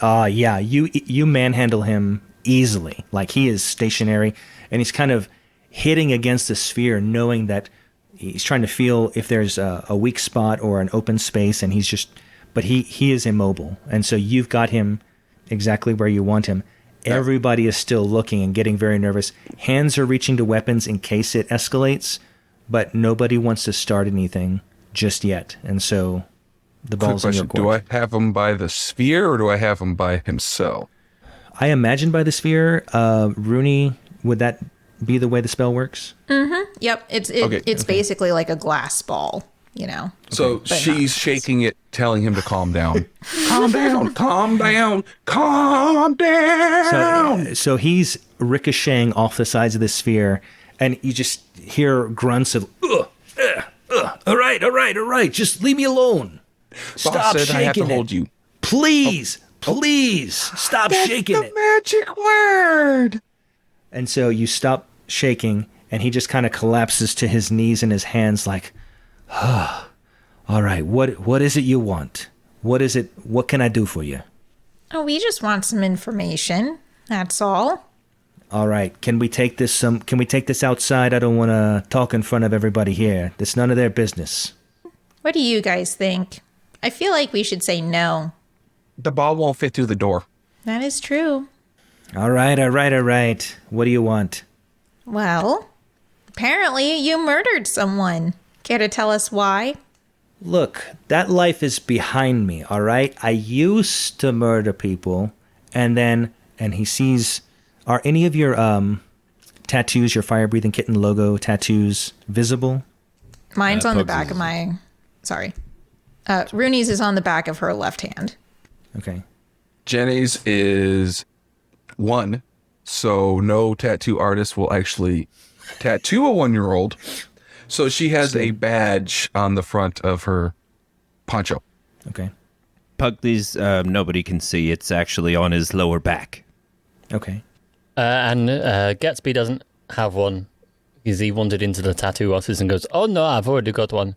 Yeah, you manhandle him easily. Like, he is stationary, and he's kind of hitting against the sphere, knowing that he's trying to feel if there's a weak spot or an open space, and but he is immobile. And so you've got him exactly where you want him. Everybody is still looking and getting very nervous. Hands are reaching to weapons in case it escalates, but nobody wants to start anything just yet. And so the ball's in your court. Do I have him by the sphere or do I have him by himself? I imagine by the sphere. Runii, would that be the way the spell works? Mm-hmm. Yep. It's basically like a glass ball, you know. So she's shaking it, telling him to calm down. Calm down, calm down, calm down. So he's ricocheting off the sides of the sphere, and you just hear grunts of, all right, just leave me alone. Stop said shaking I have to it. hold you. Please, stop shaking it. That's the magic word. And so you stop shaking, and he just kind of collapses to his knees and his hands like, all right, what is it you want? What is it? What can I do for you? Oh, we just want some information. That's all. All right, can we take this outside? I don't want to talk in front of everybody here. It's none of their business. What do you guys think? I feel like we should say no. The ball won't fit through the door. That is true. All right. What do you want? Well, apparently you murdered someone. Care to tell us why? Look, that life is behind me, all right? I used to murder people, and he sees... Are any of your tattoos, your fire-breathing kitten logo tattoos, visible? Mine's on the back of my... Sorry. Rooney's is on the back of her left hand. Okay. Jenny's is 1, so no tattoo artist will actually tattoo a 1-year-old. So she has a badge on the front of her poncho. Okay. Pugsley's, nobody can see. It's actually on his lower back. Okay. And Gatsby doesn't have one because he wandered into the tattoo office and goes, "Oh no, I've already got one."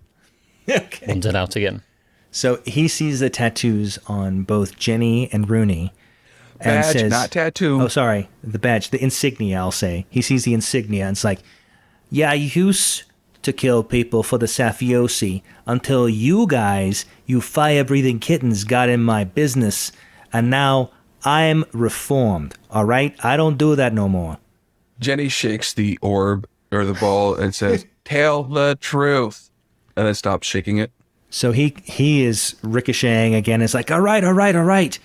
Okay. Wandered out again. So he sees the tattoos on both Jenny and Runii. And Badge, says, not tattoo. Oh, sorry. The badge, the insignia, I'll say. He sees the insignia and it's like, yeah, I used to kill people for the Safiosi until you guys, you fire-breathing kittens, got in my business. And now I'm reformed, all right? I don't do that no more. Jenny shakes the orb or the ball and says, "Tell the truth," and then stops shaking it. So he is ricocheting again. It's like, all right.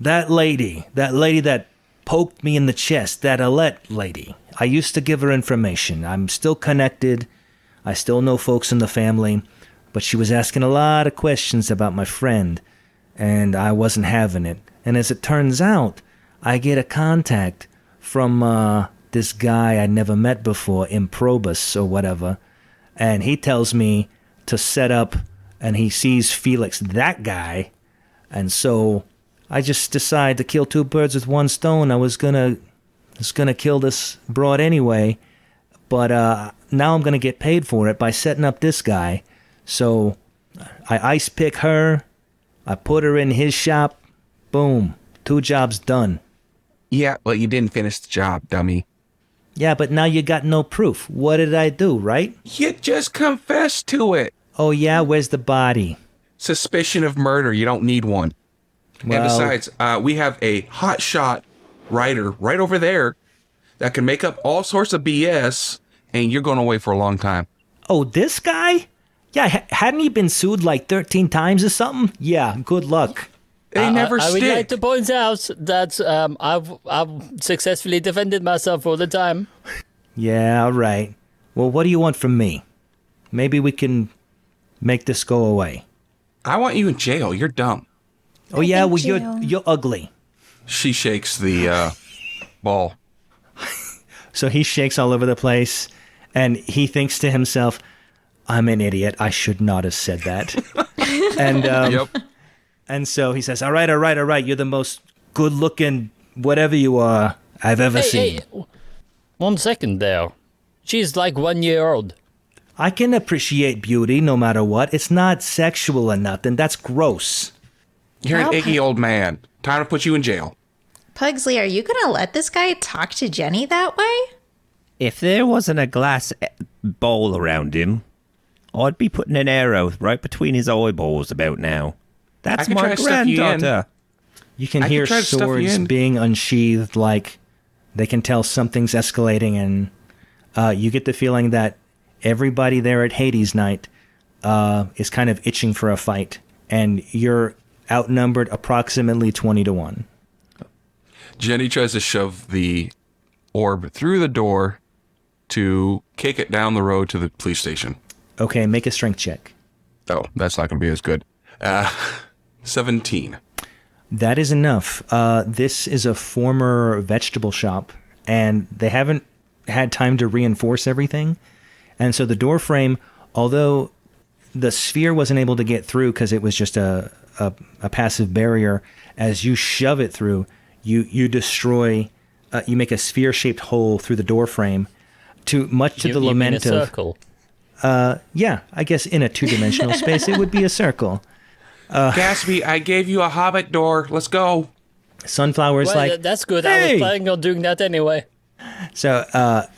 That lady that poked me in the chest, that Alette lady. I used to give her information. I'm still connected. I still know folks in the family, but she was asking a lot of questions about my friend, and I wasn't having it. And as it turns out, I get a contact from this guy I never met before, Improbus or whatever, and he tells me to set up, and he sees Felix, that guy, and so I just decided to kill 2 birds with 1 stone. I was gonna kill this broad anyway, but now I'm gonna get paid for it by setting up this guy. So I ice pick her, I put her in his shop, boom, 2 jobs done. Yeah, well, you didn't finish the job, dummy. Yeah, but now you got no proof. What did I do, right? You just confessed to it. Oh yeah, where's the body? Suspicion of murder. You don't need one. Well, and besides, we have a hotshot writer right over there that can make up all sorts of BS, and you're going away for a long time. Oh, this guy? Yeah, hadn't he been sued like 13 times or something? Yeah, good luck. They never I stick. would like to point out that I've successfully defended myself all the time. Yeah, all right. Well, what do you want from me? Maybe we can make this go away. I want you in jail. You're dumb. Oh yeah, well you're ugly. She shakes the ball. So he shakes all over the place, And he thinks to himself, I'm an idiot. I should not have said that. And Yep. and so he says, all right. You're the most good-looking whatever you are I've ever seen. Hey, 1 second there. She's like 1 year old. I can appreciate beauty no matter what. It's not sexual or nothing. That's gross. You're an Well, icky old man. Time to put you in jail. Pugsley, are you going to let this guy talk to Jenny that way? If there wasn't a glass bowl around him, I'd be putting an arrow right between his eyeballs about now. That's I can my try to stuff you in. granddaughter. You can I hear can try to stuff you swords in. being unsheathed, like they can tell something's escalating, and you get the feeling that everybody there at Hades Night is kind of itching for a fight, and you're outnumbered approximately 20-1. Jenny tries to shove the orb through the door to kick it down the road to the police station. Okay, make a strength check. Oh, that's not going to be as good. 17. That is enough. This is a former vegetable shop, and they haven't had time to reinforce everything. And so the door frame, although the sphere wasn't able to get through because it was just a passive barrier, as you shove it through, you destroy, you make a sphere-shaped hole through the door frame, to the You mean lament a of... circle. Yeah, I guess in a two-dimensional space, it would be a circle. Gatsby, I gave you a hobbit door. Let's go. Sunflower's Well, like, that's good. I "Hey!" was planning on doing that anyway. So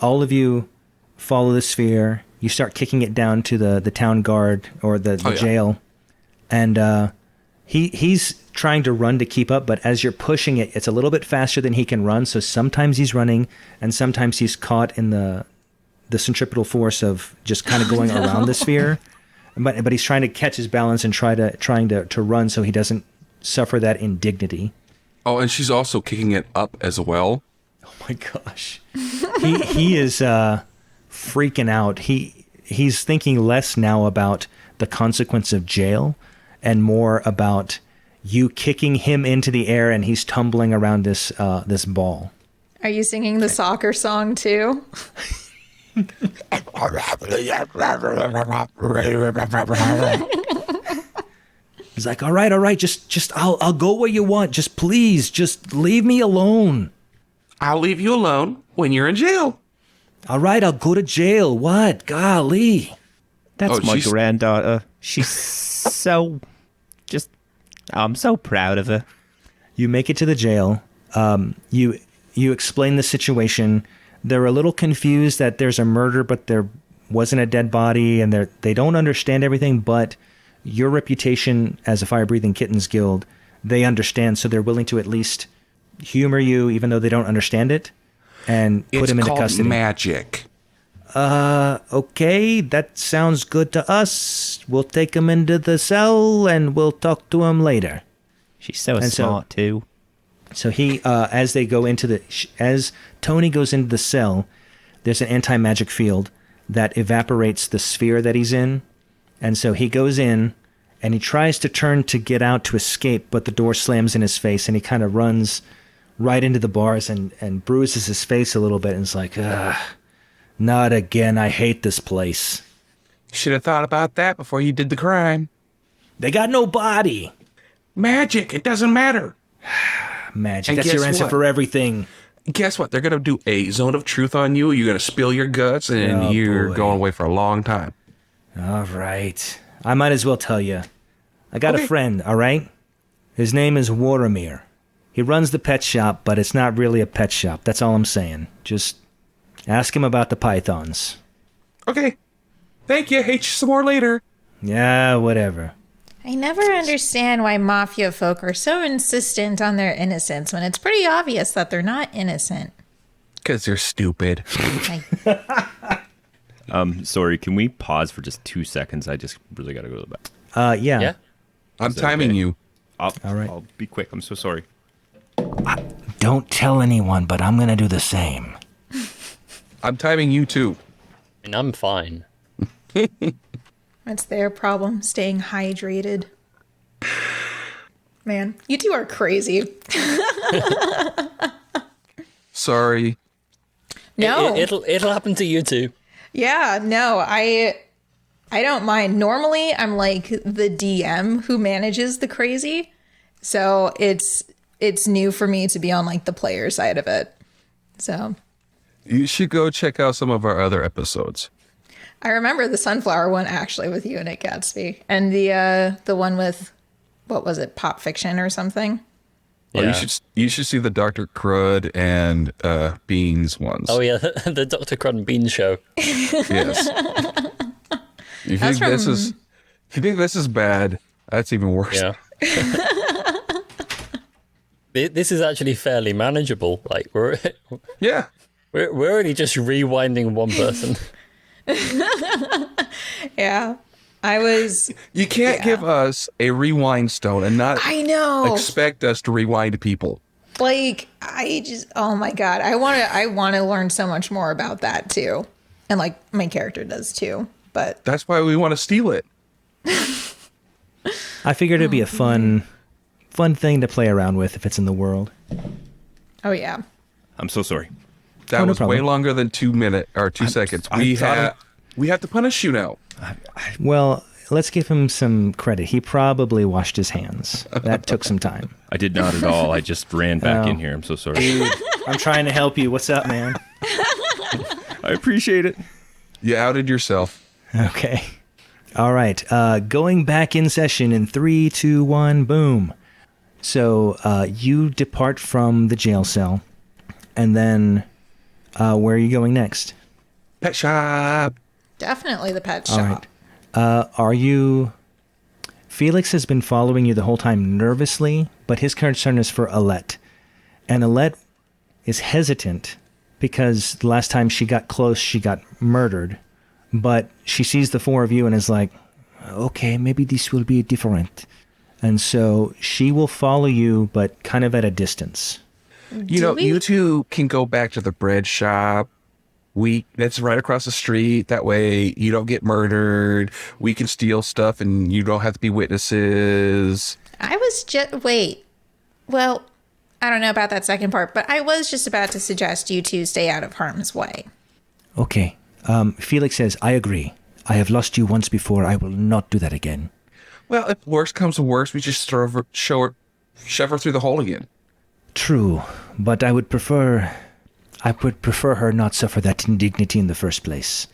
all of you follow the sphere. You start kicking it down to the town guard or the yeah. jail. And he's trying to run to keep up, but as you're pushing it, it's a little bit faster than he can run. So sometimes he's running, and sometimes he's caught in the centripetal force of just kind of going around the sphere. But he's trying to catch his balance and trying to run so he doesn't suffer that indignity. Oh, and she's also kicking it up as well. Oh my gosh. He is freaking out. He's thinking less now about the consequence of jail and more about you kicking him into the air and he's tumbling around this ball. Are you singing the soccer song too? He's like, all right, just I'll go where you want. Just please, just leave me alone. I'll leave you alone when you're in jail. All right, I'll go to jail. What? Golly. That's Oh, my she's- granddaughter. She's so... just... I'm so proud of her. You make it to the jail. You explain the situation. They're a little confused that there's a murder, but there wasn't a dead body, and they don't understand everything, but your reputation as a Fire-Breathing Kittens Guild, they understand, so they're willing to at least humor you, even though they don't understand it, and put It's him into called custody. magic. Okay, that sounds good to us. We'll take him into the cell, and we'll talk to him later. She's so And so- smart, too. So he, as Tony goes into the cell, there's an anti-magic field that evaporates the sphere that he's in. And so he goes in and he tries to turn to get out to escape, but the door slams in his face and he kind of runs right into the bars and bruises his face a little bit and is like, ugh, not again. I hate this place. Should have thought about that before you did the crime. They got no body. Magic. It doesn't matter. Magic. And That's your guess answer what? for everything. Guess what? They're going to do a zone of truth on you. You're going to spill your guts, and Oh, you're boy. going away for a long time. All right. I might as well tell you. I got Okay. a friend, all right? His name is Waramir. He runs the pet shop, but it's not really a pet shop. That's all I'm saying. Just ask him about the pythons. Okay. Thank you. Hate you some more later. Yeah, whatever. I never understand why mafia folk are so insistent on their innocence when it's pretty obvious that they're not innocent. Because they're stupid. Like, Sorry, can we pause for just 2 seconds? I just really got to go to the back. Yeah. Yeah? I'm that timing okay? you. All right. I'll be quick. I'm so sorry. Don't tell anyone, but I'm going to do the same. I'm timing you too. And I'm fine. that's their problem, staying hydrated. Man, you two are crazy. Sorry. No, It'll happen to you too. Yeah, no, I don't mind. Normally, I'm like the DM who manages the crazy, so it's new for me to be on like the player side of it. So You should go check out some of our other episodes. I remember the sunflower one actually with you and Nick Gatsby, and the one with what was it, Pop Fiction or something. Oh, Yeah. you should see the Dr. Crud and Beans ones. Oh yeah, the Dr. Crud and Bean show. Yes. You That's think this is bad? That's even worse. Yeah. This is actually fairly manageable. Like Yeah. we're already just rewinding one person. Yeah, I was. You can't give us a rewind stone and not I know. expect us to rewind people. Like I just. Oh my god, I want to learn so much more about that too, and like my character does too. But That's why we want to steal it. I figured it'd be a fun thing to play around with if it's in the world. oh yeah, I'm so sorry. That Oh, no was way problem. longer than 2 minutes or 2 seconds. I thought We have to punish you now. Well, let's give him some credit. He probably washed his hands. That took some time. I did not at all. I just ran back Oh. in here. I'm so sorry. Dude, I'm trying to help you. What's up, man? I appreciate it. You outed yourself. Okay. All right. Going back in session in 3, 2, 1, boom. So you depart from the jail cell, and then where are you going next? Pet shop. definitely the pet All shop. right. Are you... Felix has been following you the whole time nervously, but his concern is for Alette. And Alette is hesitant because the last time she got close, she got murdered. But she sees the four of you and is like, okay, maybe this will be different. And so she will follow you, but kind of at a distance. You know, you two can go back to the bread shop. That's right across the street. That way you don't get murdered. We can steal stuff and you don't have to be witnesses. I was just wait. Well, I don't know about that second part, but I was just about to suggest you two stay out of harm's way. Okay. Felix says, I agree. I have lost you once before. I will not do that again. Well, if worse comes to worse, we just shove her through the hole again. True, but I would prefer her not suffer that indignity in the first place.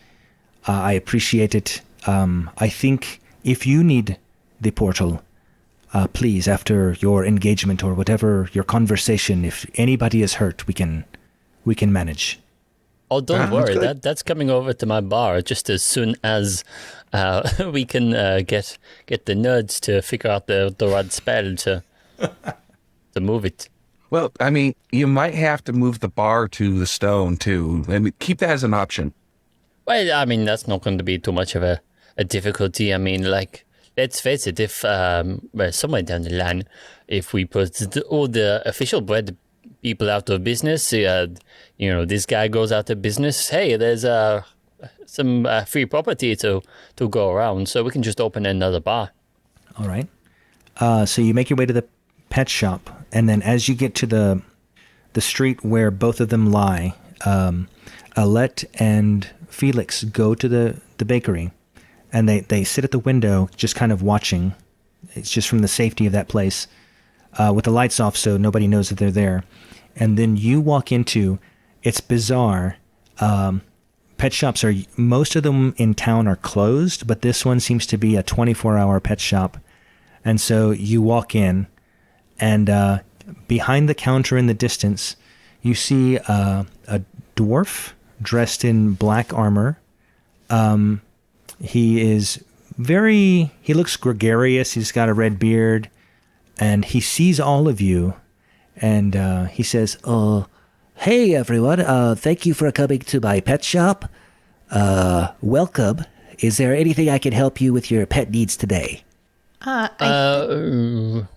I appreciate it. I think if you need the portal, please, after your engagement or whatever your conversation, if anybody is hurt, we can manage. Oh, don't Sounds worry. good. That's coming over to my bar just as soon as we can get the nerds to figure out the right spell to move it. Well, I mean, you might have to move the bar to the stone, too. I mean, keep that as an option. Well, I mean, that's not going to be too much of a difficulty. I mean, like, let's face it, if somewhere down the line, if we put all the official bread people out of business, this guy goes out of business, hey, there's some free property to go around, so we can just open another bar. All right. So you make your way to the pet shop, and then as you get to the street where both of them lie, Alette and Felix go to the bakery, and they sit at the window just kind of watching. It's just from the safety of that place, with the lights off so nobody knows that they're there. And then you walk into, it's bizarre, pet shops most of them in town are closed, but this one seems to be a 24-hour pet shop. And so you walk in, and behind the counter in the distance, you see a dwarf dressed in black armor. He looks gregarious. He's got a red beard, and he sees all of you, and he says, hey, everyone. Thank you for coming to my pet shop. Welcome. Is there anything I can help you with your pet needs today? No,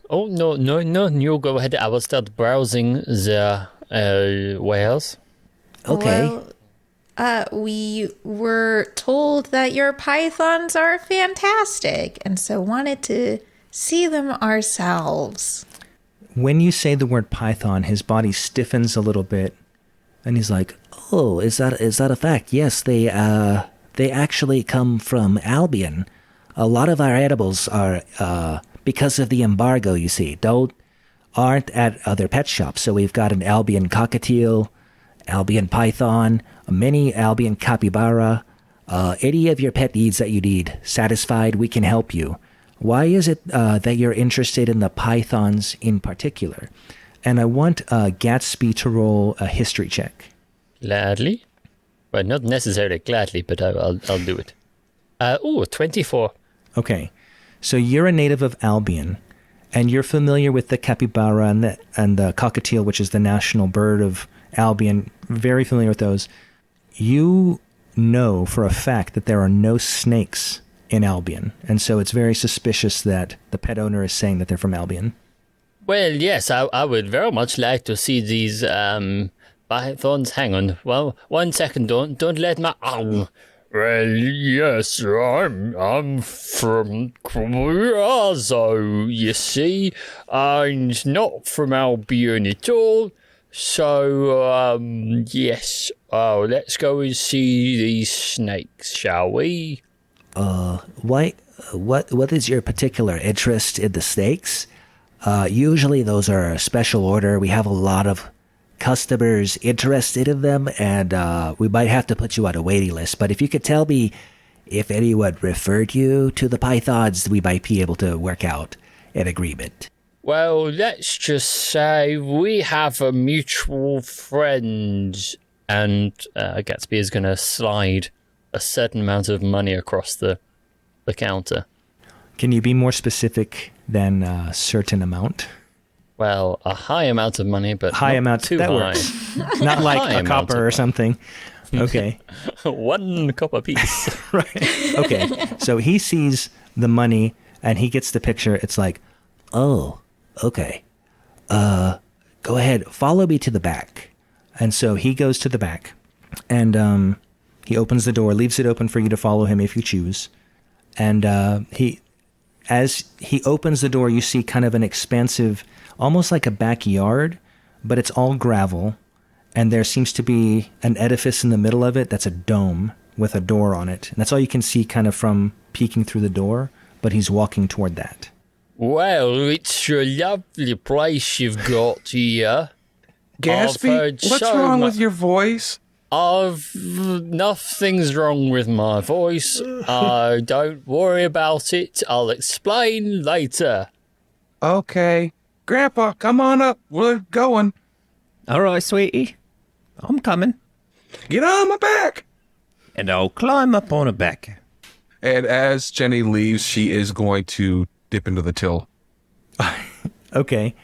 you go ahead. I will start browsing the wares. Okay. Well, we were told that your pythons are fantastic, and so wanted to see them ourselves. When you say the word python, his body stiffens a little bit, and he's like, "Oh, is that a fact? Yes, they they actually come from Albion. A lot of our animals are, because of the embargo, you see, aren't at other pet shops. So we've got an Albion cockatiel, Albion python, many Albion capybara. Any of your pet needs that you need satisfied, we can help you. Why is it that you're interested in the pythons in particular? And I want Gatsby to roll a history check. Gladly. Well, not necessarily gladly, but I'll do it. 24. Okay, so you're a native of Albion, and you're familiar with the capybara and the cockatiel, which is the national bird of Albion. Very familiar with those. You know for a fact that there are no snakes in Albion, and so it's very suspicious that the pet owner is saying that they're from Albion. Well, yes, I would very much like to see these pythons. Hang on. Well, 1 second. Don't let my... Well, yes, I'm from Quazo, you see, and not from Albion at all. So, yes, let's go and see these snakes, shall we? What is your particular interest in the snakes? Usually those are a special order. We have a lot of customers interested in them, and we might have to put you on a waiting list. But if you could tell me if anyone referred you to the pythons, we might be able to work out an agreement. Well, let's just say we have a mutual friend, and Gatsby is going to slide a certain amount of money across the counter. Can you be more specific than a certain amount? Well, a high amount of money, but high not amount too that high. Works. Not like High a amount copper of or something. Okay. 1 copper piece. Right. Okay. So he sees the money and he gets the picture. It's like, oh, okay. Go ahead. Follow me to the back. And so he goes to the back and he opens the door, leaves it open for you to follow him if you choose. And as he opens the door, you see kind of an expansive, almost like a backyard, but it's all gravel. And there seems to be an edifice in the middle of it that's a dome with a door on it. And that's all you can see kind of from peeking through the door, but he's walking toward that. Well, it's a lovely place you've got here. Gatsby, what's wrong with your voice? Nothing's wrong with my voice. Don't worry about it. I'll explain later. Okay. Grandpa, come on up. We're going. All right, sweetie. I'm coming. Get on my back. And I'll climb up on her back. And as Jenny leaves, she is going to dip into the till. Okay.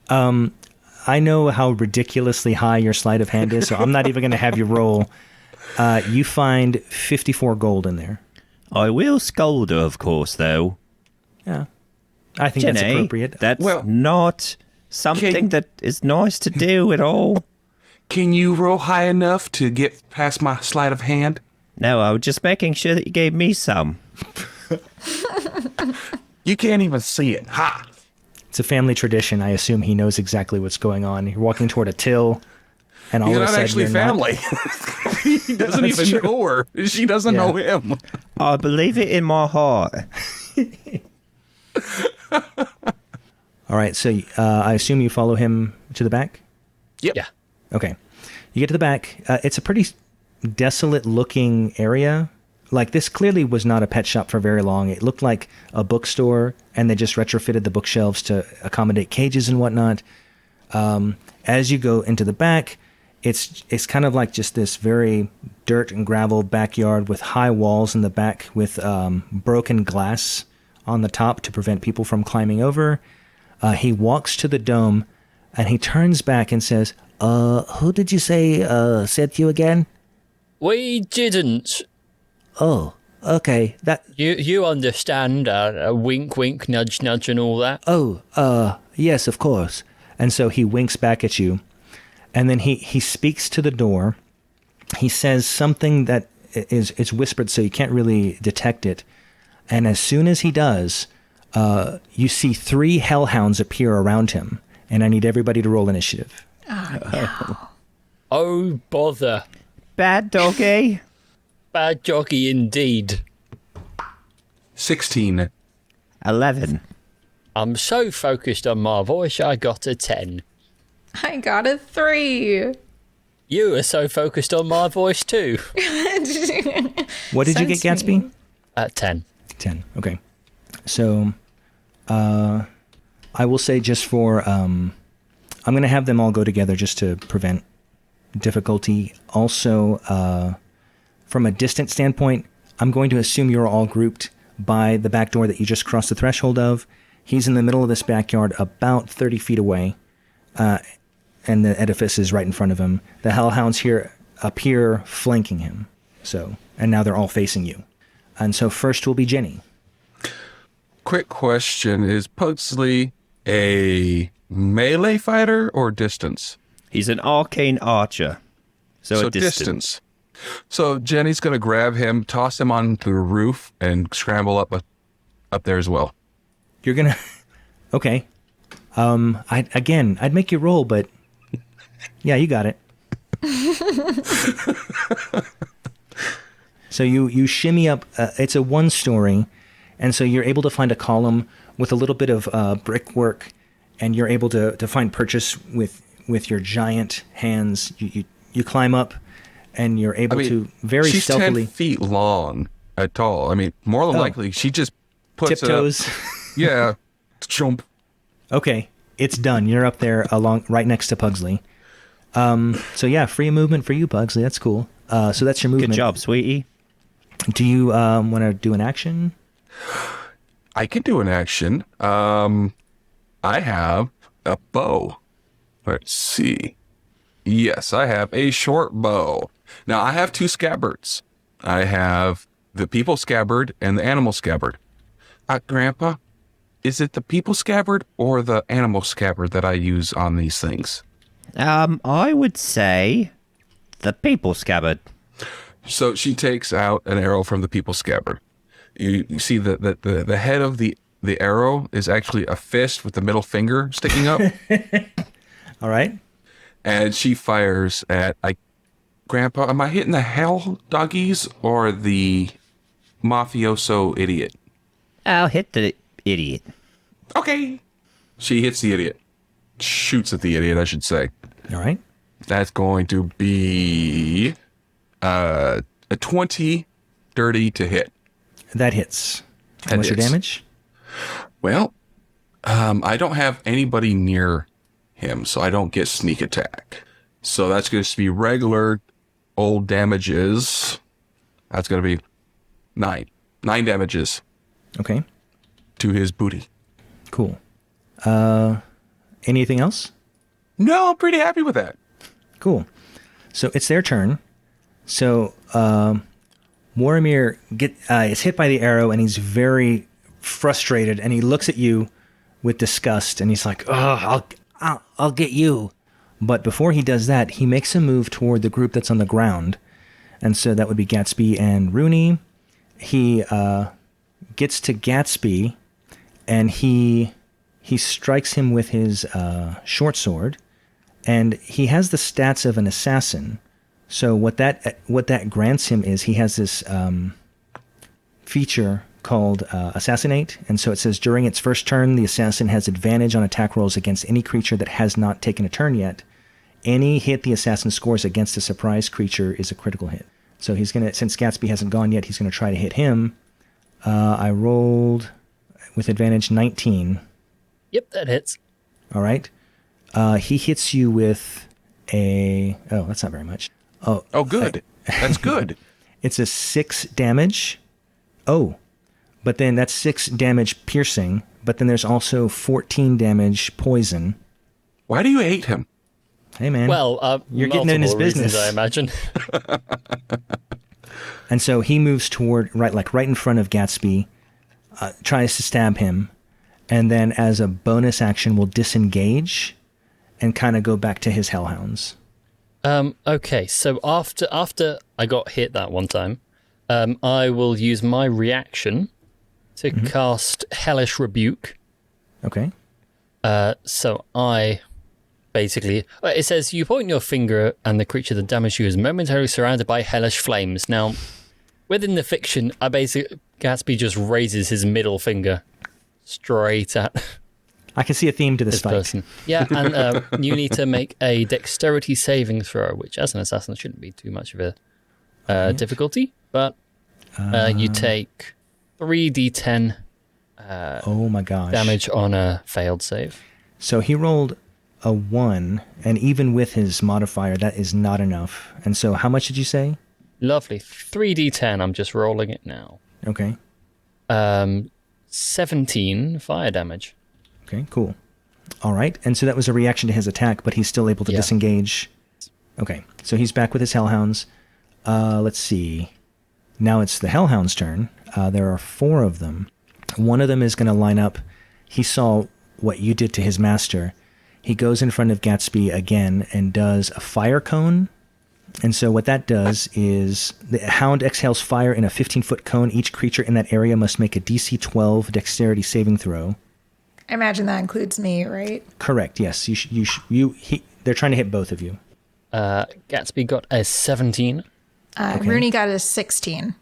I know how ridiculously high your sleight of hand is, so I'm not even going to have you roll. You find 54 gold in there. I will scold her, of course, though. Yeah. I think Jenny, that's appropriate. That's Well, not something that is nice to do at all. Can you roll high enough to get past my sleight of hand? No, I was just making sure that you gave me some. You can't even see it. Ha! It's a family tradition. I assume he knows exactly what's going on. You're walking toward a till, and all He's of a not sudden actually you're family. He doesn't even know her. She doesn't know him. I believe it in my heart. All right, so I assume you follow him to the back? Yep. Yeah. Okay. You get to the back. It's a pretty desolate-looking area. Like, this clearly was not a pet shop for very long. It looked like a bookstore, and they just retrofitted the bookshelves to accommodate cages and whatnot. As you go into the back, it's kind of like just this very dirt and gravel backyard with high walls in the back with broken glass on the top to prevent people from climbing over. He walks to the dome, and he turns back and says, who did you say sent you again? We didn't. Oh, okay. That. You understand, wink, wink, nudge, nudge, and all that? Oh, yes, of course. And so he winks back at you, and then he speaks to the door. He says something that is whispered, so you can't really detect it. And as soon as he does, you see 3 hellhounds appear around him, and I need everybody to roll initiative. Oh, no. Oh, bother. Bad doggy. bad jockey indeed. 16. 11. I'm so focused on my voice, I got a 10. I got a 3. You are so focused on my voice too. What did you get, Sense Gatsby? me. At 10. 10. Okay. So, I will say just for, I'm going to have them all go together just to prevent difficulty. Also, from a distance standpoint, I'm going to assume you're all grouped by the back door that you just crossed the threshold of. He's in the middle of this backyard about 30 feet away, and the edifice is right in front of him. The hellhounds up here flanking him. So, and now they're all facing you. And so first will be Jenny. Quick question. Is Pugsley a melee fighter or distance? He's an arcane archer. So a distance. So Jenny's going to grab him, toss him onto the roof, and scramble up there as well. You're going to... Okay. I'd make you roll, but... Yeah, you got it. So you shimmy up. It's a 1-story, and so you're able to find a column with a little bit of brickwork, and you're able to find purchase with your giant hands. You climb up, and you're able to very she's stealthily. 10 feet long, tall. I mean, more than likely, she just puts Tiptoes. it up. Yeah, jump. Okay, it's done. You're up there right next to Pugsley. So yeah, free movement for you, Pugsley. That's cool. So that's your movement. Good job, sweetie. Do you want to do an action? I can do an action. I have a bow. Let's see. Yes, I have a short bow. Now, I have 2 scabbards. I have the people scabbard and the animal scabbard. Grandpa, is it the people scabbard or the animal scabbard that I use on these things? I would say the people scabbard. So she takes out an arrow from the people scabbard. You see the head of the arrow is actually a fist with the middle finger sticking up. All right. And she fires at, Grandpa, am I hitting the hell doggies or the mafioso idiot? I'll hit the idiot. Okay. She hits the idiot. Shoots at the idiot, I should say. All right. That's going to be a 20 dirty to hit. That hits. That What's your hits. damage? Well, I don't have anybody near him, so I don't get sneak attack. So that's going to be regular old damages. That's going to be 9. 9 damages Okay. to his booty. Cool. Anything else? No, I'm pretty happy with that. Cool. So it's their turn. So Moromir is hit by the arrow, and he's very frustrated, and he looks at you with disgust, and he's like, "Oh, I'll get you." But before he does that, he makes a move toward the group that's on the ground, and so that would be Gatsby and Runii. He gets to Gatsby, and he strikes him with his short sword, and he has the stats of an assassin. So what that grants him is he has this feature called Assassinate, and so it says during its first turn, the assassin has advantage on attack rolls against any creature that has not taken a turn yet. Any hit the assassin scores against a surprise creature is a critical hit. So he's gonna, since Gatsby hasn't gone yet, he's gonna try to hit him. I rolled with advantage 19. Yep, that hits. All right. He hits you with a... Oh, that's not very much. Oh, good. That's good. It's a 6 damage. Oh, but then that's 6 damage piercing, but then there's also 14 damage poison. Why do you hate him? Hey, man. Well, you're getting in his multiple reasons, business. I imagine. And so he moves toward, right in front of Gatsby, tries to stab him, and then as a bonus action will disengage and kind of go back to his hellhounds. Okay, so after I got hit that one time, I will use my reaction to cast Hellish Rebuke. Okay. So I basically... It says, you point your finger and the creature that damaged you is momentarily surrounded by hellish flames. Now, within the fiction, Gatsby just raises his middle finger straight at I can see a theme to this this fight. person. Yeah, and you need to make a dexterity saving throw, which as an assassin shouldn't be too much of a difficulty, but you take 3d10 Oh my gosh. damage on a failed save. So he rolled a 1, and even with his modifier, that is not enough. And so how much did you say? Lovely. 3d10, I'm just rolling it now. Okay. 17 fire damage. Okay, cool. All right. And so that was a reaction to his attack, but he's still able to Yeah. disengage. Okay. So he's back with his Hellhounds. Let's see. Now it's the Hellhound's turn. There are 4 of them. One of them is going to line up. He saw what you did to his master. He goes in front of Gatsby again and does a fire cone. And so what that does is the hound exhales fire in a 15-foot cone. Each creature in that area must make a DC 12 dexterity saving throw. I imagine that includes me, right? Correct. Yes. They're trying to hit both of you. Gatsby got a 17. Runii got a 16.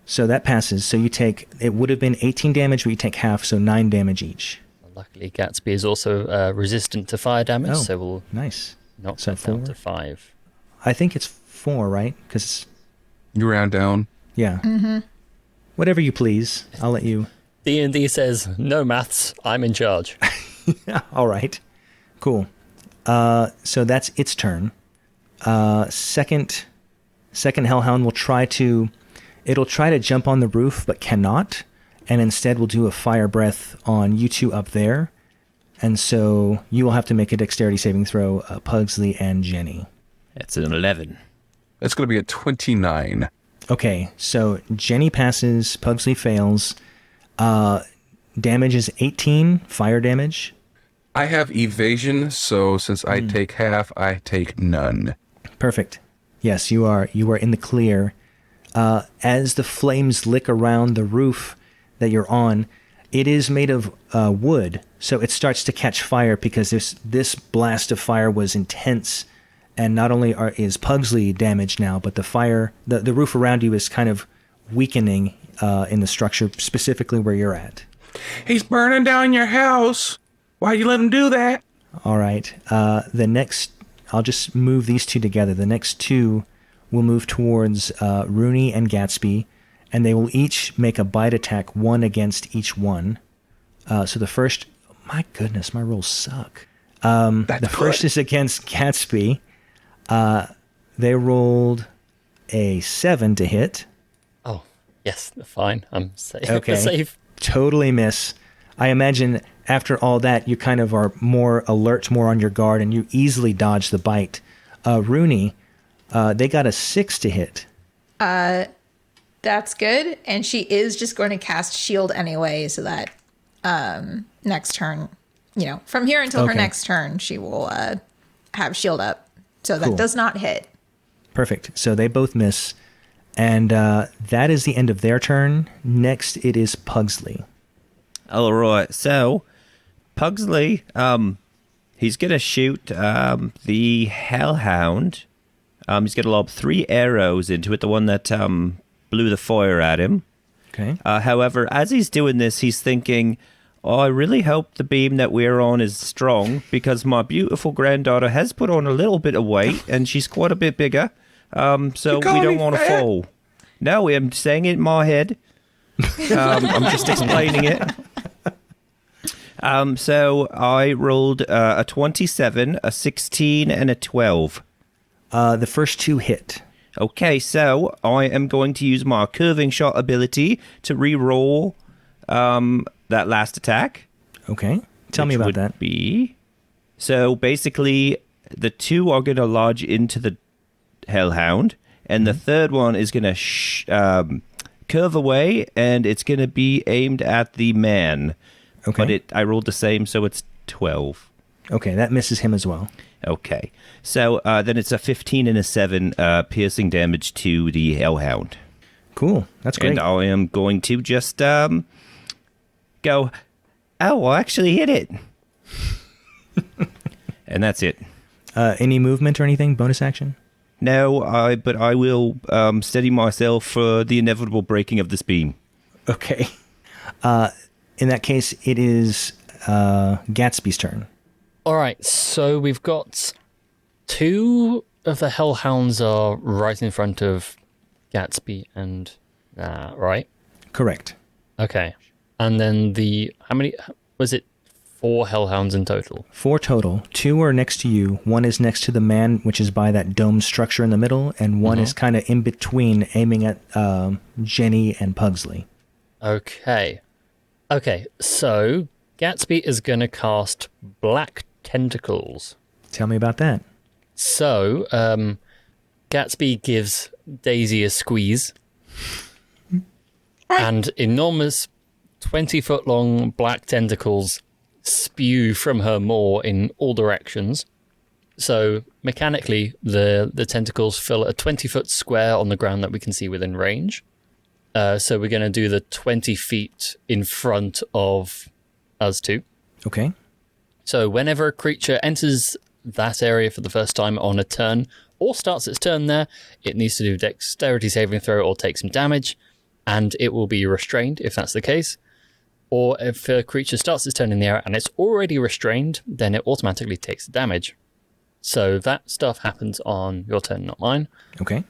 So that passes. So it would have been 18 damage, but you take half, so 9 damage each. Luckily, Gatsby is also resistant to fire damage, so we'll Nice. knock So that down 4? to 5. I think it's 4, right? Because, You round down. yeah. Mm-hmm. Whatever you please. I'll let you. D&D says, no maths, I'm in charge. All right. Cool. So that's its turn. Second Hellhound will try to jump on the roof, but cannot. And instead will do a fire breath on you two up there. And so you will have to make a dexterity saving throw, Pugsley and Jenny. That's an 11. That's going to be a 29. Okay, so Jenny passes, Pugsley fails. Damage is 18, fire damage. I have evasion, so since I take half, I take none. Perfect. Yes, you are in the clear. As the flames lick around the roof that you're on, it is made of wood, so it starts to catch fire because this blast of fire was intense, and not only is Pugsley damaged now, but the roof around you is kind of weakening in the structure, specifically where you're at. He's burning down your house. Why'd you let him do that? All right. I'll just move these two together. The next two will move towards Runii and Gatsby, and they will each make a bite attack, one against each one. So the first, my goodness, my rolls suck. The first is against Gatsby. They rolled a 7 to hit. Oh, yes, fine. I'm safe. Okay. Safe. Totally miss. I imagine after all that, you kind of are more alert, more on your guard, and you easily dodge the bite. Runii, they got a 6 to hit. That's good. And she is just going to cast shield anyway, so that next turn, from here until her Okay. next turn, she will have shield up. So that Cool. does not hit. Perfect. So they both miss. And that is the end of their turn. Next, it is Pugsley. All right, so Pugsley, he's going to shoot the Hellhound. He's going to lob 3 arrows into it, the one that blew the fire at him. Okay. However, as he's doing this, he's thinking, I really hope the beam that we're on is strong because my beautiful granddaughter has put on a little bit of weight and she's quite a bit bigger. So we don't want to fall. No, I'm saying it in my head. I'm just explaining it. So I rolled a 27, a 16, and a 12. The first 2 hit. Okay, so I am going to use my curving shot ability to re-roll that last attack. Okay. Tell me which about would that. Be so basically the 2 are going to lodge into the Hellhound, and the third one is going to curve away, and it's going to be aimed at the man. Okay. But I rolled the same, so it's 12. Okay, that misses him as well. Okay, so then it's a 15 and a 7 piercing damage to the Hellhound. Cool. That's great. And I am going to just go, oh, I actually hit it. And that's it. Any movement or anything? Bonus action? No, but I will steady myself for the inevitable breaking of this beam. Okay. In that case, it is Gatsby's turn. All right, so we've got 2 of the hellhounds are right in front of Gatsby and right? Correct. Okay. And then how many was it? 4 hellhounds in total. 4 total. 2 are next to you. 1 is next to the man, which is by that dome structure in the middle, and 1 is kind of in between, aiming at Jenny and Pugsley. Okay. Okay, so Gatsby is going to cast Black Tentacles. Tell me about that. So, Gatsby gives Daisy a squeeze, and enormous 20-foot long black tentacles spew from her maw in all directions. So mechanically, the tentacles fill a 20-foot square on the ground that we can see within range. So we're going to do the 20 feet in front of us 2. Okay. So whenever a creature enters that area for the first time on a turn, or starts its turn there, it needs to do dexterity saving throw or take some damage, and it will be restrained if that's the case. Or if a creature starts its turn in the air and it's already restrained, then it automatically takes the damage. So that stuff happens on your turn, not mine. Okay.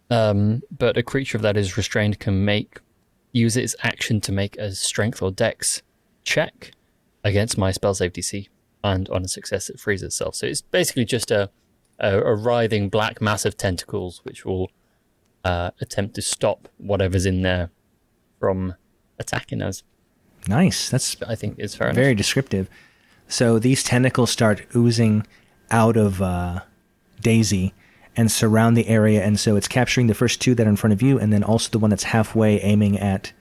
But a creature that is restrained can use its action to make a strength or dex check against my spell save DC, and on a success it frees itself. So it's basically just a writhing black mass of tentacles which will attempt to stop whatever's in there from attacking us. Nice. That's, I think, is fair enough. very descriptive. So these tentacles start oozing out of Daisy and surround the area, and so it's capturing the first 2 that are in front of you, and then also the one that's halfway aiming at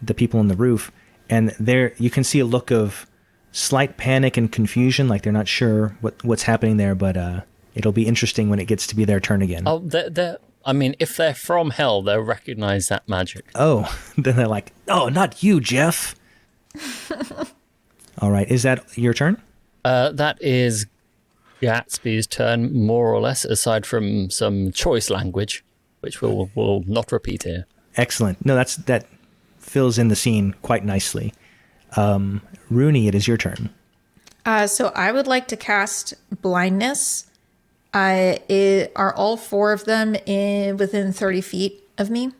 the people on the roof. And there you can see a look of slight panic and confusion, like they're not sure what's happening there, but it'll be interesting when it gets to be their turn again. Oh, I mean, if they're from hell, they'll recognize that magic. Oh, then they're like, oh, not you, Jeff. All right, is that your turn? That is Gatsby's turn, more or less, aside from some choice language, which we'll not repeat here. Excellent. No, that fills in the scene quite nicely. Runii, it is your turn. So I would like to cast Blindness. Are all 4 of them within 30 feet of me?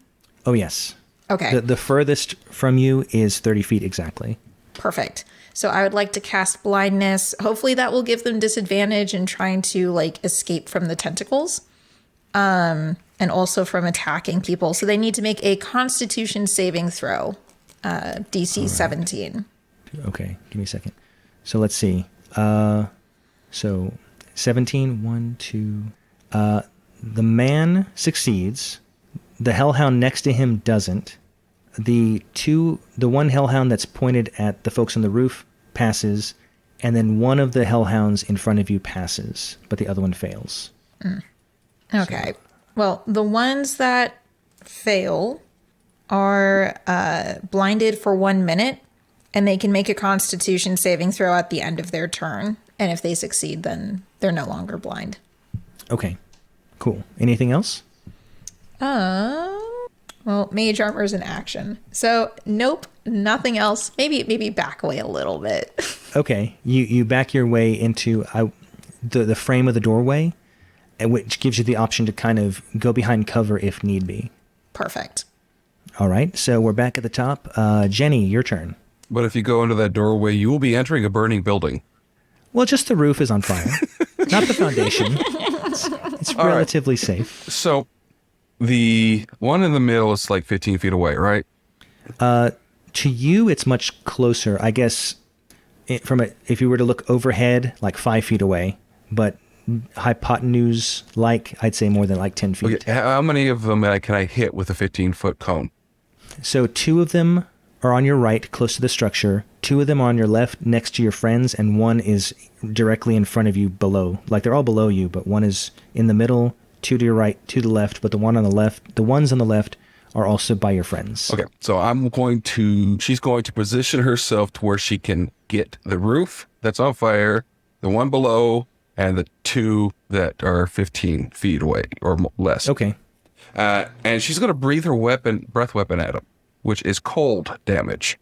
Oh, yes. Okay. The furthest from you is 30 feet exactly. Perfect. So I would like to cast Blindness. Hopefully that will give them disadvantage in trying to escape from the tentacles. And also from attacking people. So they need to make a Constitution saving throw. DC 17. Okay, give me a second. So let's see. So 17, 1, 2. The man succeeds. The hellhound next to him doesn't. The one hellhound that's pointed at the folks on the roof passes, and then one of the hellhounds in front of you passes, but the other one fails. Okay. Well, the ones that fail are blinded for 1 minute, and they can make a Constitution saving throw at the end of their turn. And if they succeed, then they're no longer blind. Okay, cool. Anything else? Well, mage armor is an action. So, nope, nothing else. Maybe back away a little bit. Okay, you back your way into the frame of the doorway, which gives you the option to kind of go behind cover if need be. Perfect. All right, so we're back at the top. Jenny, your turn. But if you go into that doorway, you will be entering a burning building. Well, just the roof is on fire, not the foundation. It's relatively safe. So the one in the middle is like 15 feet away, right? To you, it's much closer. I guess if you were to look overhead, like 5 feet away, but hypotenuse, I'd say more than 10 feet. Okay, how many of them can I hit with a 15-foot cone? So 2 of them are on your right, close to the structure. 2 of them are on your left, next to your friends, and 1 is directly in front of you below. They're all below you, but 1 is in the middle, 2 to your right, 2 to the left, but the ones on the left are also by your friends. Okay, so she's going to position herself to where she can get the roof that's on fire, the one below, and the 2 that are 15 feet away or less. Okay. And she's going to breathe her breath weapon at him, which is cold damage,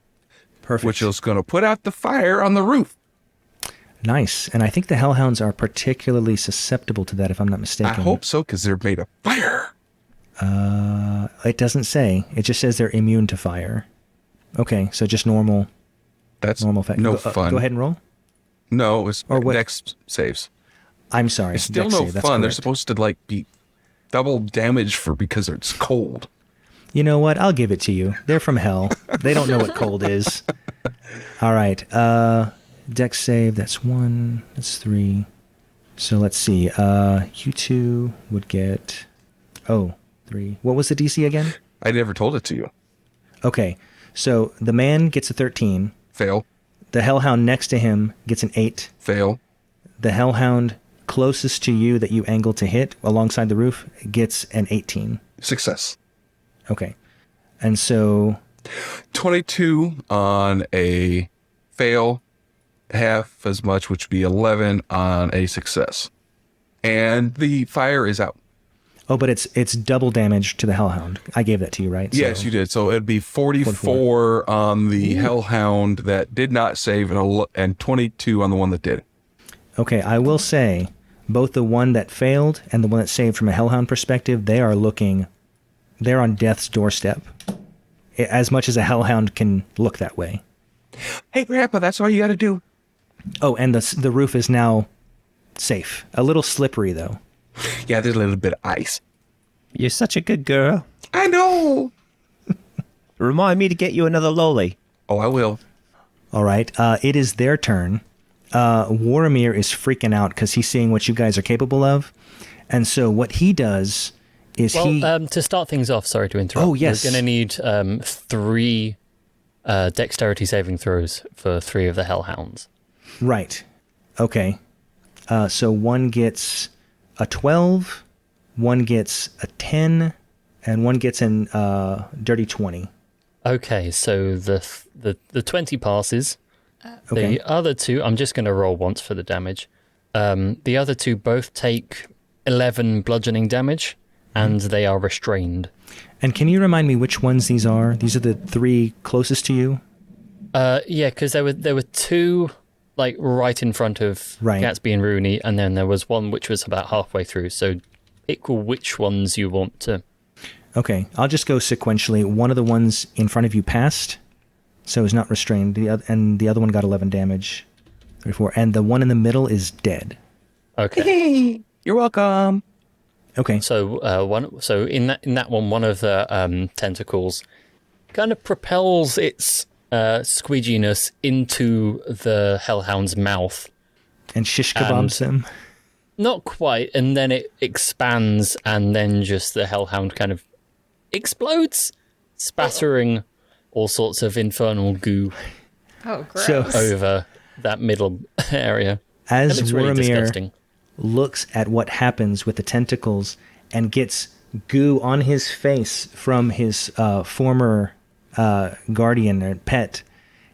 Perfect. which is going to put out the fire on the roof. Nice. And I think the hellhounds are particularly susceptible to that, if I'm not mistaken. I hope so, because they're made of fire. It doesn't say. It just says they're immune to fire. Okay, so just normal. That's normal no fun. Go ahead and roll. No, it's Or what? next saves. I'm sorry. It's still Dex no save, that's fun. They're correct. supposed to like be double damage because it's cold. You know what? I'll give it to you. They're from hell. They don't know what cold is. All right. Dex save. That's 1. That's 3. So let's see. You two would get... 3. What was the DC again? I never told it to you. Okay. So the man gets a 13. Fail. The hellhound next to him gets an 8. Fail. The hellhound closest to you that you angle to hit alongside the roof gets an 18. Success. Okay. And so 22 on a fail, half as much, which would be 11 on a success. And the fire is out. oh, but it's double damage to the hellhound. I gave that to you, right? Yes, you did. So it'd be 44 on the hellhound that did not save and 22 on the one that did. Okay, I will say both the one that failed and the one that saved from a hellhound perspective, they're on death's doorstep. As much as a hellhound can look that way. Hey, Grandpa, that's all you got to do. Oh, and the roof is now safe. A little slippery, though. Yeah, there's a little bit of ice. You're such a good girl. I know. Remind me to get you another lolly. Oh, I will. All right, it is their turn. Waramir is freaking out because he's seeing what you guys are capable of. And so what he does is to start things off, sorry to interrupt. Oh, yes. We're going to need 3 dexterity saving throws for 3 of the hellhounds. Right. Okay. So one gets a 12, one gets a 10, and one gets an dirty 20. Okay, so the 20 passes. Okay. The other 2, I'm just going to roll once for the damage. The other 2 both take 11 bludgeoning damage, and they are restrained. And can you remind me which ones these are? These are the 3 closest to you? Yeah, because there were 2 like right in front of Right. Gatsby and Runii, and then there was one which was about halfway through. So pick which ones you want to. Okay, I'll just go sequentially. One of the ones in front of you passed, so is not restrained. And the other one got 11 damage. 34. And the one in the middle is dead. Okay. Hey, you're welcome. Okay. So in that one of the tentacles kind of propels its squeeginess into the hellhound's mouth. And shish kebabs him. Not quite, and then it expands, and then just the hellhound kind of explodes, spattering all sorts of infernal goo Oh, gross. So over that middle area. as It looks really Waramir disgusting. looks at what happens with the tentacles and gets goo on his face from his former guardian or pet,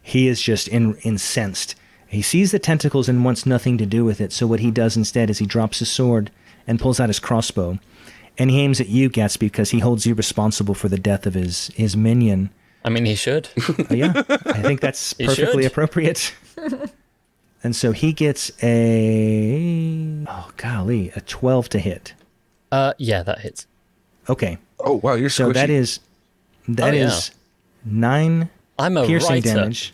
he is just incensed. He sees the tentacles and wants nothing to do with it, so what he does instead is he drops his sword and pulls out his crossbow, and he aims at you, Gatsby, because he holds you responsible for the death of his minion. I mean, he should. Yeah, I think that's He perfectly should. appropriate. And so he gets a 12 to hit. Yeah, that hits. Okay, Oh, wow, you're so squishy. that is Oh, yeah. 9 I'm a piercing writer. damage,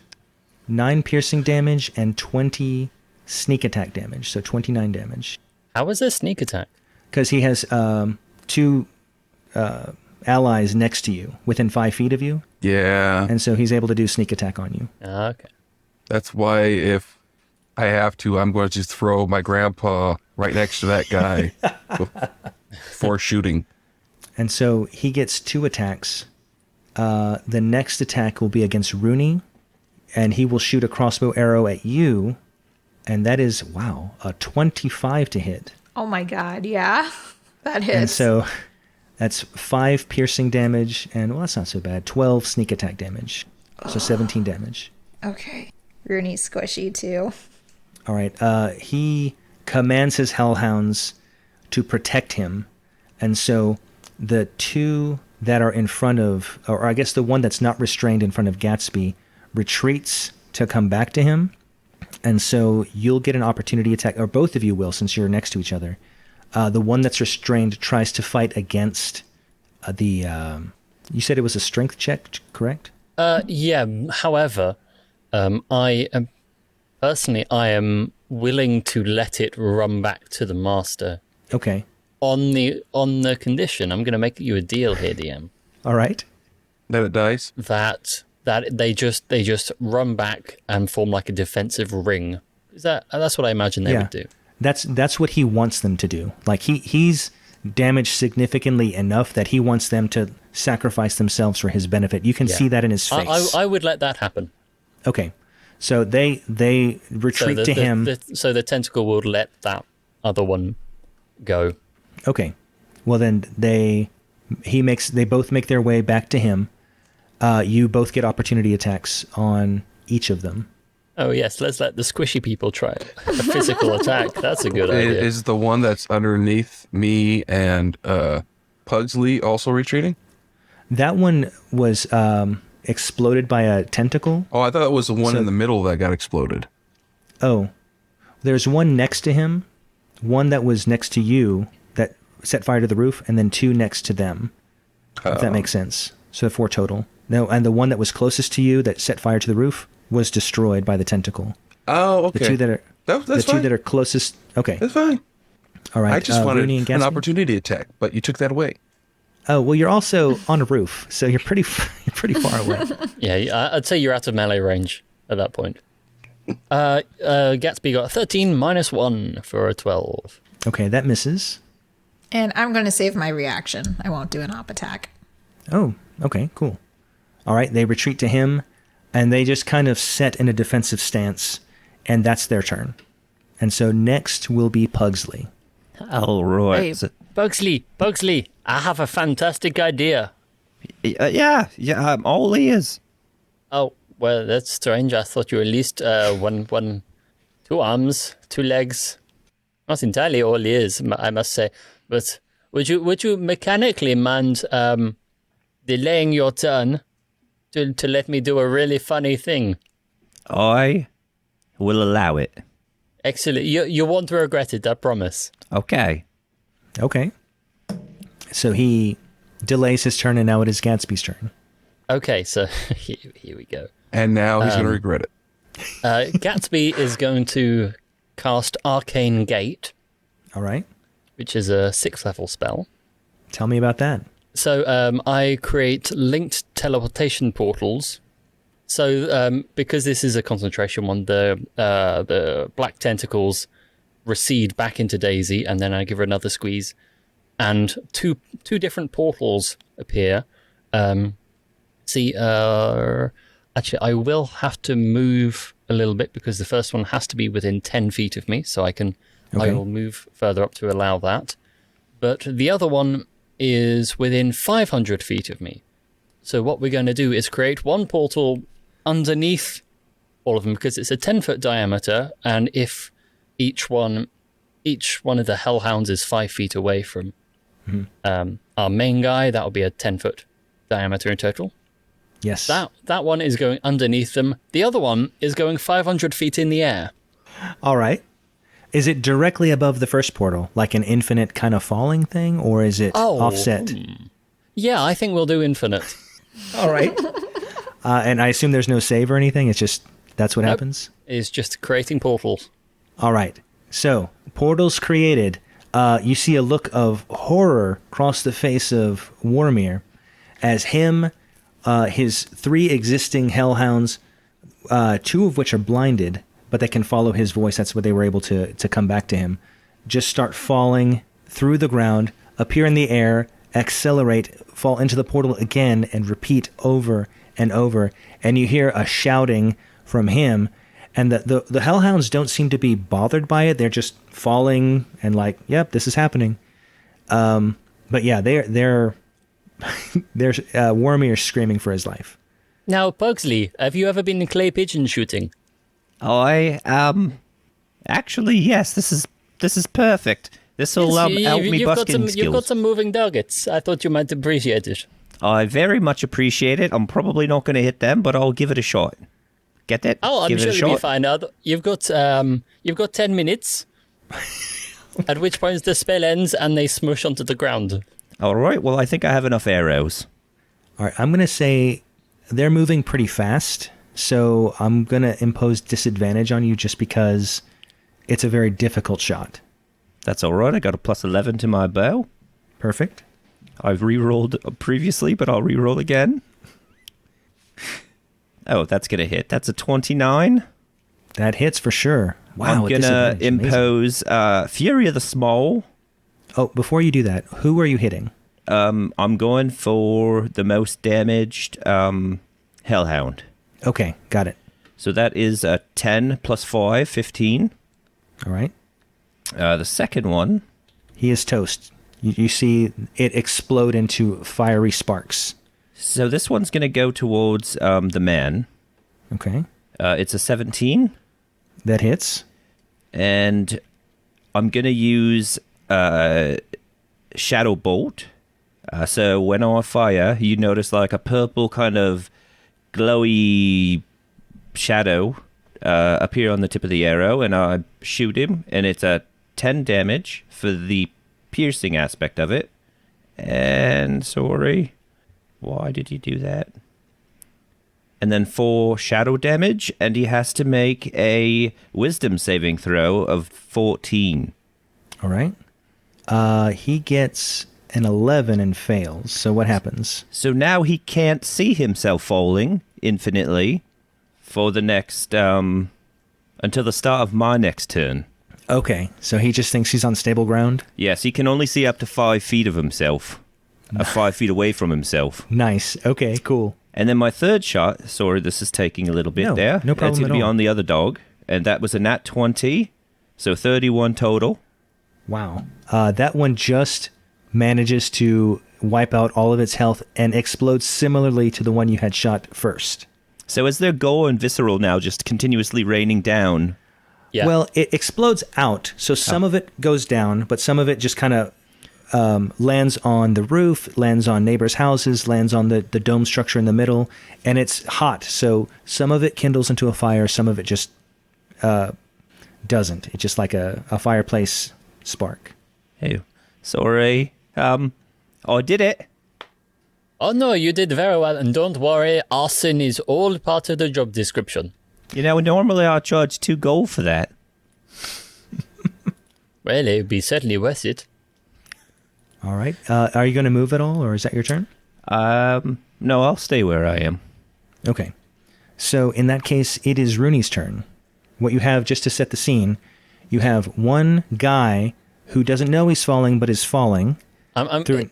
9 piercing damage, and 20 sneak attack damage. So 29 damage. How is there sneak attack? Because he has 2 allies next to you, within 5 feet of you, Yeah, and so he's able to do sneak attack on you. Okay. that's why if I have to, I'm going to just throw my grandpa right next to that guy for shooting. And so he gets 2 attacks. The next attack will be against Runii, and he will shoot a crossbow arrow at you, and that is, a 25 to hit. Oh my god, yeah. That hits. And so that's 5 piercing damage, and, that's not so bad, 12 sneak attack damage. So 17 damage. Okay. Rooney's squishy too. All right, he commands his hellhounds to protect him. And so the two that are in front of, or I guess the one that's not restrained in front of Gatsby, retreats to come back to him. And so you'll get an opportunity attack, or both of you will, since you're next to each other. The one that's restrained tries to fight against you said it was a strength check, correct? Yeah. However, I am willing to let it run back to the master. Okay. On the condition, I'm going to make you a deal here, DM. All right. That it dies. That they just run back and form like a defensive ring. That's what I imagine they would do. That's what he wants them to do. Like he's damaged significantly enough that he wants them to sacrifice themselves for his benefit. You can see that in his face. I would let that happen. Okay. So they retreat to him. So the tentacle will let that other one go. Okay. Well then they both make their way back to him. You both get opportunity attacks on each of them. Oh yes, let's let the squishy people try it. A physical attack. That's a good idea. Is the one that's underneath me and Pugsley also retreating? That one was exploded by a tentacle. Oh, I thought it was the one in the middle that got exploded. Oh, there's one next to him, one that was next to you that set fire to the roof, and then two next to them. If that makes sense. So 4 total. No, and the one that was closest to you that set fire to the roof was destroyed by the tentacle. Oh, okay. The two that are that's fine. two that are closest. Okay, That's fine. all right. I just wanted Runii and an Gatsby? opportunity attack, but you took that away. Oh well, you're also on a roof, so you're pretty far away. Yeah, I'd say you're out of melee range at that point. Gatsby got a 13 minus 1 for a 12. Okay, that misses. And I'm going to save my reaction. I won't do an op attack. Oh, okay, cool. All right, they retreat to him, and they just kind of set in a defensive stance, and that's their turn. And so next will be Pugsley. All right. Hey, Pugsley, I have a fantastic idea. Yeah, I'm all ears. Oh, well, that's strange. I thought you were at least 2 arms, 2 legs. Not entirely all ears, I must say. But would you mechanically mind delaying your turn to let me do a really funny thing? I will allow it. Excellent. You won't regret it, I promise. Okay. Okay. So he delays his turn, and now it is Gatsby's turn. Okay, so here we go. And now he's going to regret it. Gatsby is going to cast Arcane Gate, All right. which is a 6th level spell. Tell me about that. So I create linked teleportation portals. So because this is a concentration one, the black tentacles recede back into Daisy, and then I give her another squeeze, and two different portals appear. Actually, I will have to move a little bit because the first one has to be within 10 feet of me, so I will move further up to allow that. But the other one is within 500 feet of me. So what we're going to do is create one portal underneath all of them because it's a 10-foot diameter, and if each one of the hellhounds is 5 feet away from our main guy, that will be a 10-foot diameter in total. Yes. That one is going underneath them. The other one is going 500 feet in the air. All right. Is it directly above the first portal, like an infinite kind of falling thing, or is it offset? Yeah, I think we'll do infinite. All right. And I assume there's no save or anything. It's just that's what happens. It's just creating portals. All right. So portals created. You see a look of horror cross the face of Warmere as his 3 existing hellhounds, 2 of which are blinded, but they can follow his voice. That's what they were able to come back to him. Just start falling through the ground, appear in the air, accelerate, fall into the portal again, and repeat over and over. And you hear a shouting from him, and the hellhounds don't seem to be bothered by it. They're just falling and like, yep, this is happening. But yeah, they're Warmere screaming for his life. Now, Pugsley, have you ever been clay pigeon shooting? Actually, yes, this is perfect. This will help me busking skills. You've got some moving targets. I thought you might appreciate it. I very much appreciate it. I'm probably not going to hit them, but I'll give it a shot. Get that? Oh, I'm give sure it a you'll be shot. fine. You've got 10 minutes, at which point the spell ends and they smush onto the ground. All right. Well, I think I have enough arrows. All right, I'm going to say they're moving pretty fast, so I'm going to impose disadvantage on you just because it's a very difficult shot. That's all right. I got a plus 11 to my bow. Perfect. I've re-rolled previously, but I'll re-roll again. Oh, that's going to hit. That's a 29. That hits for sure. Wow, I'm with going to disadvantage. Amazing. impose Fury of the Small. Oh, before you do that, who are you hitting? I'm going for the most damaged Hellhound. Okay, got it. So that is a 10 plus 5, 15. All right. The second one, He is toast. You see it explode into fiery sparks. so this one's going to go towards the man. Okay. It's a 17, That hits. and I'm going to use Shadow Bolt. So when I fire, you notice like a purple kind of glowy shadow appear on the tip of the arrow, and I shoot him, and it's a 10 damage for the piercing aspect of it. And sorry, why did you do that? And then 4 shadow damage, and he has to make a wisdom saving throw of 14. All right. He gets an 11 and fails. So what happens? So now he can't see himself falling infinitely for the next until the start of my next turn. Okay, so he just thinks he's on stable ground. Yes, he can only see up to 5 feet of himself. 5 feet away from himself. Nice. Okay, cool. And then my third shot, sorry, this is taking a little bit No, there. no problem It's going to at be all. on the other dog. And that was a nat 20, so 31 total. Wow. That one just manages to wipe out all of its health and explodes similarly to the one you had shot first. So is their gore and visceral now just continuously raining down? Yeah. Well, it explodes out, so some of it goes down, but some of it just kind of lands on the roof, lands on neighbors' houses, lands on the dome structure in the middle, and it's hot. So some of it kindles into a fire, some of it just doesn't. It's just like a fireplace spark. Hey, sorry. I did it. Oh no, you did very well, and don't worry, arson is all part of the job description. You know, normally I charge 2 gold for that. Well, it would be certainly worth it. All right. Are you going to move at all, or is that your turn? No, I'll stay where I am. Okay. So in that case, it is Rooney's turn. What you have, just to set the scene, you have one guy who doesn't know he's falling, but is falling.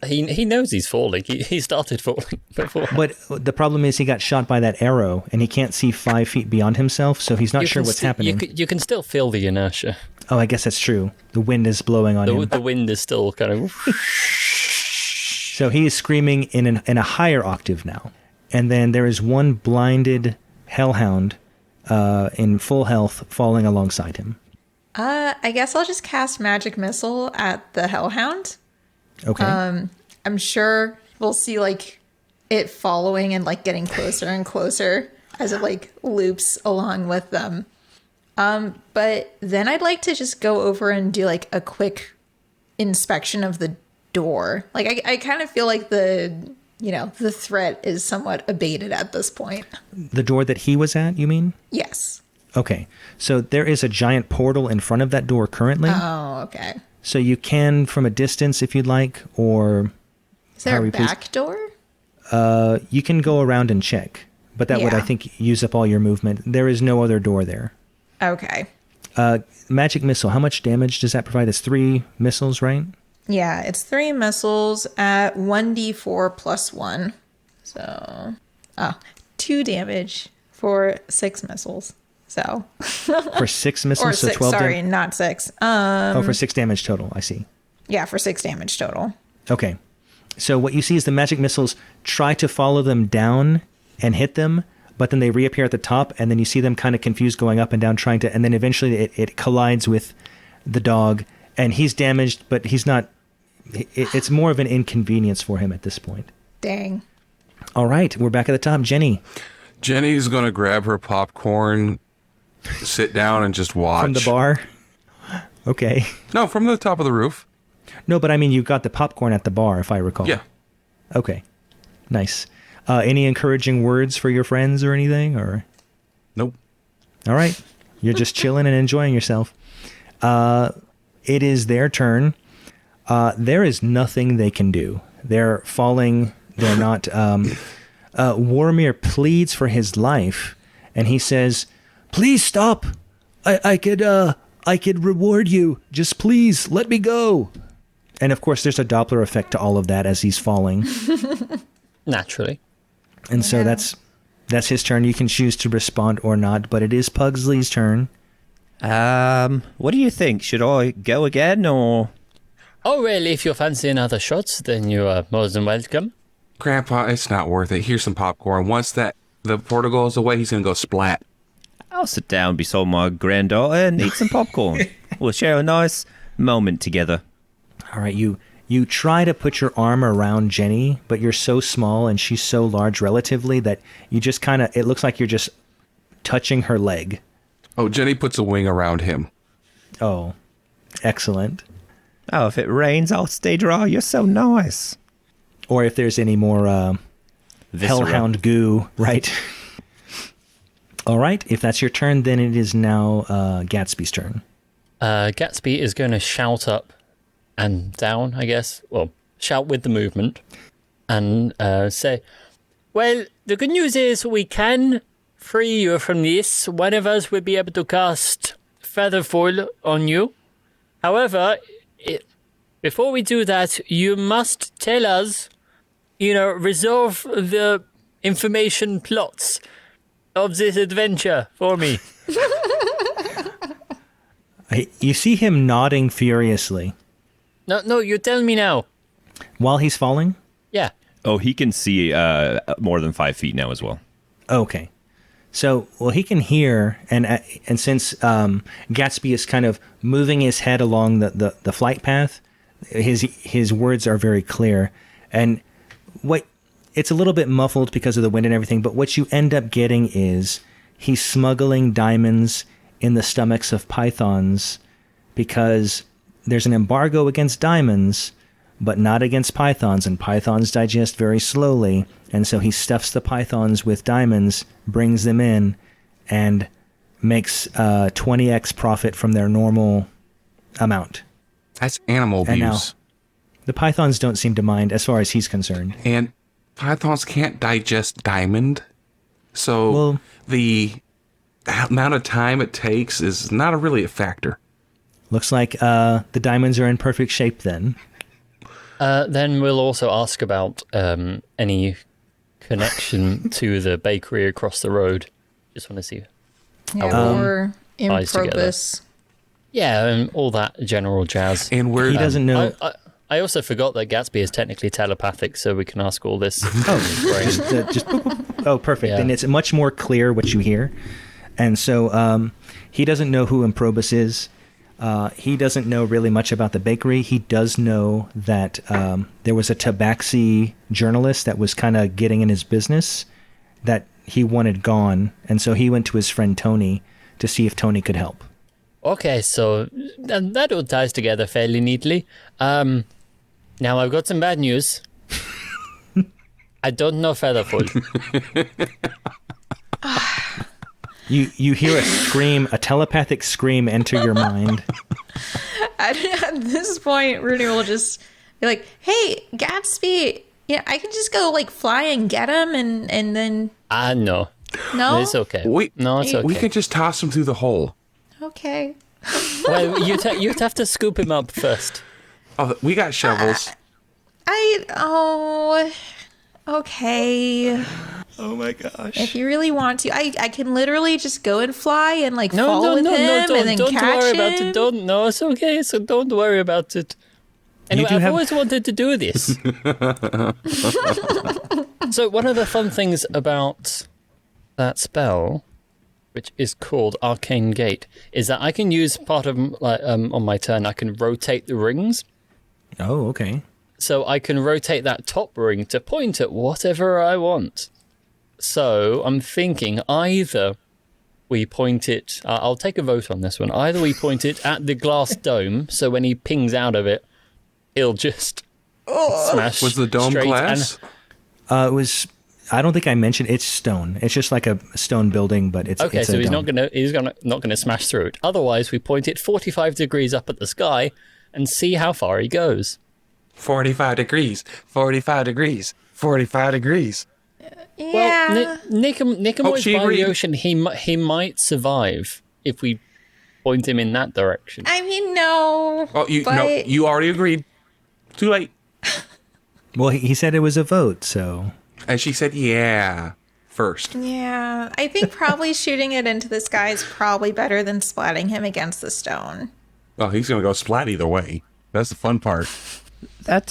He knows he's falling. He started falling before. But the problem is he got shot by that arrow, and he can't see 5 feet beyond himself, so he's not You sure can what's sti- happening. You can still feel the inertia. Oh, I guess that's true. The wind is blowing on him. The wind is still kind of... So he is screaming in a higher octave now. And then there is one blinded hellhound in full health falling alongside him. I guess I'll just cast Magic Missile at the Hellhound. Okay. I'm sure we'll see like it following and like getting closer and closer as it like loops along with them. But then I'd like to just go over and do like a quick inspection of the door. Like I kind of feel like the threat is somewhat abated at this point. The door that he was at, you mean? Yes. Okay. So there is a giant portal in front of that door currently. Oh, okay. So you can from a distance if you'd like, or Is there Harry, a please. back door? You can go around and check. But that would, I Yeah. think, use up all your movement. There is no other door there. Okay. Magic missile, how much damage does that provide? It's 3 missiles, right? Yeah, it's 3 missiles at 1d4 plus 1. So, 2 damage for 6 missiles. So, For 6 missiles, or so 6, 12 sorry, not 6. for 6 damage total, I see. Yeah, for 6 damage total. Okay. So what you see is the magic missiles try to follow them down and hit them, but then they reappear at the top, and then you see them kind of confused going up and down and then eventually it collides with the dog, And he's damaged, but he's not. It's more of an inconvenience for him at this point. Dang. All right, we're back at the top. Jenny. Jenny's gonna grab her popcorn, sit down, and just watch. From the bar? Okay. No, from the top of the roof. No, but I mean, you got the popcorn at the bar, if I recall. Yeah. Okay. Nice. Any encouraging words for your friends or anything? Or Nope. all right. You're just chilling and enjoying yourself. It is their turn. There is nothing they can do. They're falling. They're not. Warmir pleads for his life, and he says, "Please stop. I could reward you. Just please let me go." And of course, there's a Doppler effect to all of that as he's falling. Naturally. And so that's his turn. You can choose to respond or not, but it is Pugsley's turn. What do you think? Should I go again, or? Oh, really? If you fancy another shot, then you are more than welcome. Grandpa, it's not worth it. Here's some popcorn. Once the portal goes away, he's gonna go splat. I'll sit down beside my granddaughter and eat some popcorn. We'll share a nice moment together. All right, you try to put your arm around Jenny, but you're so small and she's so large relatively that you just kind of, it looks like you're just touching her leg. Oh, Jenny puts a wing around him. Oh, excellent. Oh, if it rains, I'll stay dry. You're so nice. Or if there's any more hellhound goo, right? All right, if that's your turn, then it is now Gatsby's turn. Gatsby is going to shout up and down, I guess. Well, shout with the movement and say, well, the good news is we can free you from this. One of us will be able to cast Featherfall on you. However, before we do that, you must tell us, resolve the information plots of this adventure for me. You see him nodding furiously. No, you tell me now. While he's falling? Yeah. Oh, he can see more than 5 feet now as well. Okay. So, well, he can hear, and since Gatsby is kind of moving his head along the flight path, his words are very clear. And it's a little bit muffled because of the wind and everything, but what you end up getting is he's smuggling diamonds in the stomachs of pythons because there's an embargo against diamonds, but not against pythons, and pythons digest very slowly, and so he stuffs the pythons with diamonds, brings them in, and makes 20x profit from their normal amount. That's animal abuse. And now, the pythons don't seem to mind as far as he's concerned. And pythons can't digest diamond, so the amount of time it takes is not really a factor. Looks like the diamonds are in perfect shape then. Then we'll also ask about any connection to the bakery across the road. Just want to see. Yeah, or ties together. Improbus. Yeah, and all that general jazz. And where He doesn't know. I also forgot that Gatsby is technically telepathic, so we can ask all this. Oh, perfect. Yeah. And it's much more clear what you hear. And so he doesn't know who Improbus is. He doesn't know really much about the bakery. He does know that there was a Tabaxi journalist that was kind of getting in his business that he wanted gone. And so he went to his friend Tony to see if Tony could help. Okay, so that all ties together fairly neatly. Now I've got some bad news. I don't know Featherfall. You hear a scream, a telepathic scream enter your mind. At this point, Runii will just be like, hey, Gatsby, I can just go fly and get him and then... No. No? It's okay. No, it's okay. We can just toss him through the hole. Okay. Well, you'd have to scoop him up first. Oh, we got shovels. Okay. Oh my gosh. If you really want to, I can literally just go and fly and fall with him and then don't catch worry him. about it. No, it's okay. So don't worry about it. Anyway, I've always wanted to do this. So one of the fun things about that spell, which is called Arcane Gate, is that I can use part of on my turn. I can rotate the rings. Oh, okay. So I can rotate that top ring to point at whatever I want. So I'm thinking either we point it... I'll take a vote on this one. Either we point it at the glass dome, so when he pings out of it, he'll just smash. Was the dome straight glass? It was... I don't think I mentioned it's stone. It's just like a stone building, but it's Okay, it's so a he's dome. not gonna smash through it. Otherwise, we point it 45 degrees up at the sky and see how far he goes. 45 degrees. 45 degrees. 45 degrees. Yeah. Well, Niqamui's she by agreed. the ocean. He might survive if we point him in that direction. I mean, no. Oh, no, but you already agreed. Too late. Well, he said it was a vote, so... And she said, yeah, first. yeah, I think probably shooting it into the sky is probably better than splatting him against the stone. Oh, he's going to go splat either way. That's the fun part. That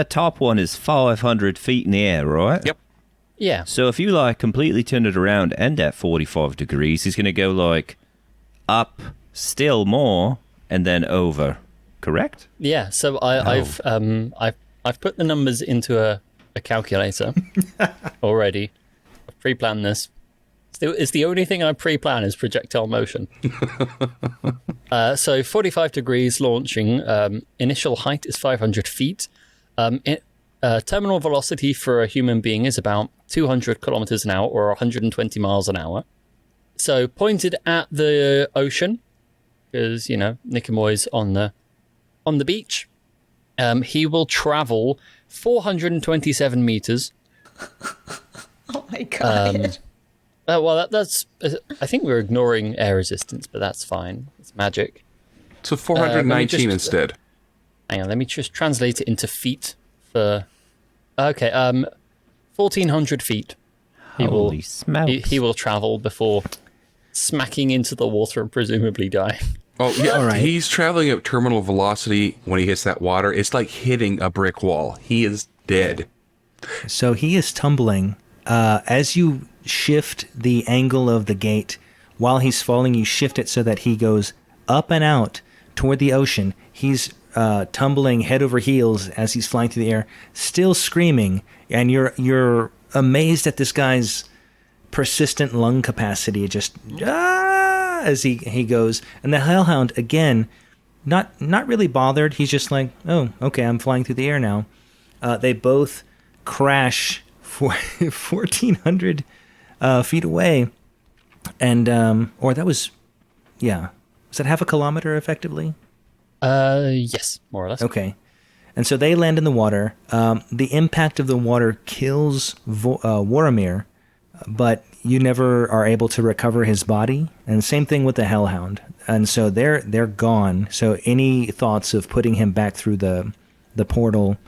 top one is 500 feet in the air, right? Yep. Yeah. So if you like completely turn it around and at 45 degrees, he's going to go like up still more and then over. Correct? Yeah. So I've put the numbers into a calculator already. I've pre-planned this. It's the only thing I pre-plan is projectile motion. So 45 degrees launching. Initial height is 500 feet. Terminal velocity for a human being is about 200 kilometers an hour or 120 miles an hour. So pointed at the ocean, because Niqamui's on the beach. He will travel 427 meters. Oh my god. Well, that's. I think we're ignoring air resistance, but that's fine. It's magic. So 419 instead. Hang on, let me just translate it into feet for. Okay, 1,400 feet. Holy smokes. He will travel before smacking into the water and presumably dying. Oh, yeah. All right. He's traveling at terminal velocity when he hits that water. It's like hitting a brick wall. He is dead. So he is tumbling. As you shift the angle of the gate, while he's falling, you shift it so that he goes up and out toward the ocean. He's tumbling head over heels as he's flying through the air, still screaming, and you're amazed at this guy's persistent lung capacity. Just as he goes, and the hellhound again, not really bothered. He's just like, oh, okay, I'm flying through the air now. They both crash 1,400 feet away, and or that was, yeah, was that half a kilometer effectively? Yes, more or less. Okay. And so they land in the water. The impact of the water kills Waromir, but you never are able to recover his body. And same thing with the Hellhound. And so they're gone. So any thoughts of putting him back through the portal,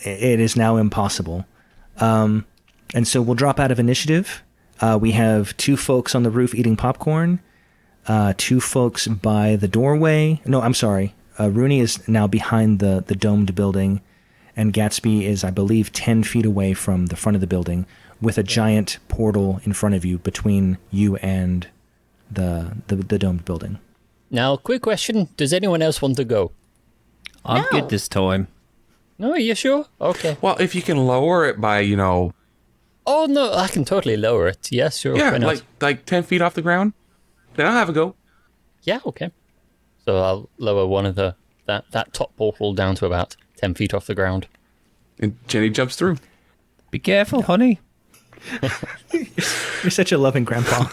it is now impossible. And so we'll drop out of initiative. We have 2 folks on the roof eating popcorn, 2 folks by the doorway. No, I'm sorry. Runii is now behind the domed building, and Gatsby is, I believe, 10 feet away from the front of the building with a giant portal in front of you between you and the domed building. Now, quick question. Does anyone else want to go? I'm No. good this time. No, are you sure? Okay. Well, if you can lower it by, Oh, no, I can totally lower it. Yes, sure. yeah, why not? like 10 feet off the ground, then I'll have a go. Yeah, okay. So I'll lower one of that top portal down to about 10 feet off the ground. And Jenny jumps through. Be careful, honey. You're such a loving grandpa.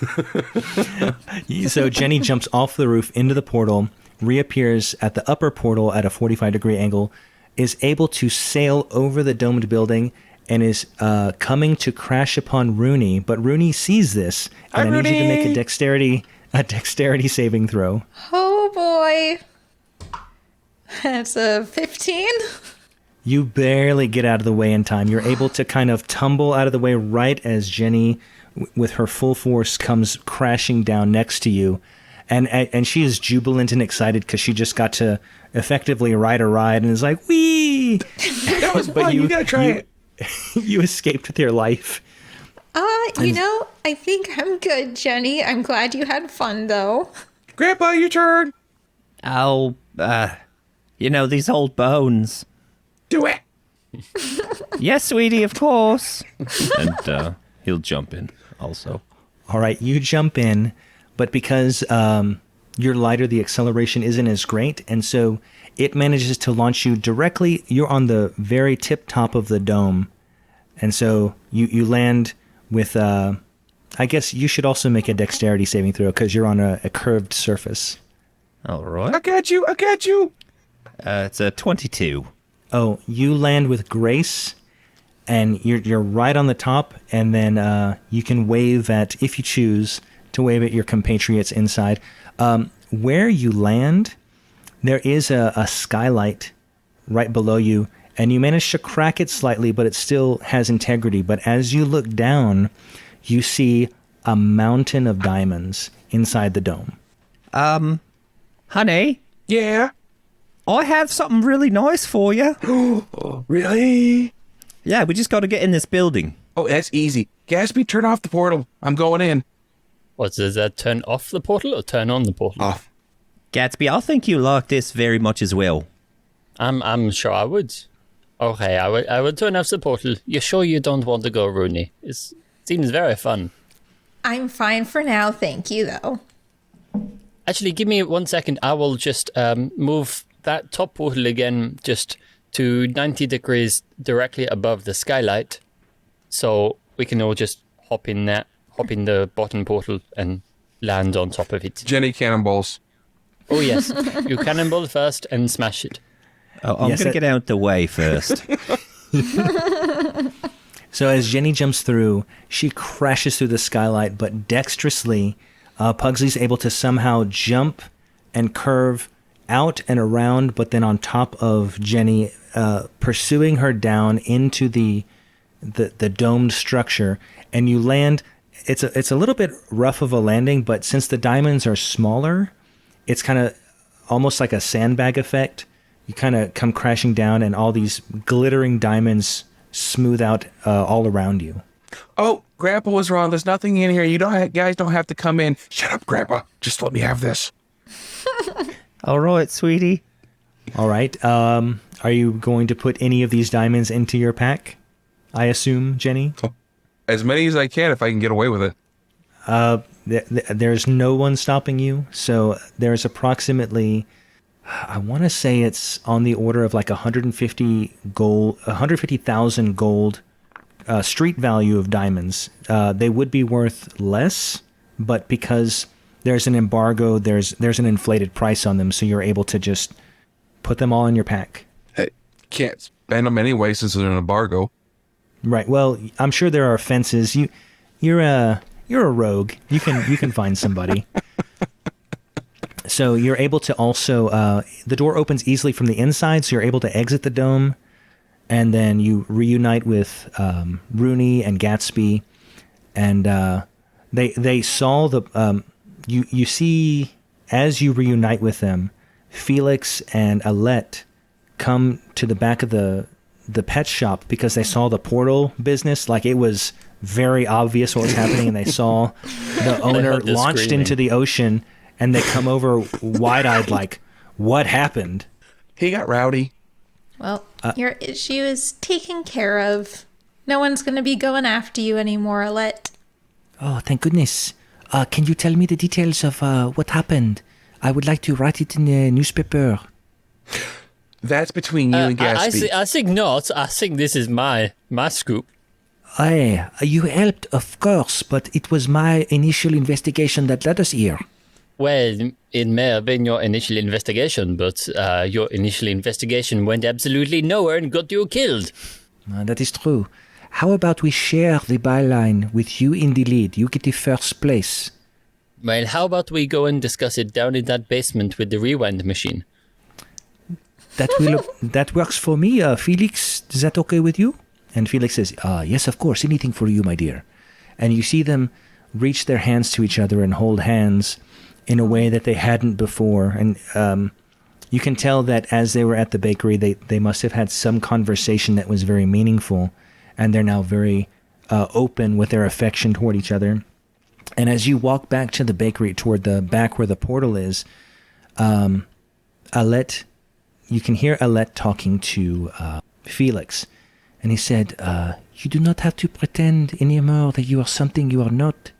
So Jenny jumps off the roof into the portal, reappears at the upper portal at a 45-degree angle, is able to sail over the domed building, and is coming to crash upon Runii. But Runii sees this, and I need you to make a dexterity saving throw. Oh boy. That's a 15. You barely get out of the way in time. You're able to kind of tumble out of the way right as Jenny, with her full force, comes crashing down next to you. And she is jubilant and excited because she just got to effectively ride a ride and is like, wee! That was fun. You gotta try it. You escaped with your life. I think I'm good, Jenny. I'm glad you had fun, though. Grandpa, your turn. Oh, these old bones. Do it. Yes, sweetie, of course. And he'll jump in also. All right, you jump in, but because you're lighter, the acceleration isn't as great, and so it manages to launch you directly. You're on the very tip top of the dome, and so you land with, I guess you should also make a dexterity saving throw because you're on a curved surface. All right. I got you. It's a 22. Oh, you land with grace, and you're right on the top, and then you can wave at, if you choose, to wave at your compatriots inside. Where you land, there is a skylight right below you, and you manage to crack it slightly, but it still has integrity. But as you look down, you see a mountain of diamonds inside the dome. Honey, Yeah. I have something really nice for you. Really? Yeah, we just got to get in this building. Oh, that's easy. Gatsby, turn off the portal. I'm going in. What, does that turn off the portal or turn on the portal? Off. Gatsby, I think you like this very much as well. I'm sure I would. Okay, I would turn off the portal. You're sure you don't want to go, Runii? It seems very fun. I'm fine for now, thank you, though. Actually, give me 1 second. I will just move that top portal again just to 90 degrees directly above the skylight. So we can all just hop in the bottom portal and land on top of it. Jenny cannonballs. Oh, yes. You cannonball first and smash it. Oh, I'm Yes, going to get out the way first. So as Jenny jumps through, she crashes through the skylight, but dexterously, Pugsley's able to somehow jump and curve out and around, but then on top of Jenny, pursuing her down into the domed structure, and you land. It's a little bit rough of a landing, but since the diamonds are smaller, it's kind of almost like a sandbag effect. You kind of come crashing down, and all these glittering diamonds smooth out all around you. Oh, Grandpa was wrong. There's nothing in here. Guys don't have to come in. Shut up, Grandpa. Just let me have this. All right, sweetie. All right. Are you going to put any of these diamonds into your pack? I assume, Jenny? As many as I can if I can get away with it. There's no one stopping you. So there's approximately, I want to say it's on the order of like 150,000 gold street value of diamonds. They would be worth less, but because there's an embargo, there's an inflated price on them, so you're able to just put them all in your pack. Hey, can't spend them anyway since there's an embargo. Right. Well, I'm sure there are fences. You're a rogue. You can find somebody. So you're able to also the door opens easily from the inside, so you're able to exit the dome, and then you reunite with Runii and Gatsby, and they saw the you see as you reunite with them, Felix and Alette come to the back of the pet shop because they saw the portal business. Like, it was very obvious what was happening, and they saw the owner launched screaming into the ocean, and they come over wide-eyed like, what happened? He got rowdy. Well, your issue is taken care of. No one's going to be going after you anymore, Alette. Oh, thank goodness. Can you tell me the details of what happened? I would like to write it in the newspaper. That's between you and Gatsby. I think not. I think this is my scoop. Aye, you helped, of course, but it was my initial investigation that led us here. Well, it may have been your initial investigation, but your initial investigation went absolutely nowhere and got you killed. That is true. How about we share the byline with you in the lead? You get the first place. Well, how about we go and discuss it down in that basement with the rewind machine? That works for me. Felix, is that okay with you? And Felix says, yes, of course, anything for you, my dear. And you see them reach their hands to each other and hold hands in a way that they hadn't before. And you can tell that as they were at the bakery, they must have had some conversation that was very meaningful. And they're now very open with their affection toward each other. And as you walk back to the bakery, toward the back where the portal is, Alette, you can hear Alette talking to Felix. And he said, you do not have to pretend anymore that you are something you are not.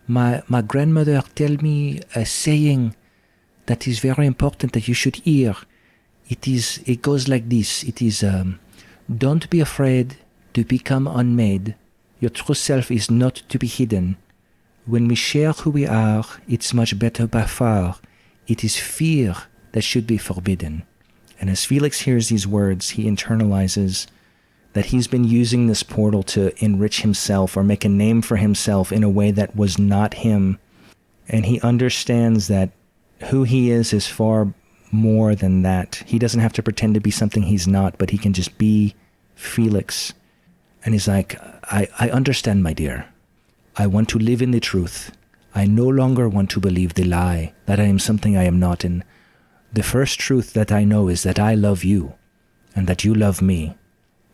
My grandmother tell me a saying that is very important that you should hear. It goes like this. It is, don't be afraid to become unmade. Your true self is not to be hidden. When we share who we are, it's much better by far. It is fear that should be forbidden. And as Felix hears these words, he internalizes that he's been using this portal to enrich himself or make a name for himself in a way that was not him. And he understands that who he is far more than that. He doesn't have to pretend to be something he's not, but he can just be Felix. And he's like, I understand, my dear. I want to live in the truth. I no longer want to believe the lie that I am something I am not. And the first truth that I know is that I love you and that you love me.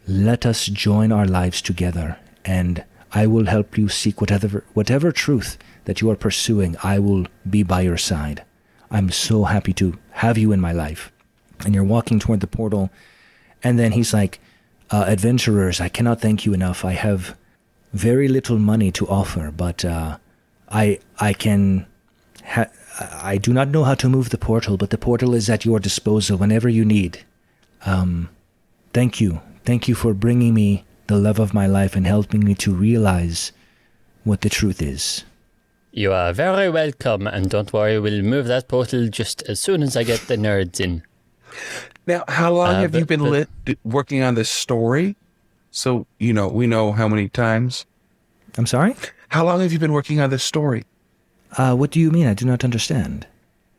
Let us join our lives together, and I will help you seek whatever truth that you are pursuing. I will be by your side. I'm so happy to have you in my life. And you're walking toward the portal, and then he's like, adventurers, I cannot thank you enough. I have very little money to offer, but I do not know how to move the portal, but the portal is at your disposal whenever you need. Thank you. Thank you for bringing me the love of my life and helping me to realize what the truth is. You are very welcome, and don't worry, we'll move that portal just as soon as I get the nerds in. Now, how long have you been working on this story? So, we know how many times. I'm sorry? How long have you been working on this story? What do you mean? I do not understand.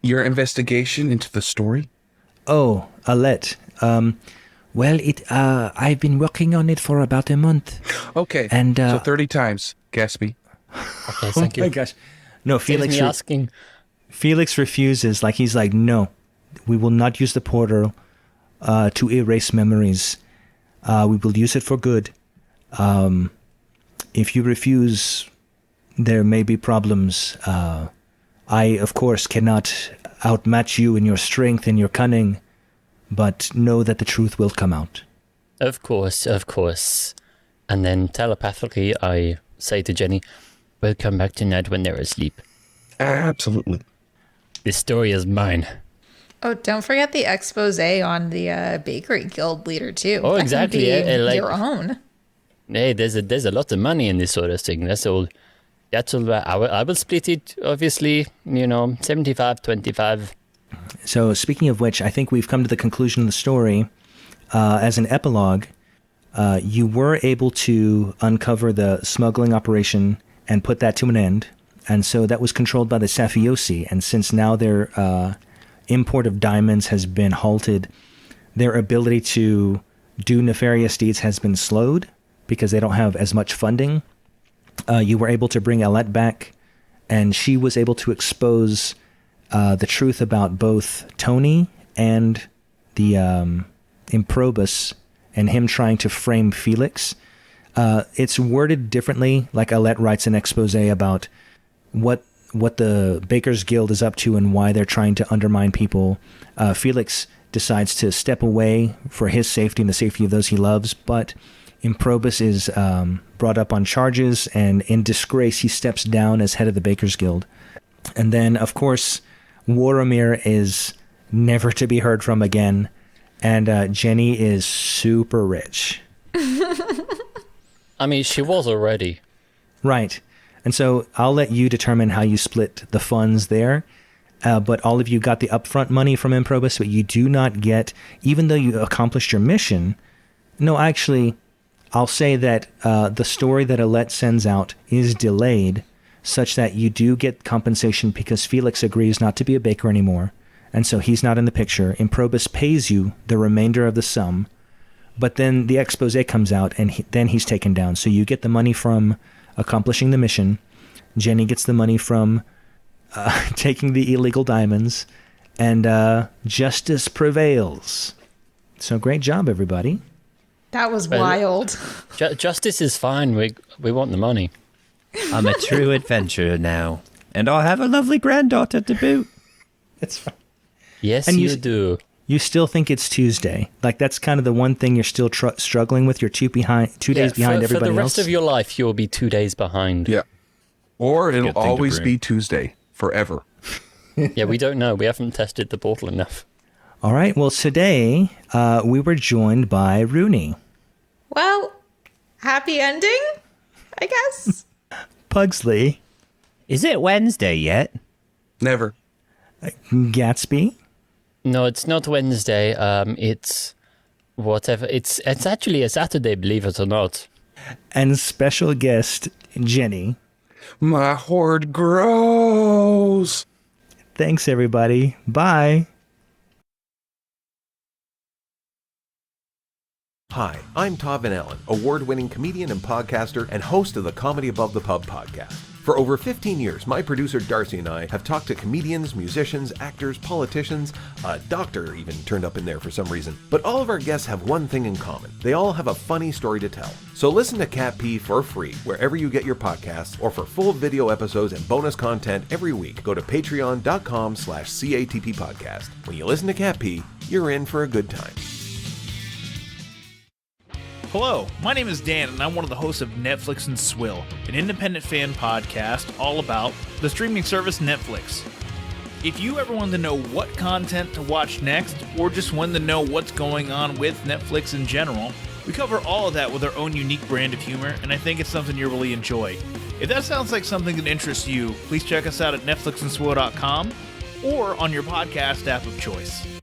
Your investigation into the story? Oh, Alette. Well, I've been working on it for about a month. Okay, and so 30 times, Gatsby. Okay, thank you. Oh my gosh. No, Felix. Asking. Felix refuses. He's like, no, we will not use the portal to erase memories. We will use it for good. If you refuse, there may be problems. I, of course, cannot outmatch you in your strength and your cunning, but know that the truth will come out. Of course. And then telepathically, I say to Jenny, we'll come back tonight when they're asleep. Absolutely. This story is mine. Oh, don't forget the expose on the bakery guild leader, too. Oh, That exactly. can be Like, your own. Hey, there's a lot of money in this sort of thing. That's all. I will split it, obviously, 75-25. So speaking of which, I think we've come to the conclusion of the story. As an epilogue, you were able to uncover the smuggling operation and put that to an end. And so that was controlled by the Safiosi. And since now their import of diamonds has been halted, their ability to do nefarious deeds has been slowed because they don't have as much funding. You were able to bring Alette back, and she was able to expose the truth about both Tony and the Improbus and him trying to frame Felix. It's worded differently, like Alette writes an expose about what the Bakers Guild is up to and why they're trying to undermine people. Felix decides to step away for his safety and the safety of those he loves, but Improbus is brought up on charges, and in disgrace he steps down as head of the Bakers Guild. And then, of course, Waromir is never to be heard from again, and Jenny is super rich. I mean, she was already. Right. And so I'll let you determine how you split the funds there. But all of you got the upfront money from Improbus, but you do not get, even though you accomplished your mission. No, actually, I'll say that the story that Alette sends out is delayed, such that you do get compensation because Felix agrees not to be a baker anymore, and so he's not in the picture. Improbus pays you the remainder of the sum, but then the expose comes out, and then he's taken down. So you get the money from accomplishing the mission. Jenny gets the money from taking the illegal diamonds, and justice prevails. So great job, everybody. That was wild. Justice is fine. We want the money. I'm a true adventurer now, and I'll have a lovely granddaughter to boot. It's fine. Yes, And you do. You still think it's Tuesday. Like, that's kind of the one thing you're still struggling with. You're 2 days behind everybody else. For the rest of your life, you'll be 2 days behind. Yeah. Or it'll Good thing to always bring. be Tuesday forever. Yeah, we don't know. We haven't tested the portal enough. All right. Well, today we were joined by Runii, Well, happy ending, I guess. Pugsley, Is it Wednesday yet? Never. Gatsby, No, it's not Wednesday. It's whatever. It's actually a Saturday, believe it or not. and special guest Jenny. My horde grows. Thanks, everybody. Bye. Hi, I'm Taven Allen, award-winning comedian and podcaster and host of the Comedy Above the Pub podcast. For over 15 years, my producer Darcy and I have talked to comedians, musicians, actors, politicians, a doctor even turned up in there for some reason. But all of our guests have one thing in common. They all have a funny story to tell. So listen to Cat P for free wherever you get your podcasts, or for full video episodes and bonus content every week, go to patreon.com/CATP podcast. When you listen to Cat P, you're in for a good time. Hello, my name is Dan, and I'm one of the hosts of Netflix and Swill, an independent fan podcast all about the streaming service Netflix. If you ever want to know what content to watch next, or just want to know what's going on with Netflix in general, we cover all of that with our own unique brand of humor, and I think it's something you'll really enjoy. If that sounds like something that interests you, please check us out at netflixandswill.com or on your podcast app of choice.